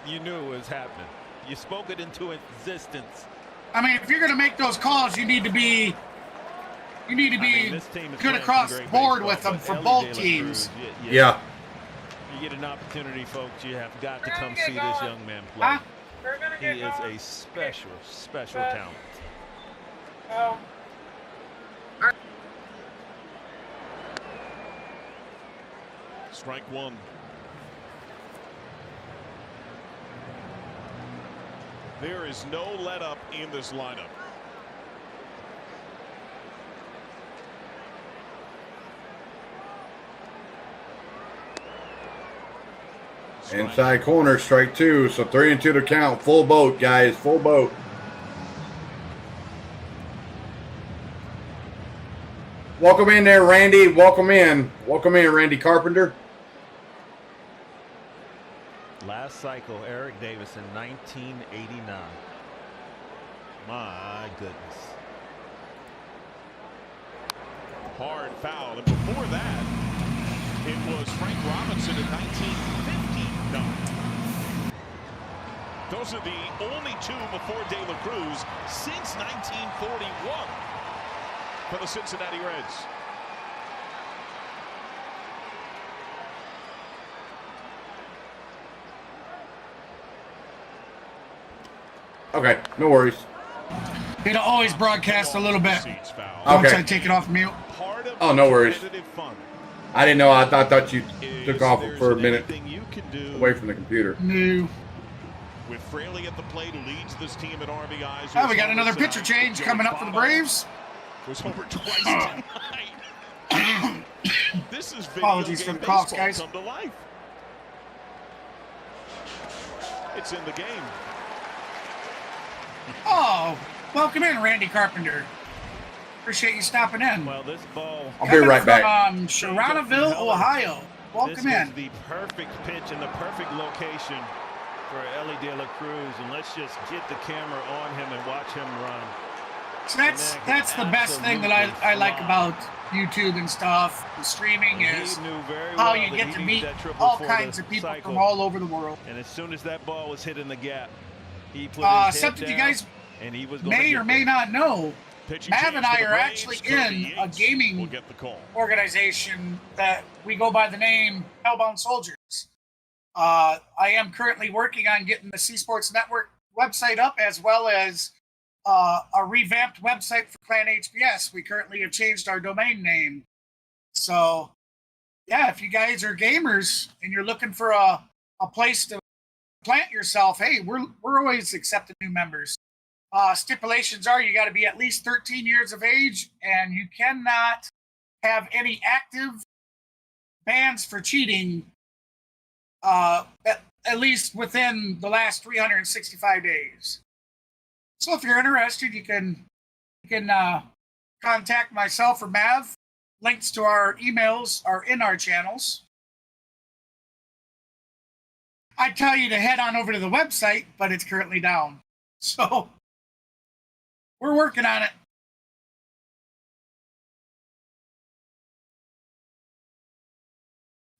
You knew it was happening. You spoke it into existence. I mean, if you're going to make those calls, you need to be This team is good playing across some the great board baseball, with them but for Ellie both De La teams. Cruz, Yeah. You get an opportunity, folks. You have got to come see this young man play. Huh? He is a special talent. Strike one. There is no let up in this lineup. Inside corner, strike two. So 3-2 to count. Full boat, guys. Full boat. Welcome in there, Randy. Welcome in. Welcome in, Randy Carpenter. Last cycle, Eric Davis in 1989. My goodness. Hard foul. And before that, it was Frank Robinson in 1959. Those are the only two before De La Cruz since 1941 for the Cincinnati Reds. Okay, no worries. It'll always broadcast a little bit Seats foul. once Okay. I take it off mute. Part of Oh, no worries. competitive fun I didn't know. I thought you took off is for a there's minute anything you can do away from the computer. No. with Fraley at the plate, leads this team at RBIs. Oh, we got another pitcher change coming up for the Braves. Was over twice tonight. This is video Apologies game for the coughs, baseball guys. come to life. It's in the game. Oh, welcome in, Randy Carpenter. Appreciate you stopping in. Well, this ball. I'll be right back. From Sharonville, Ohio. Welcome This in. is the perfect pitch in the perfect location for Ellie De La Cruz, and let's just get the camera on him and watch him run. So that's the best thing that I like about YouTube and stuff, and streaming, is He knew very how well you that get he to needed meet that triple all for kinds the of people cycle. from all over the world. And as soon as that ball was hitting the gap, he put his head Something you down, guys and he was gonna may get or may there. not know, Pitching Mav change and for I the are Braves. actually Cody in a Yates gaming will get the call. organization that we go by the name Hellbound Soldiers. I am currently working on getting the C Sports Network website up, as well as a revamped website for Clan HBS. We currently have changed our domain name. So, yeah, if you guys are gamers and you're looking for a place to plant yourself, hey, we're always accepting new members. Stipulations are you got to be at least 13 years of age, and you cannot have any active bans for cheating at least within the last 365 days. So if you're interested, you can contact myself or Mav. Links to our emails are in our channels. I'd tell you to head on over to the website, but it's currently down. So we're working on it.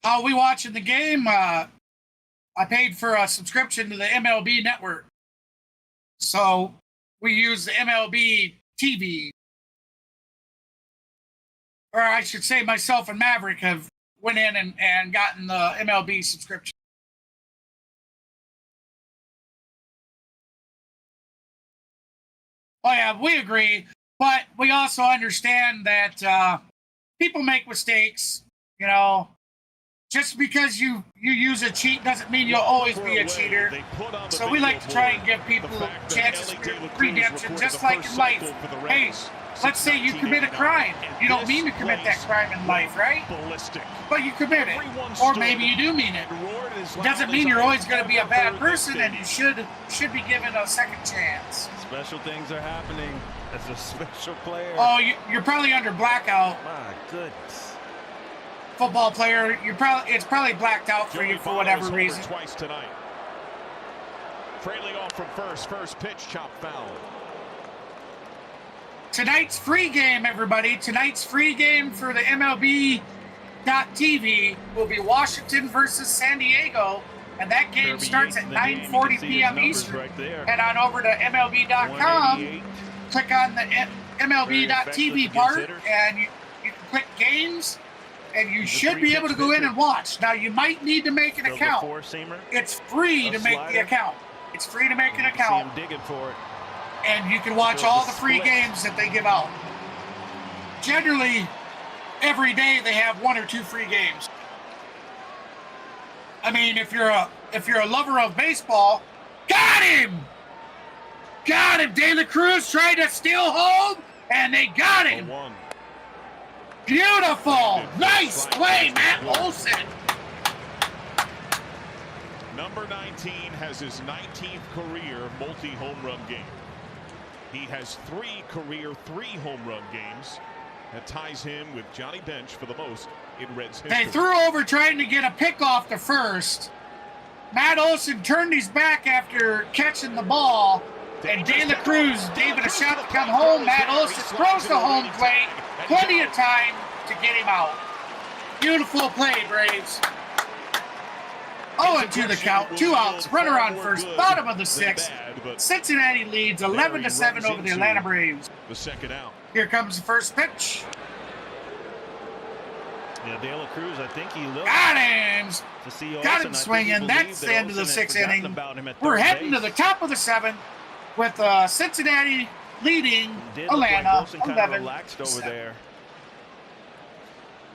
How are we watching the game? I paid for a subscription to the MLB network. So we use the MLB TV. Or I should say myself and Maverick have went in and gotten the MLB subscription. Oh yeah, we agree. But we also understand that people make mistakes. You know, Just because you use a cheat doesn't mean you'll always be a cheater. So we like to try and give people chances for redemption, just like in life. Hey, let's say you commit a crime. You don't mean to commit that crime in life, right? But you commit it. Or maybe you do mean it. Doesn't mean you're always going to be a bad person, and you should be given a second chance. Special things are happening as a special player. Oh, you're probably under blackout. My goodness. Football player, it's probably blacked out for you for whatever reason. Twice tonight. Trailing off from first pitch, chop foul. Tonight's free game, everybody. Tonight's free game for the MLB.TV will be Washington versus San Diego, and that game starts at 9:40 p.m. Eastern. Head on over to MLB.com, click on the MLB.TV part, and you can click games. And you should be able to go in and watch. Now, you might need to make an account. It's free to make the account. It's free to make an account. And you can watch all the free games that they give out. Generally, every day they have 1 or 2 free games. I mean, if you're a lover of baseball, got him! Got him! De La Cruz tried to steal home, and they got him! Beautiful! Nice play, Matt Olson! Number 19 has his 19th career multi-home run game. He has 3 career 3-home run games. That ties him with Johnny Bench for the most in Reds history. They threw over trying to get a pick off the first. Matt Olson turned his back after catching the ball, and De La Cruz gave it a shot to come home. Matt Olson throws the home plate. Plenty of time to get him out. Beautiful play, Braves. 0-2 the count, 2 outs, runner on first, bottom of the 6th. Cincinnati leads 11-7 over the Atlanta Braves. The second out. Here comes the first pitch. Yeah, De La Cruz, I think he looked. Got him! Got him swinging. That's the end of the 6th inning. We're heading to the top of the 7th with Cincinnati leading Atlanta 11-7. Over there.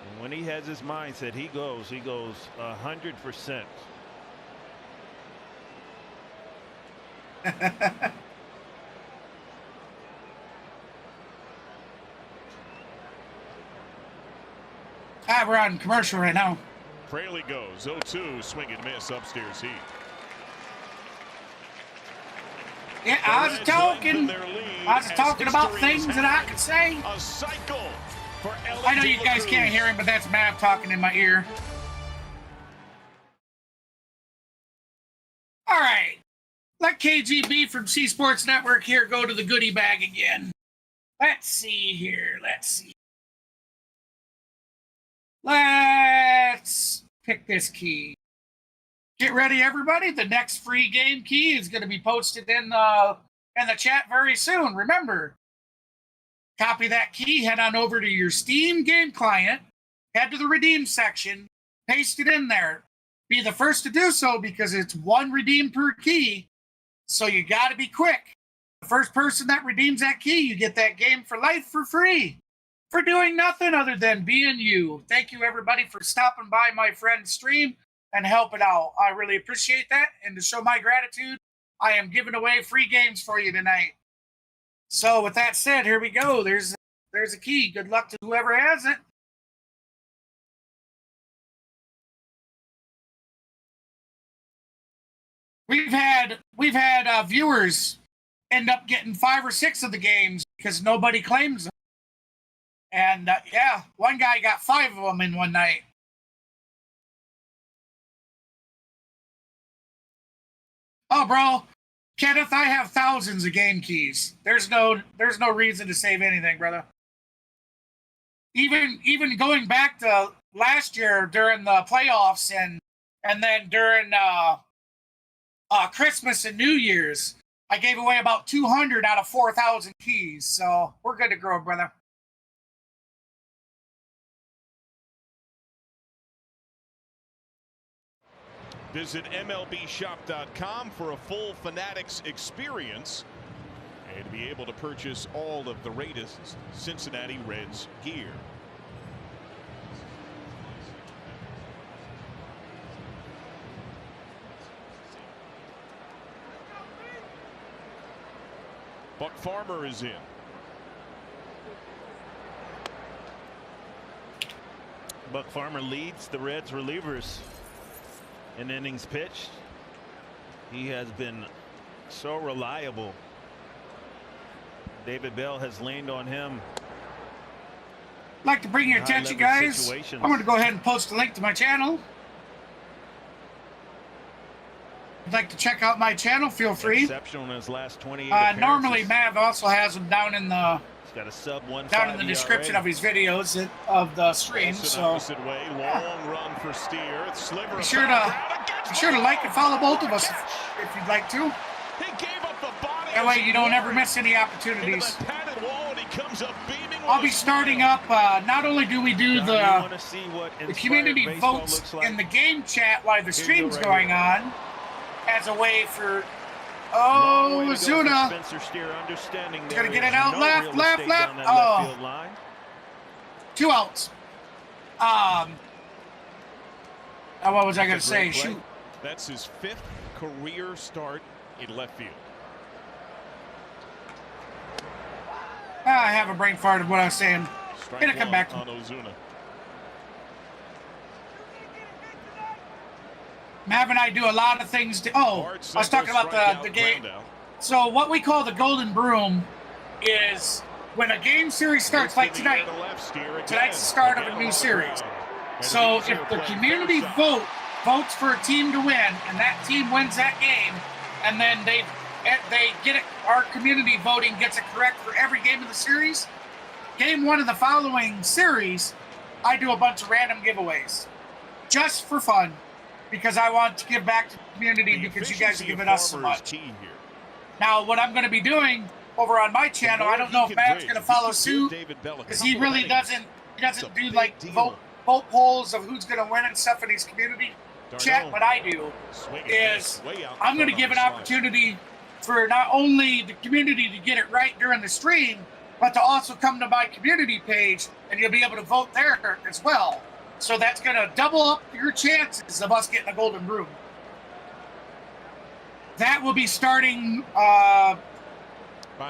And when he has his mindset, he goes 100%. We're on commercial right now. Fraley goes 0-2, swing and miss, upstairs heat. Yeah, I was talking about things that I could say. A cycle for I know you guys can't hear him, but that's Matt talking in my ear. All right. Let KGB from C Sports Network here go to the goodie bag again. Let's see here. Let's pick this key. Get ready, everybody. The next free game key is going to be posted in the chat very soon. Remember, copy that key, head on over to your Steam game client, head to the redeem section, paste it in there. Be the first to do so because it's 1 redeem per key, so you got to be quick. The first person that redeems that key, you get that game for life for free. For doing nothing other than being you. Thank you, everybody, for stopping by my friend's stream and helping out. I really appreciate that. And to show my gratitude, I am giving away free games for you tonight. So with that said, here we go. There's a key. Good luck to whoever has it. We've had viewers end up getting 5 or 6 of the games because nobody claims them. And, one guy got 5 of them in one night. Oh, bro, Kenneth, I have thousands of game keys. There's no reason to save anything, brother. Even going back to last year during the playoffs and then during Christmas and New Year's, I gave away about 200 out of 4,000 keys. So we're good to go, brother. Visit MLBshop.com for a full Fanatics experience and be able to purchase all of the latest Cincinnati Reds gear. Farmer is in. Buck Farmer leads the Reds relievers in innings pitched. He has been so reliable. David Bell has leaned on him. I'd like to bring your attention, guys. I'm going to go ahead and post a link to my channel. If you'd like to check out my channel, feel free. Exceptional in his last 28 normally, Mav also has them down in the got a sub down in the description of his videos of the stream. So Way. Long run for Steer. Sliver be sure to like and follow both of us if you'd like to. He gave up the body. That way you don't ever miss any opportunities. I'll be starting up. Not only do we do the community votes in the game chat while the stream's going on, as a way for Ozuna. He's gonna get it out left. Oh, 2 outs. What was I gonna say? Shoot. That's his 5th career start in left field. I have a brain fart of what I was saying. Gonna come back on Ozuna. Mav and I do a lot of things. I was talking about the game. So what we call the Golden Broom is when a game series starts, like tonight. Tonight's the start of a new series. So if the community votes for a team to win, and that team wins that game, and then they get it, our community voting gets it correct for every game of the series. Game 1 of the following series, I do a bunch of random giveaways, just for fun. Because I want to give back to the community because you guys have given us so much. Now, what I'm going to be doing over on my channel, I don't know if Matt's going to follow suit because he really doesn't do like vote polls of who's going to win and stuff in his community chat. What I do is I'm going to give an opportunity for not only the community to get it right during the stream, but to also come to my community page and you'll be able to vote there as well. So that's going to double up your chances of us getting a Golden Broom. That will be starting by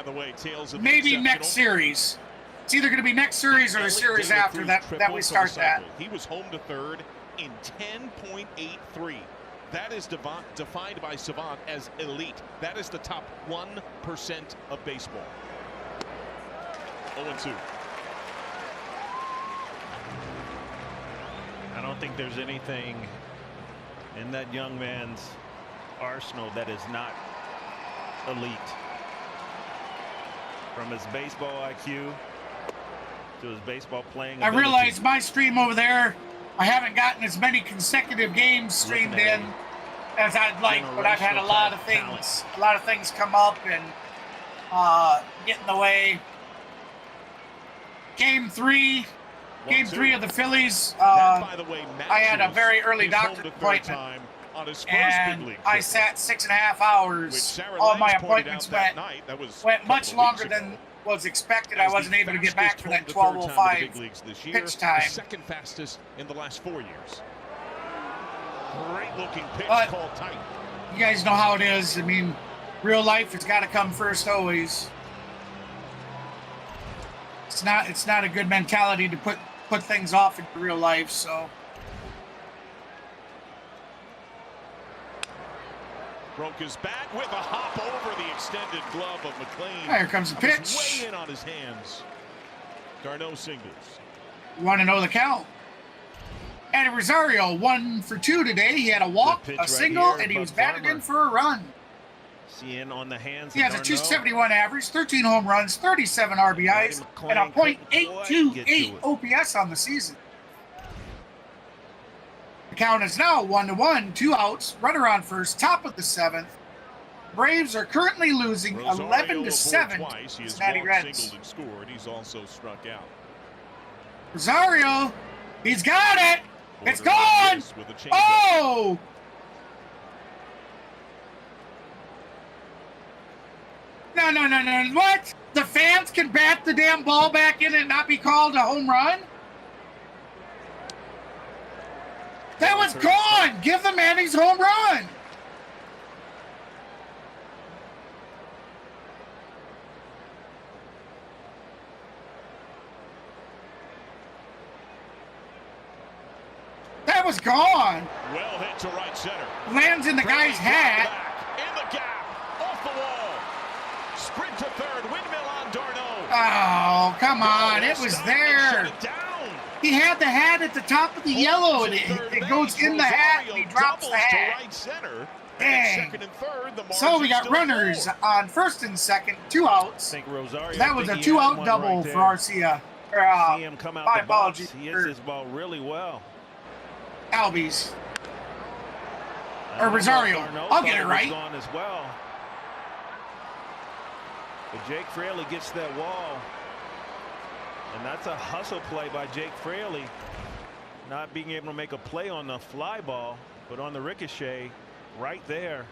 the way, Tales of maybe next series. It's either going to be next series or the series after that we start that. He was home to third in 10.83. That is defined by Savant as elite. That is the top 1% of baseball. 0-2. I don't think there's anything in that young man's arsenal that is not elite. From his baseball IQ to his baseball playing ability. I realize my stream over there, I haven't gotten as many consecutive games streamed in as I'd like, but I've had a lot of things come up and get in the way. Game 3 of the Phillies, I had a very early doctor's appointment, and I sat 6.5 hours. All my appointments went much longer than was expected. I wasn't able to get back for that 12:05 pitch time. Second fastest in the last 4 years. Great looking pitch called tight. You guys know how it is. I mean, real life, it's got to come first always. It's not a good mentality to put things off in real life. So broke his bat with a hop over the extended glove of McLean. Here comes the pitch. Way in on his hands. Garneau singles. You want to know the count? And Rosario 1 for 2 today. He had a walk, a single, and he was batted in for a run. Seeing on the hands. He has a 271 average, 13 home runs, 37 RBIs, and a .828 OPS on the season. The count is now 1-1, 2 outs, runner on first, top of the 7th. Braves are currently losing 11-7 to Cincinnati Reds. He's also struck out. Rosario, he's got it. It's gone. Oh! No. What? The fans can bat the damn ball back in and not be called a home run? That was gone. Give the man his home run. that was gone. Well hit to right center. Lands in the guy's hat. In the gap, off the wall. Sprint to third, windmill on Darno. Oh, come on. It was there. He had the hat at the top of the yellow, and it goes in the hat, and he drops the hat. Right center. Dang. So we got runners on first and second, 2 outs. I think Rosario, That was a 2-out double for Arcia. See him come out my the box. apologies. He hits his ball really well. Albies. Or Rosario. I'll get it right. Gone as well. But Jake Fraley gets that wall. And that's a hustle play by Jake Fraley. Not being able to make a play on the fly ball, but on the ricochet right there.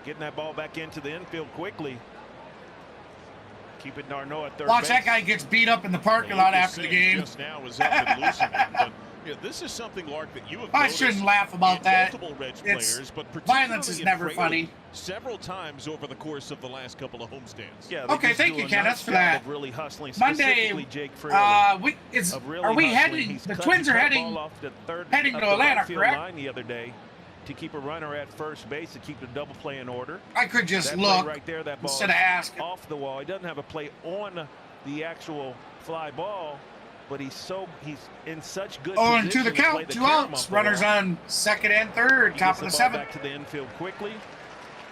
Getting that ball back into the infield quickly. Keep it Darno at third Watch base. that guy gets beat up in the parking lot after the game. Just now was up and loosening, but this is something, Lark, that you have I shouldn't laugh about that. Multiple Reds It's players, but violence is never Fraley funny. several times over the course of the last couple of homestands. Yeah, they Okay, just thank do you, a Kenneth, nice for job that. of really hustling. Monday, Specifically Jake Fraley. are we heading? The Twins are heading to Atlanta, correct? The other day to keep a runner at first base to keep the double play in order. I could just That look play right there, that ball instead of asking. off the wall. He doesn't have a play on the actual fly ball, but he's in such good Oh, position and to the play count, the 2 carom outs. off the Runners wall. on second and third, He top gets of the ball 7th. back to the infield quickly.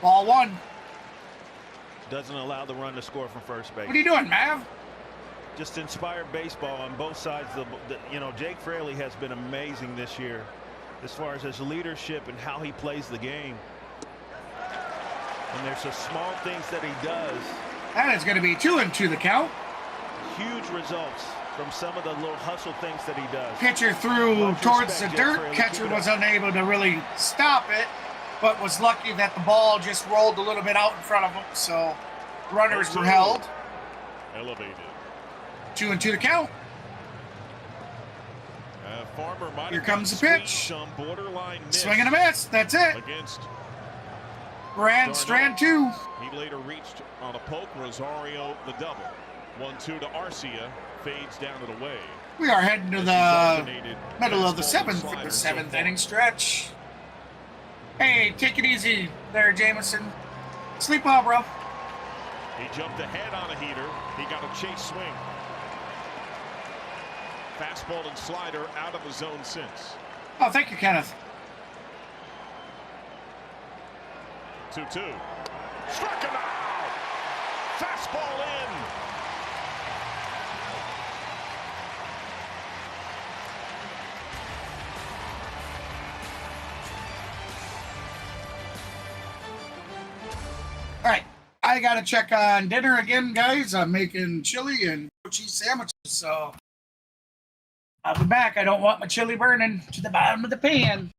Ball 1. Doesn't allow the run to score from first base. What are you doing, Mav? Just inspired baseball on both sides. Jake Fraley has been amazing this year as far as his leadership and how he plays the game. And there's some small things that he does. That is going to be 2 and 2 the count. Huge results from some of the little hustle things that he does. Pitcher threw Much towards the respect, Jake dirt. Fraley. Catcher Keep it was up. unable to really stop it, but was lucky that the ball just rolled a little bit out in front of him. So runners were held. Elevated. 2 and 2 the count. Farmer might Here have comes the gotten pitch. squeezed, some borderline miss Swing and a miss. That's it. against. Brand strand 2. He later reached on a poke. Rosario the double. 1-2 to Arcia. Fades down and away. We are heading to This the has alternated middle of the fastball and 7th for the slider so 7th far. inning stretch. Hey, take it easy there, Jameson. Sleep well, bro. He jumped ahead on a heater. He got a chase swing. Fastball and slider out of the zone since. Oh, thank you, Kenneth. 2-2. Struck him out. Fastball in. All right, I got to check on dinner again, guys. I'm making chili and cheese sandwiches, so I'll be back. I don't want my chili burning to the bottom of the pan.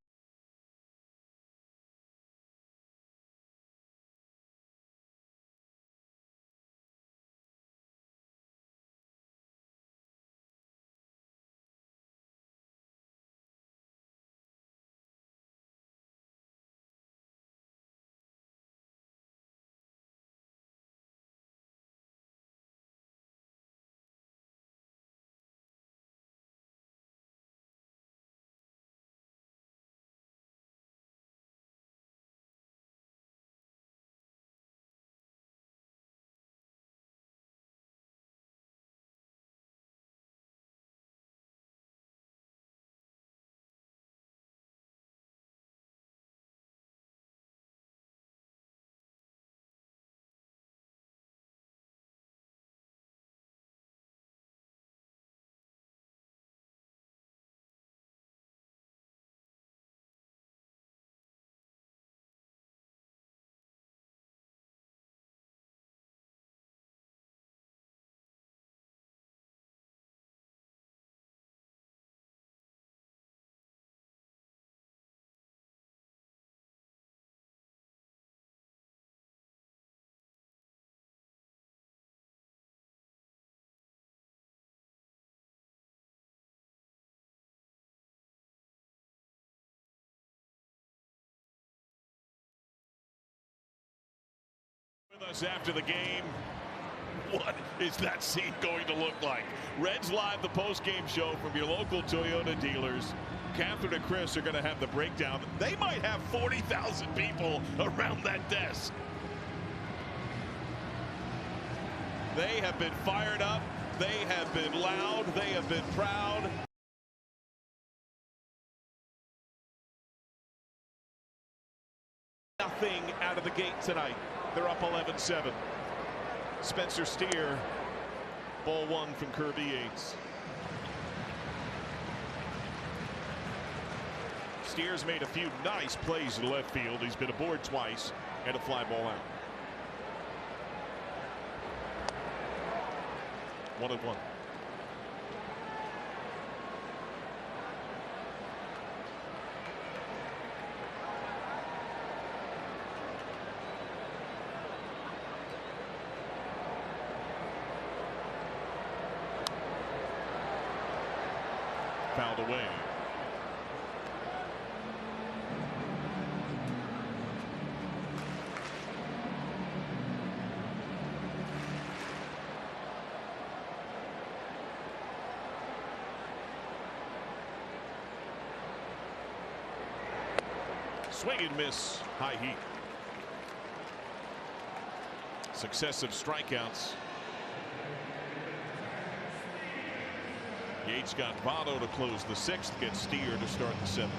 With us after the game. What is that scene going to look like? Reds Live, the post-game show from your local Toyota dealers. Catherine and Chris are going to have the breakdown. They might have 40,000 people around that desk. They have been fired up. They have been loud. They have been proud. Nothing out of the gate tonight. They're up 11-7. Spencer Steer, ball one from Kirby Yates. Steer's made a few nice plays in left field. He's been aboard twice and a fly ball out. 1-1. Fouled away. Swing and miss, high heat. Successive strikeouts. Yates got Votto to close the sixth, gets Steer to start the seventh.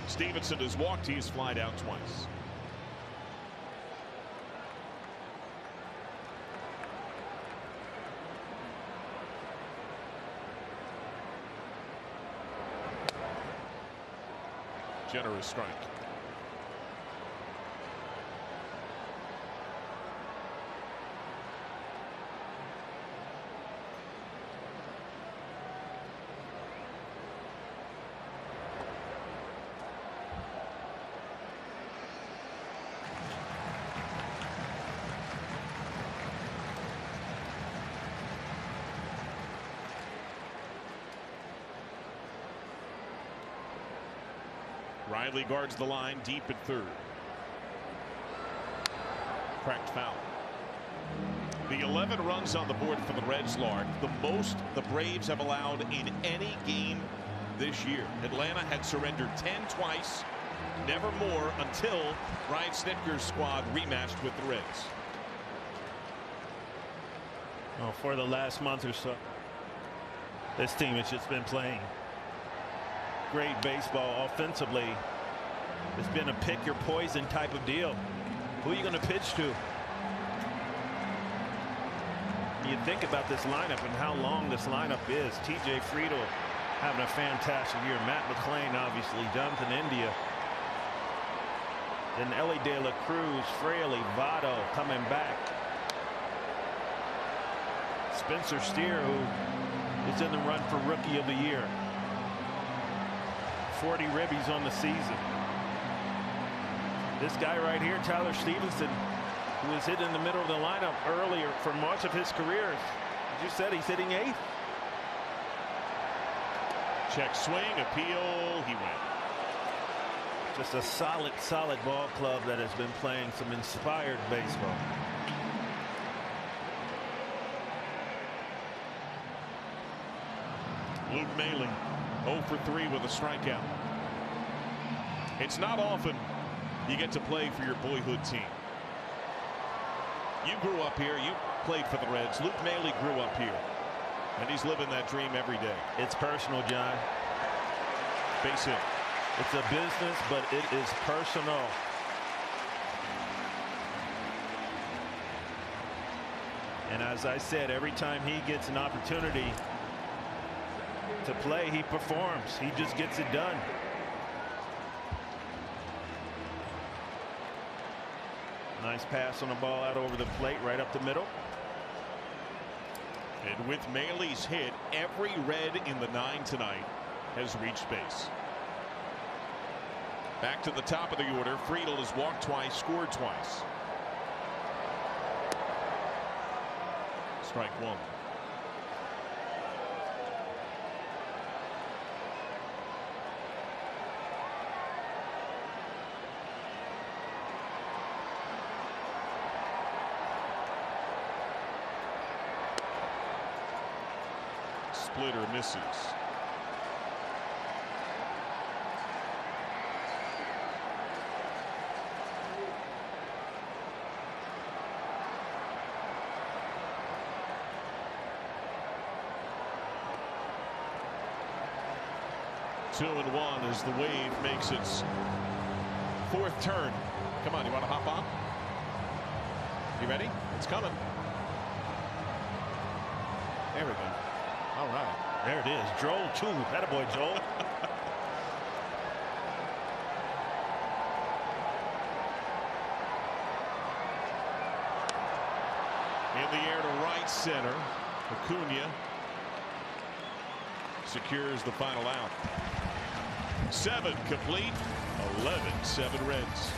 Stevenson has walked, he's flied out twice. Generous strike. Riley guards the line deep at third. Cracked foul. The 11 runs on the board for the Reds, Lark, the most the Braves have allowed in any game this year. Atlanta had surrendered 10 twice, never more until Ryan Snitker's squad rematched with the Reds. Well, for the last month or so, this team has just been playing great baseball offensively. It's been a pick your poison type of deal. Who are you going to pitch to? You think about this lineup and how long this lineup is. TJ Friedel having a fantastic year. Matt McClain, obviously. Jonathan India. Then Ellie De La Cruz, Fraley, Votto coming back. Spencer Steer, who is in the run for Rookie of the Year. 40 ribbies on the season. This guy right here, Tyler Stevenson, who was hit in the middle of the lineup earlier for much of his career. As you said, he's hitting eighth. Check swing, appeal, he went. Just a solid ball club that has been playing some inspired baseball. Luke Maile, 0 for 3 with a strikeout. It's not often you get to play for your boyhood team. You grew up here. You played for the Reds. Luke Maile grew up here, and he's living that dream every day. It's personal, John. Base hit. It's a business, but it is personal. And as I said, every time he gets an opportunity to play, he performs. He just gets it done. Nice pass on the ball out over the plate, right up the middle. And with Maile's hit, every Red in the 9 tonight has reached base. Back to the top of the order. Friedel has walked twice, scored twice. Strike one. splitter misses. Two and one as the wave makes its fourth turn. Come on, you want to hop on? You ready? It's coming. There we go. All right. There it is. Joel, too. Attaboy, Joel. In the air to right center. Acuna secures the final out. 7 complete. 11-7 Reds.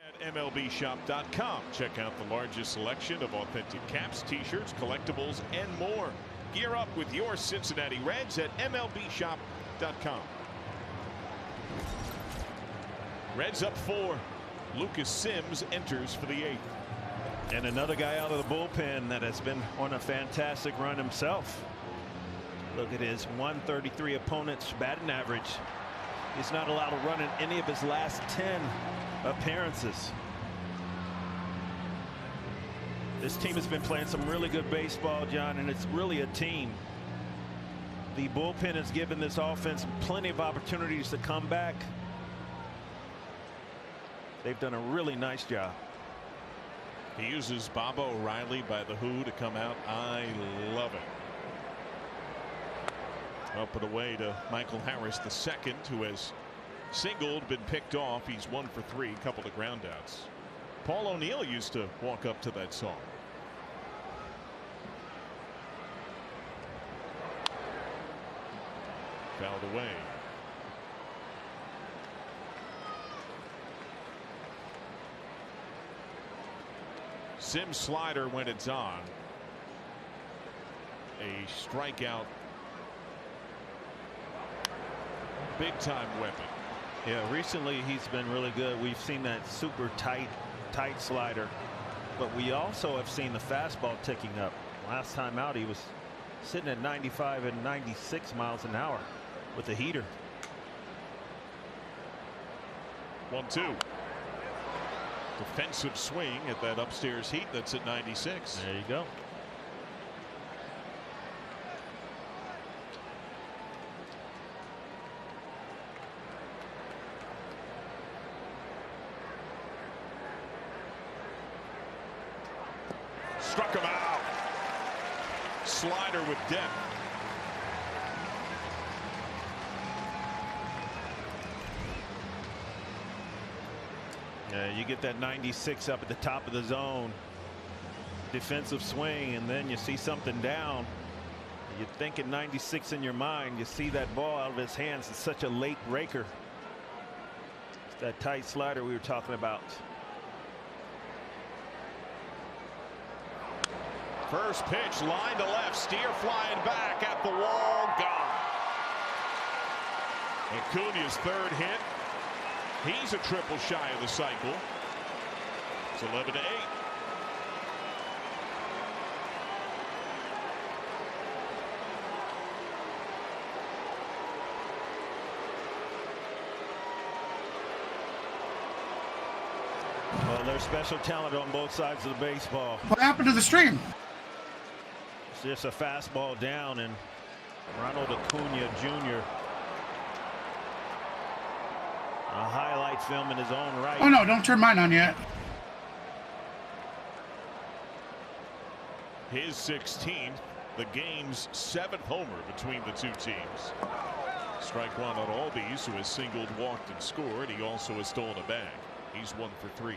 At MLBshop.com. Check out the largest selection of authentic caps, t-shirts, collectibles, and more. Gear up with your Cincinnati Reds at MLBshop.com. Reds up 4. Lucas Sims enters for the 8th. And another guy out of the bullpen that has been on a fantastic run himself. Look at his 133 opponent's batting average. He's not allowed to run in any of his last 10 appearances. This team has been playing some really good baseball, John, and it's really a team. The bullpen has given this offense plenty of opportunities to come back. They've done a really nice job. He uses Bob O'Reilly by the Who to come out. I love it. Up and away to Michael Harris II, who has singled, been picked off. He's 1 for 3, couple of ground outs. Paul O'Neill used to walk up to that song. Fouled away. Sims slider when it's on. A strikeout. Big time weapon. Yeah, recently he's been really good. We've seen that super tight slider, but we also have seen the fastball ticking up. Last time out he was sitting at 95 and 96 miles an hour with the heater. 1-2. Defensive swing at that upstairs heat that's at 96. There you go. Struck him out. Slider with depth. Yeah, you get that 96 up at the top of the zone. defensive swing, and then you see something down. You're thinking 96 in your mind. You see that ball out of his hands. It's such a late breaker. It's that tight slider we were talking about. First pitch, line to left, Steer flying back at the wall, gone. Acuña's third hit. He's a triple shy of the cycle. It's 11-8. Well, there's special talent on both sides of the baseball. What happened to the stream? It's just a fastball down, and Ronald Acuña Jr. a highlight film in his own right. Oh no, don't turn mine on yet. His 16th, the game's 7th homer between the two teams. Strike one on Albies, who has singled, walked, and scored. He also has stolen a bag. He's 1 for 3.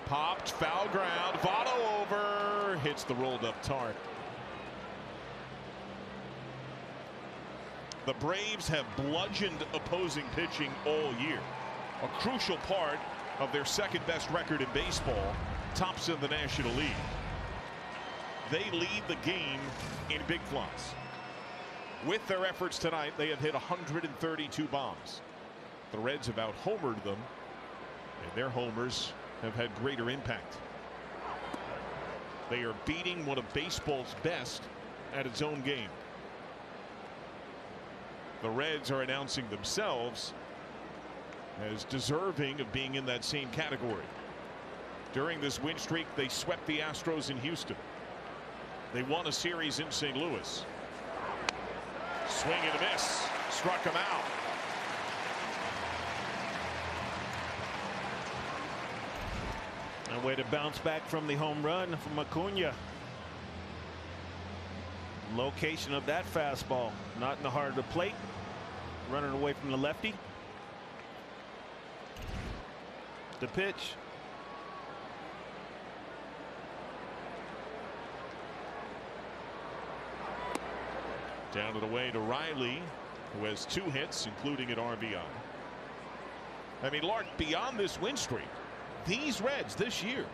Popped, foul ground, Votto over, hits the rolled up target. The Braves have bludgeoned opposing pitching all year. A crucial part of their second best record in baseball, tops in the National League. They lead the game in big flies. With their efforts tonight, they have hit 132 bombs. The Reds have out-homered them, and their homers have had greater impact. They are beating one of baseball's best at its own game. The Reds are announcing themselves as deserving of being in that same category. During this win streak, they swept the Astros in Houston. They won a series in St. Louis. Swing and a miss, struck him out. A way to bounce back from the home run from Acuña. Location of that fastball, not in the heart of the plate, running away from the lefty. The pitch. Down and away to Riley, who has 2 hits, including an RBI. I mean, Lark, beyond this win streak, these Reds this year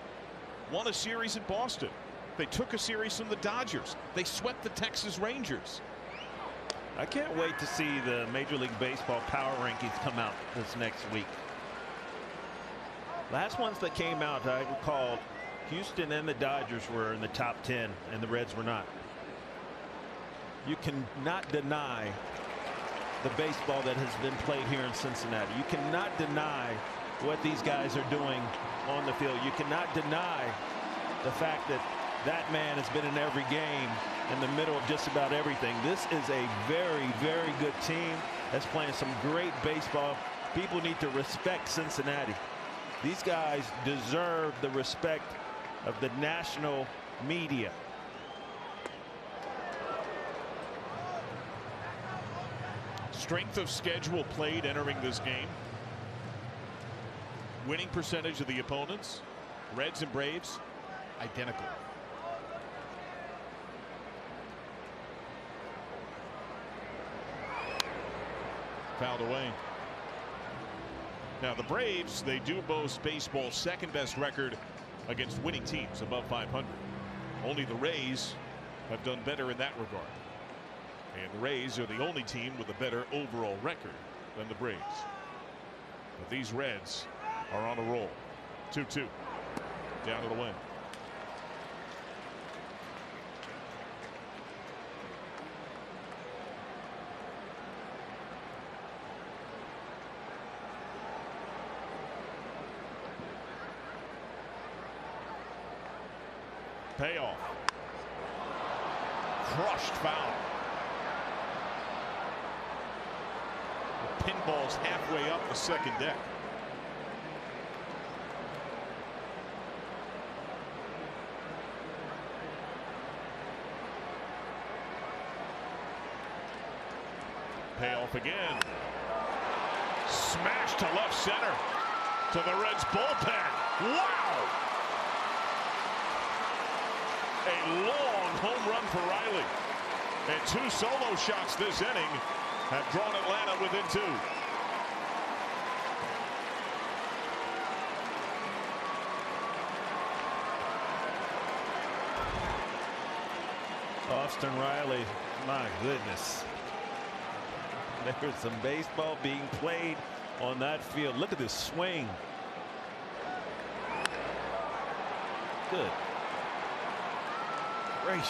won a series in Boston. They took a series from the Dodgers. They swept the Texas Rangers. I can't wait to see the Major League Baseball power rankings come out this next week. Last ones that came out, I recall Houston and the Dodgers were in the top 10 and the Reds were not. You cannot deny the baseball that has been played here in Cincinnati. You cannot deny what these guys are doing on the field. You cannot deny the fact that that man has been in every game in the middle of just about everything. This is a very, very good team that's playing some great baseball. People need to respect Cincinnati. These guys deserve the respect of the national media. Strength of schedule played entering this game. Winning percentage of the opponents, Reds and Braves, identical. Fouled away. Now the Braves, they do boast baseball's second best record against winning teams above 500. Only the Rays have done better in that regard. And the Rays are the only team with a better overall record than the Braves. But these Reds are on a roll. 2-2. Down to the win. Payoff. Crushed foul. The pinball's halfway up the second deck. off again. Smash to left center to the Reds bullpen. Wow! A long home run for Riley. And 2 solo shots this inning have drawn Atlanta within 2. Austin Riley, my goodness. There's some baseball being played on that field. Look at this swing. Good gracious.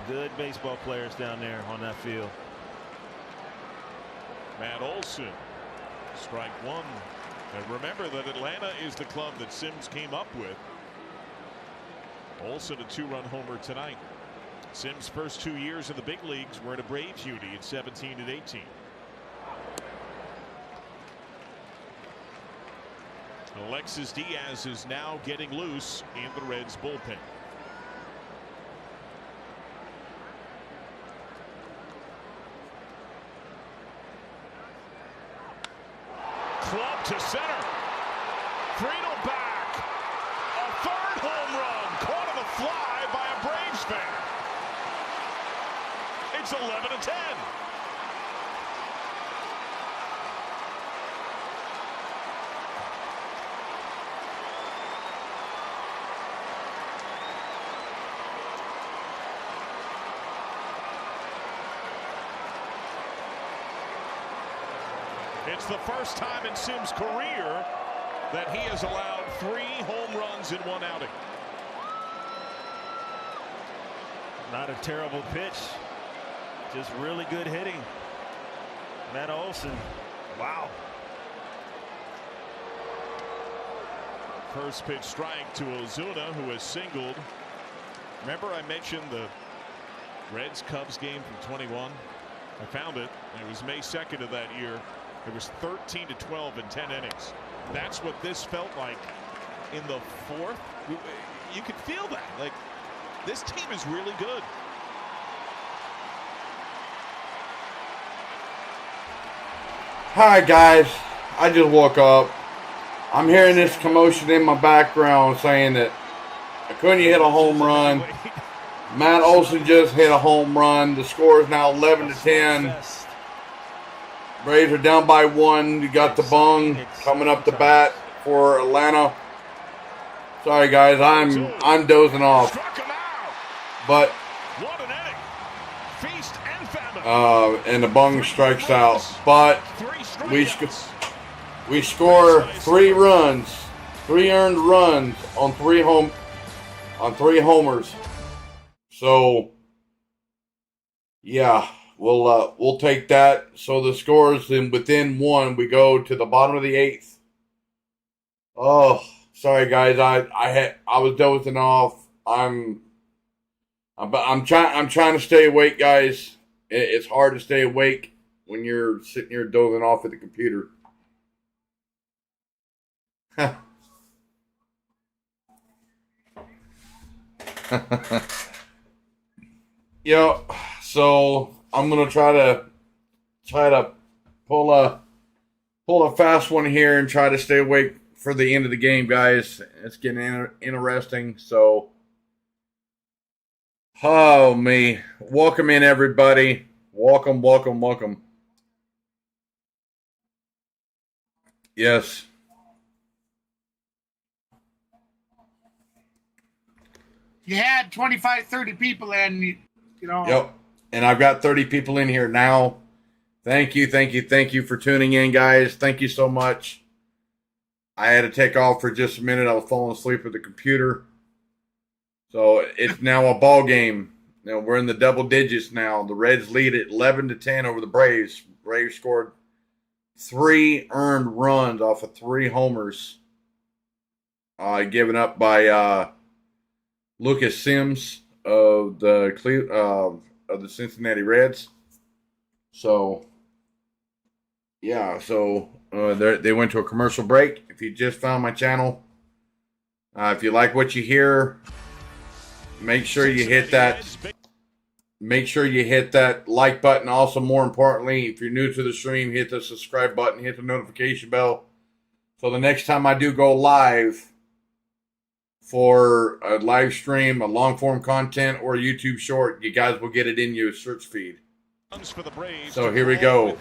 Good baseball players down there on that field. Matt Olson, strike 1. And remember that Atlanta is the club that Sims came up with. Olson a 2-run homer tonight. Sims' first 2 years in the big leagues were in a Braves uni at 17 and 18. Alexis Diaz is now getting loose in the Reds bullpen. Club to center. Friedel back. A 3rd home run. Caught on the fly by a Braves fan. It's 11-10. It's the first time in Sims' career that he has allowed 3 home runs in 1 outing. Not a terrible pitch. Just really good hitting. Matt Olson. Wow. First pitch strike to Ozuna, who has singled. Remember I mentioned the Reds-Cubs game from 21? I found it. It was May 2nd of that year. It was 13-12 in 10 innings. That's what this felt like in the 4th. You could feel that. Like, this team is really good. Hi guys, I just woke up. I'm hearing this commotion in my background saying that Acuna hit a home run. Matt Olson just hit a home run. The score is now 11-10. Braves are down by 1. You got the bung coming up the bat for Atlanta. Sorry guys, I'm dozing off. But and the bung strikes out. But we score 3 runs, 3 earned runs on 3 homers. So yeah. We'll take that. So the scores within 1. We go to the bottom of the 8th. Oh, sorry guys. I was dozing off. I'm trying to stay awake, guys. It's hard to stay awake when you're sitting here dozing off at the computer. Yeah. So I'm gonna try to pull a fast one here and try to stay awake for the end of the game, guys. It's getting interesting. So, oh me, welcome in everybody. Welcome. Yes. You had 25, 30 people in, you know. Yep. And I've got 30 people in here now. Thank you for tuning in, guys. Thank you so much. I had to take off for just a minute. I was falling asleep at the computer. So it's now a ball game. You know, we're in the double digits now. The Reds lead at 11-10 over the Braves. Braves scored 3 earned runs off of 3 homers. Given up by Lucas Sims of the Cincinnati Reds. So, yeah. So they went to a commercial break. If you just found my channel, if you like what you hear, make sure you hit that make sure you hit that like button. Also, more importantly, if you're new to the stream, hit the subscribe button, hit the notification bell. So the next time I do go live for a live stream, a long form content, or a YouTube short, you guys will get it in your search feed. So here we go.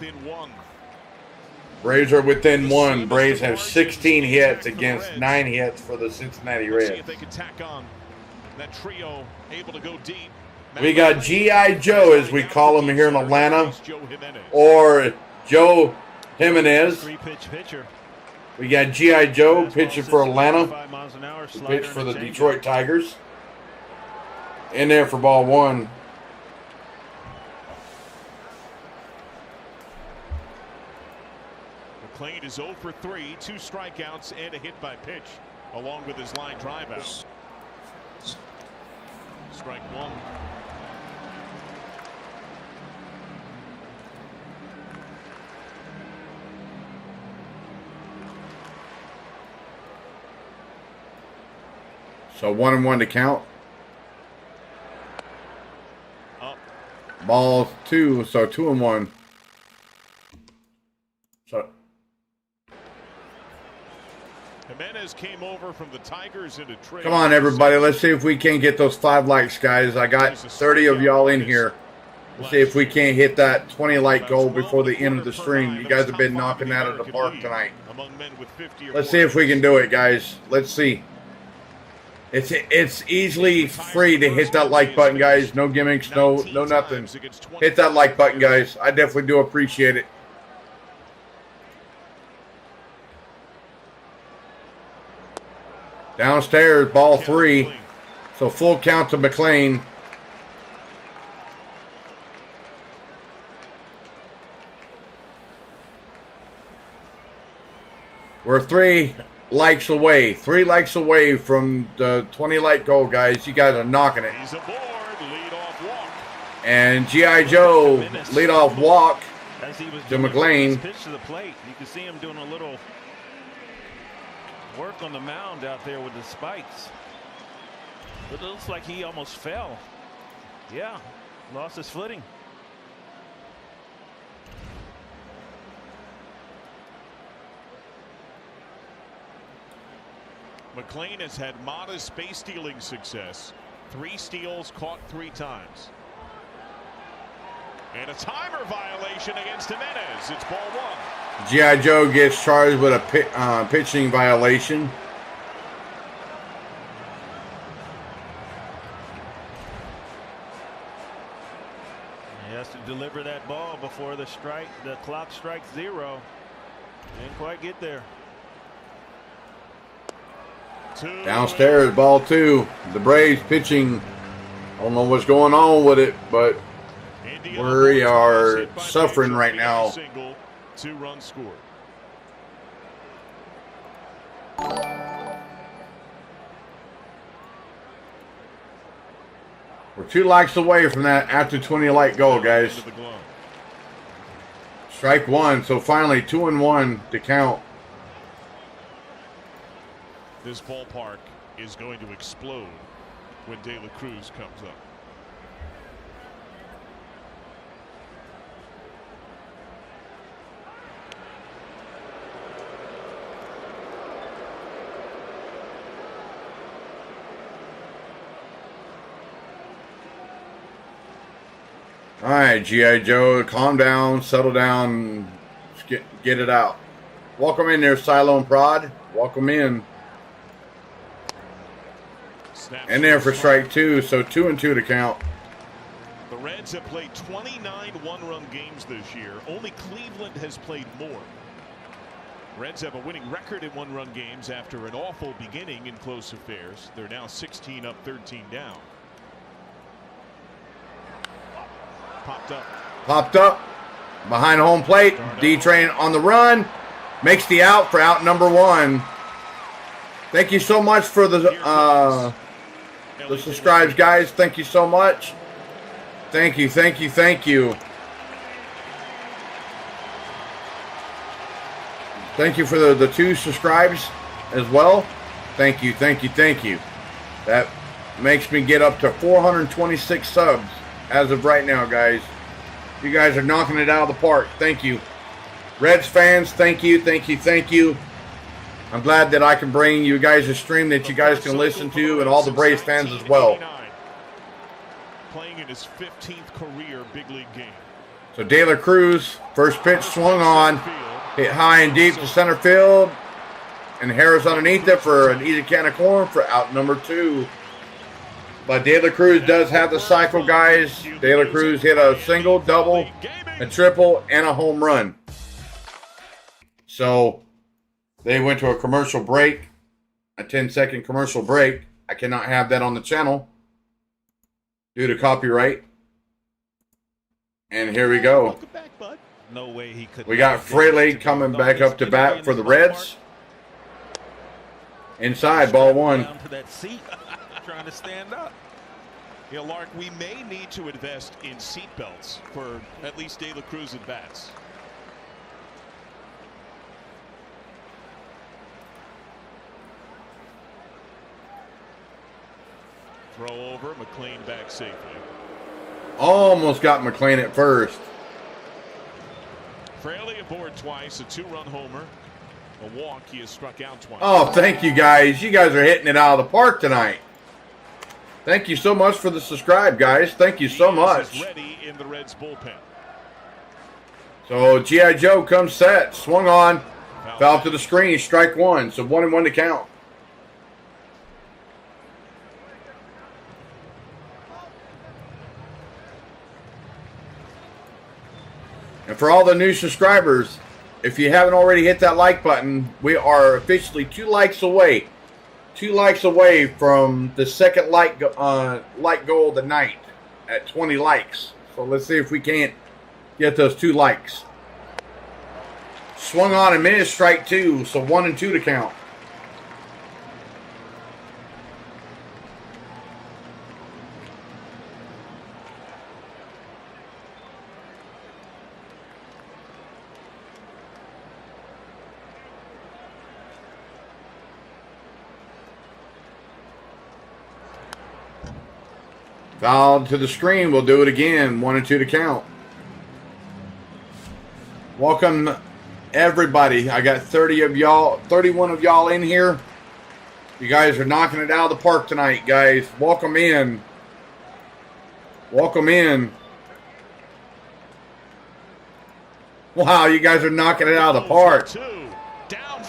Braves are within 1. Braves have 16 hits against 9 hits for the Cincinnati Reds. That trio able to go deep. We got G.I. Joe, as we call him here in Atlanta, or Joe Jimenez. Three-pitch pitcher. We got G.I. Joe pitching for Atlanta, who pitched for the Detroit Tigers. In there for ball 1. McLean is 0 for 3, 2 strikeouts and a hit by pitch, along with his line drive out. Strike 1. So 1-1 to count. Up. Ball 2, so 2-1. So Jimenez came over from the Tigers into trade. come on, everybody. Let's see if we can't get those 5 likes, guys. I got 30 of y'all in here. Let's see if we can't hit that 20 like goal before the end of the stream. You guys have been knocking that out of the park tonight. Let's see if we can do it, guys. Let's see. It's easily free to hit that like button, guys. No gimmicks, no nothing. Hit that like button, guys. I definitely do appreciate it. Downstairs, ball 3. So full count to McLean. We're 3 likes away. 3 likes away from the 20 like goal, guys. You guys are knocking it. He's aboard. Lead-off walk. And G.I. Joe leadoff walk As he was to doing McLean. his pitch to the plate. You can see him doing a little work on the mound out there with the spikes. But it looks like he almost fell. Yeah, lost his footing. McLean has had modest base stealing success. 3 steals, caught 3 times. And a timer violation against Jimenez. It's ball 1. G.I. Joe gets charged with a pitching violation. He has to deliver that ball before the clock strikes 0. Didn't quite get there. Downstairs, ball 2. The Braves pitching. I don't know what's going on with it, but we are suffering right now. 2 runs scored. We're 2 likes away from that after 20 like goal, guys. Strike 1. So finally 2-1 to count. This ballpark is going to explode when De La Cruz comes up. All right, G.I. Joe, calm down, settle down, get it out. Welcome in there, Silo and Prod. Welcome in. And there for strike 2, so 2-2 to count. The Reds have played 29 one-run games this year. Only Cleveland has played more. Reds have a winning record in one-run games after an awful beginning in close affairs. They're now 16 up, 13 down. Popped up. Behind home plate. D-Train on the run. Makes the out for out number 1. Thank you so much for the subscribes, guys. Thank you so much. Thank you, thank you, thank you. Thank you for the 2 subscribes as well. Thank you, thank you, thank you. That makes me get up to 426 subs. as of right now, guys. You guys are knocking it out of the park. Thank you. Reds fans, thank you, thank you, thank you. I'm glad that I can bring you guys a stream that you guys can listen to, and all the Braves fans as well. Playing in his 15th career big league game. So De La Cruz, first pitch swung on, hit high and deep to center field, and Harris underneath it for an easy can of corn for out number 2. But De La Cruz does have the cycle, guys. De La Cruz hit a single, double, a triple, and a home run. So they went to a commercial break, a 10-second commercial break. I cannot have that on the channel due to copyright. And here we go. No way he could. We got Fraley coming back up to bat for the Reds. Inside, ball 1. Down to that seat, trying to stand up. You know, Lark, we may need to invest in seat belts for at least De La Cruz at bats. Throw over, McLean back safely. Almost got McLean at first. Fraley aboard twice, a 2-run homer. A walk, he has struck out twice. Oh, thank you guys. You guys are hitting it out of the park tonight. Thank you so much for the subscribe, guys. Thank you so much. Ready in the Reds bullpen. So G.I. Joe comes set, swung on, foul to the screen, strike 1. So 1-1 to count. And for all the new subscribers, if you haven't already hit that like button, we are officially 2 likes away. 2 likes away from the second like goal of the night at 20 likes. So let's see if we can't get those 2 likes. Swung on and missed, strike 2. So 1-2 to count. Foul to the screen. We'll do it again. 1-2 to count. Welcome, everybody. I got 31 of y'all in here. You guys are knocking it out of the park tonight, guys. Welcome in. Welcome in. Wow, you guys are knocking it out of the park.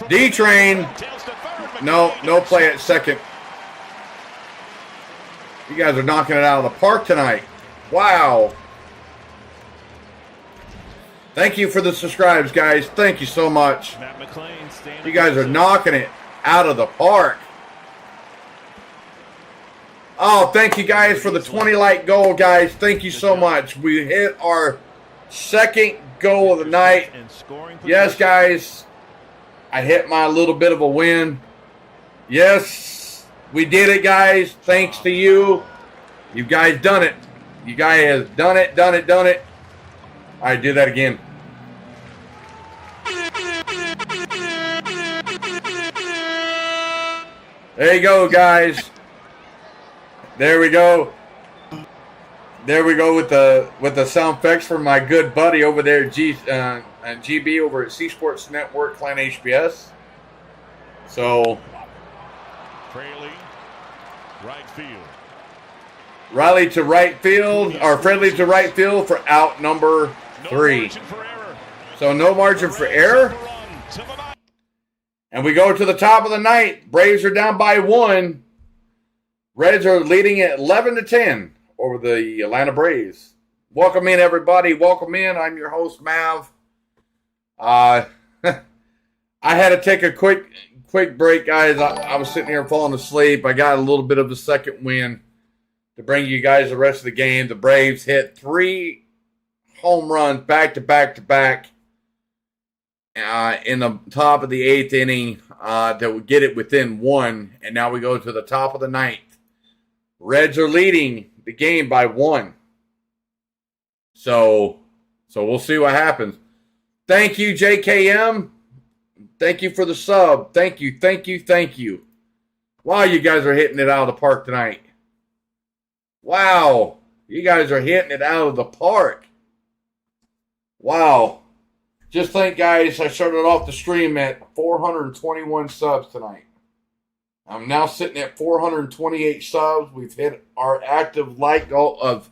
D-Train. No play at second. You guys are knocking it out of the park tonight. Wow. Thank you for the subscribes, guys. Thank you so much. You guys are knocking it out of the park. Oh, thank you guys for the 20 like goal, guys. Thank you so much. We hit our second goal of the night. Yes, guys. I hit my little bit of a win. Yes. We did it, guys. Thanks to you. You guys done it. You guys have done it. All right, do that again. There you go, guys. There we go. There we go with the sound effects from my good buddy over there, GB over at C Sports Network, Clan HBS. So. Fraley, right field. Riley to right field, or Friendly to right field for out number 3. So no margin for error. And we go to the top of the ninth. Braves are down by 1. Reds are leading at 11-10 over the Atlanta Braves. Welcome in, everybody. Welcome in. I'm your host, Mav. I had to take a quick break, guys. I was sitting here falling asleep. I got a little bit of a second win to bring you guys the rest of the game. The Braves hit 3 home runs back to back in the top of the 8th inning that would get it within 1. And now we go to the top of the 9th. Reds are leading the game by 1. So we'll see what happens. Thank you, JKM. Thank you for the sub. Thank you. Wow, you guys are hitting it out of the park tonight. Wow. You guys are hitting it out of the park. Wow. Just think, guys, I started off the stream at 421 subs tonight. I'm now sitting at 428 subs. We've hit our active like goal of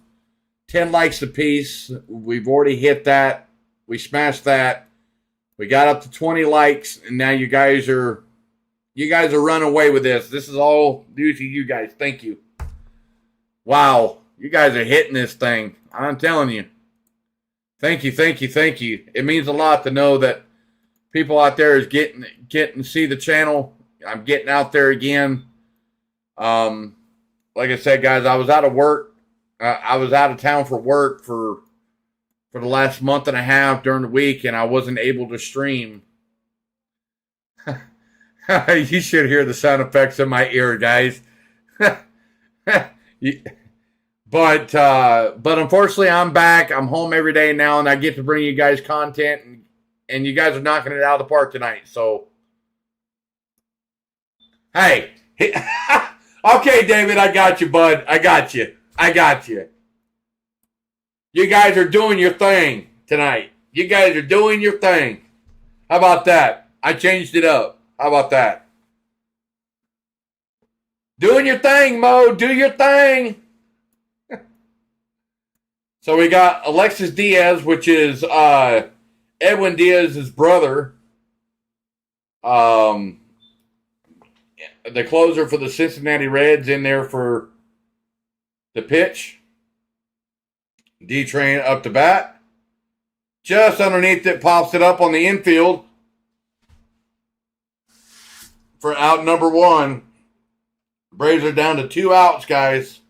10 likes apiece. We've already hit that. We smashed that. We got up to 20 likes, and now you guys are running away with this. This is all due to you guys. Thank you. Wow. You guys are hitting this thing. I'm telling you. Thank you, thank you, thank you. It means a lot to know that people out there is getting to see the channel. I'm getting out there again. Like I said, guys, I was out of work. I was out of town for work for the last month and a half during the week, and I wasn't able to stream. You should hear the sound effects in my ear, guys. But unfortunately, I'm back. I'm home every day now, and I get to bring you guys content, and you guys are knocking it out of the park tonight. So, hey. Okay, David, I got you, bud. I got you. You guys are doing your thing tonight. You guys are doing your thing. How about that? I changed it up. How about that? Doing your thing, Mo. Do your thing. So we got Alexis Diaz, which is Edwin Diaz's brother. The closer for the Cincinnati Reds in there for the pitch. D-Train up to bat. Just underneath it, pops it up on the infield for out number one. Braves are down to 2 outs, guys.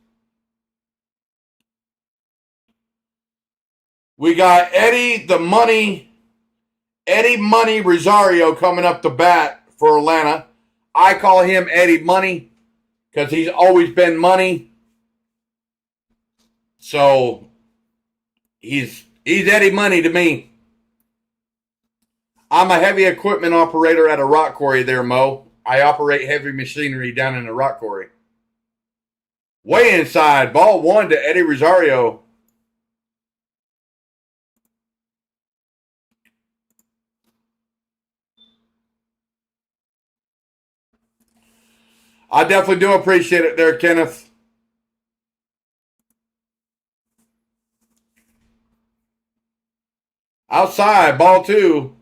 We got Eddie Money Rosario coming up to bat for Atlanta. I call him Eddie Money because he's always been money. So he's Eddie Money to me. I'm a heavy equipment operator at a rock quarry there, Mo. I operate heavy machinery down in the rock quarry. Way inside, ball 1 to Eddie Rosario. I definitely do appreciate it there, Kenneth. Outside, ball 2.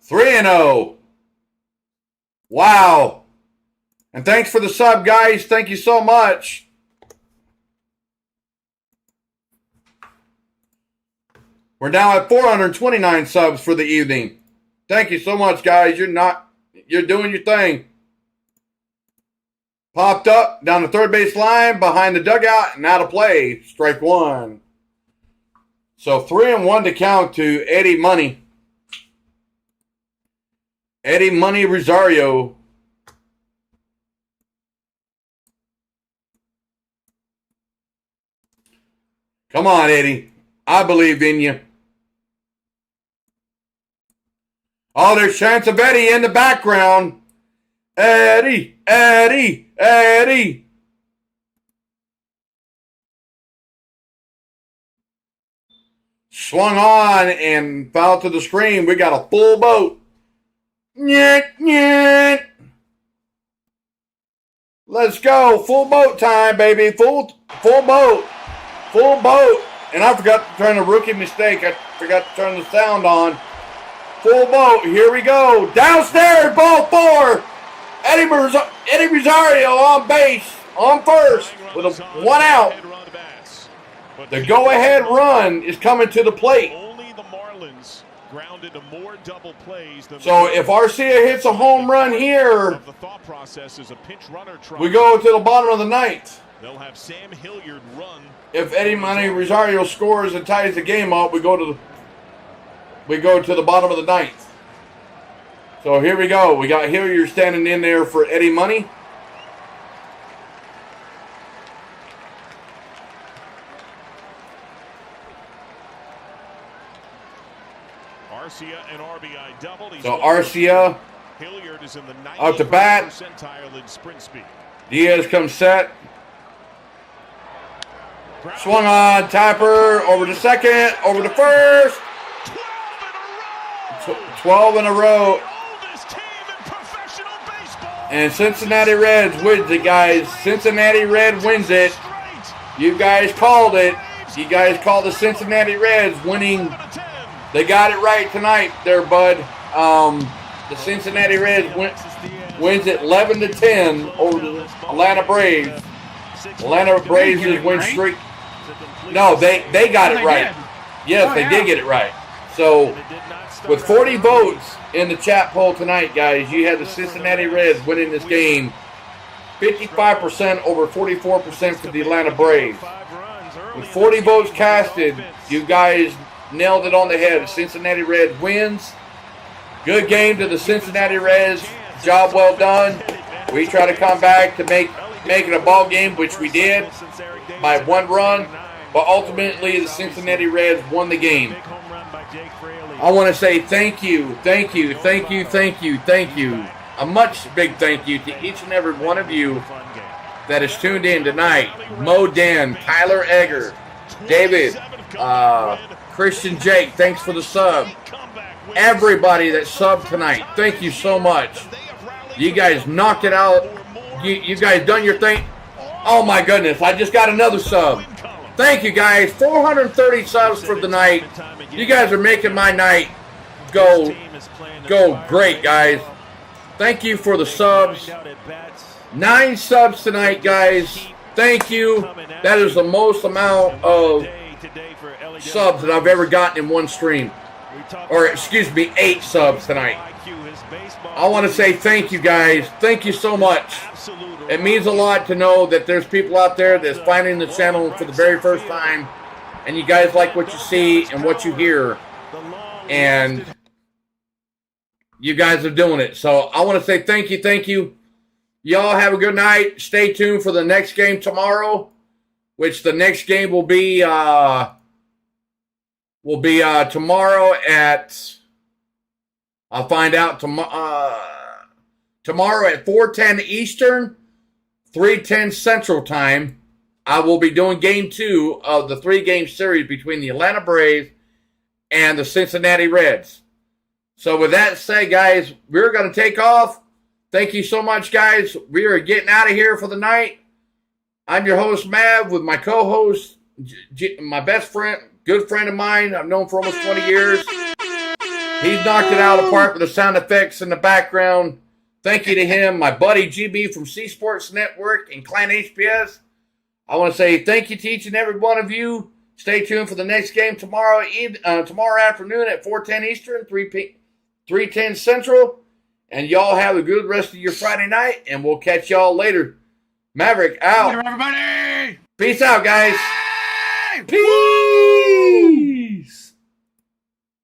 Three and 0. Wow. And thanks for the sub, guys. Thank you so much. We're now at 429 subs for the evening. Thank you so much, guys. You're doing your thing. Popped up down the third base line, behind the dugout, and out of play. Strike 1. So 3-1 to count to Eddie Money. Eddie Money Rosario. Come on, Eddie. I believe in you. Oh, there's chance of Eddie in the background. Eddie. Swung on and foul to the screen. We got a full boat. Nyeh. Let's go. Full boat time, baby. Full boat. And I forgot to turn a rookie mistake. I forgot to turn the sound on. Full boat. Here we go. Downstairs, ball 4. Eddie Rosario on base, on first, with a 1 out. The go-ahead run is coming to the plate. Only the Marlins grounded to more double plays than so if Arcia hits a home run here, the thought process is a pinch runner we go to the bottom of the 9th. They'll have Sam Hilliard run. If Eddie Money Rosario scores and ties the game up, we go to the bottom of the 9th. So here we go. We got Hilliard standing in there for Eddie Money. Arcia and RBI double. So Arcia Hilliard is in the out to bat. Percentile in sprint speed. Diaz comes set. Swung on, Tapper, over to second, over to first. 12 in a row. And Cincinnati Reds wins it, guys. Cincinnati Reds wins it. You guys called it. You guys called the Cincinnati Reds winning. They got it right tonight there, bud. The Cincinnati Reds wins it 11-10 over the Atlanta Braves. Atlanta Braves' win streak. No, they got it right. Yes, they did get it right. So, with 40 votes in the chat poll tonight, guys, you had the Cincinnati Reds winning this game 55% over 44% for the Atlanta Braves. With 40 votes casted, you guys nailed it on the head. The Cincinnati Reds wins. Good game to the Cincinnati Reds. Job well done. We try to come back to make it a ball game, which we did by 1 run. But ultimately, the Cincinnati Reds won the game. I want to say thank you. A much big thank you to each and every one of you that is tuned in tonight. Mo Dan, Tyler Egger, David, Christian Jake, thanks for the sub. Everybody that subbed tonight, thank you so much. You guys knocked it out. You guys done your thing. Oh my goodness, I just got another sub. Thank you guys. 430 subs for the night. You guys are making my night go great, guys. Thank you for the subs. 9 subs tonight, guys. Thank you. That is the most amount of subs that I've ever gotten in one stream. Or, excuse me, 8 subs tonight. I want to say thank you, guys. Thank you so much. It means a lot to know that there's people out there that's finding the channel for the very first time, and you guys like what you see and what you hear, and you guys are doing it. So I want to say thank you. Y'all have a good night. Stay tuned for the next game tomorrow, which the next game will be tomorrow at, I'll find out tomorrow at 4:10 Eastern, 3:10 Central Time. I will be doing game 2 of the 3-game series between the Atlanta Braves and the Cincinnati Reds. So with that said, guys, we're going to take off. Thank you so much, guys. We are getting out of here for the night. I'm your host, Mav, with my co-host, my best friend, good friend of mine. I've known for almost 20 years. He's knocked it out of the park with the sound effects in the background. Thank you to him, my buddy GB from C Sports Network and Clan HPS. I want to say thank you to each and every one of you. Stay tuned for the next game tomorrow afternoon at 4:10 Eastern, 3:10 Central. And y'all have a good rest of your Friday night, and we'll catch y'all later. Maverick out. Later, everybody. Peace out, guys. Hey! Peace.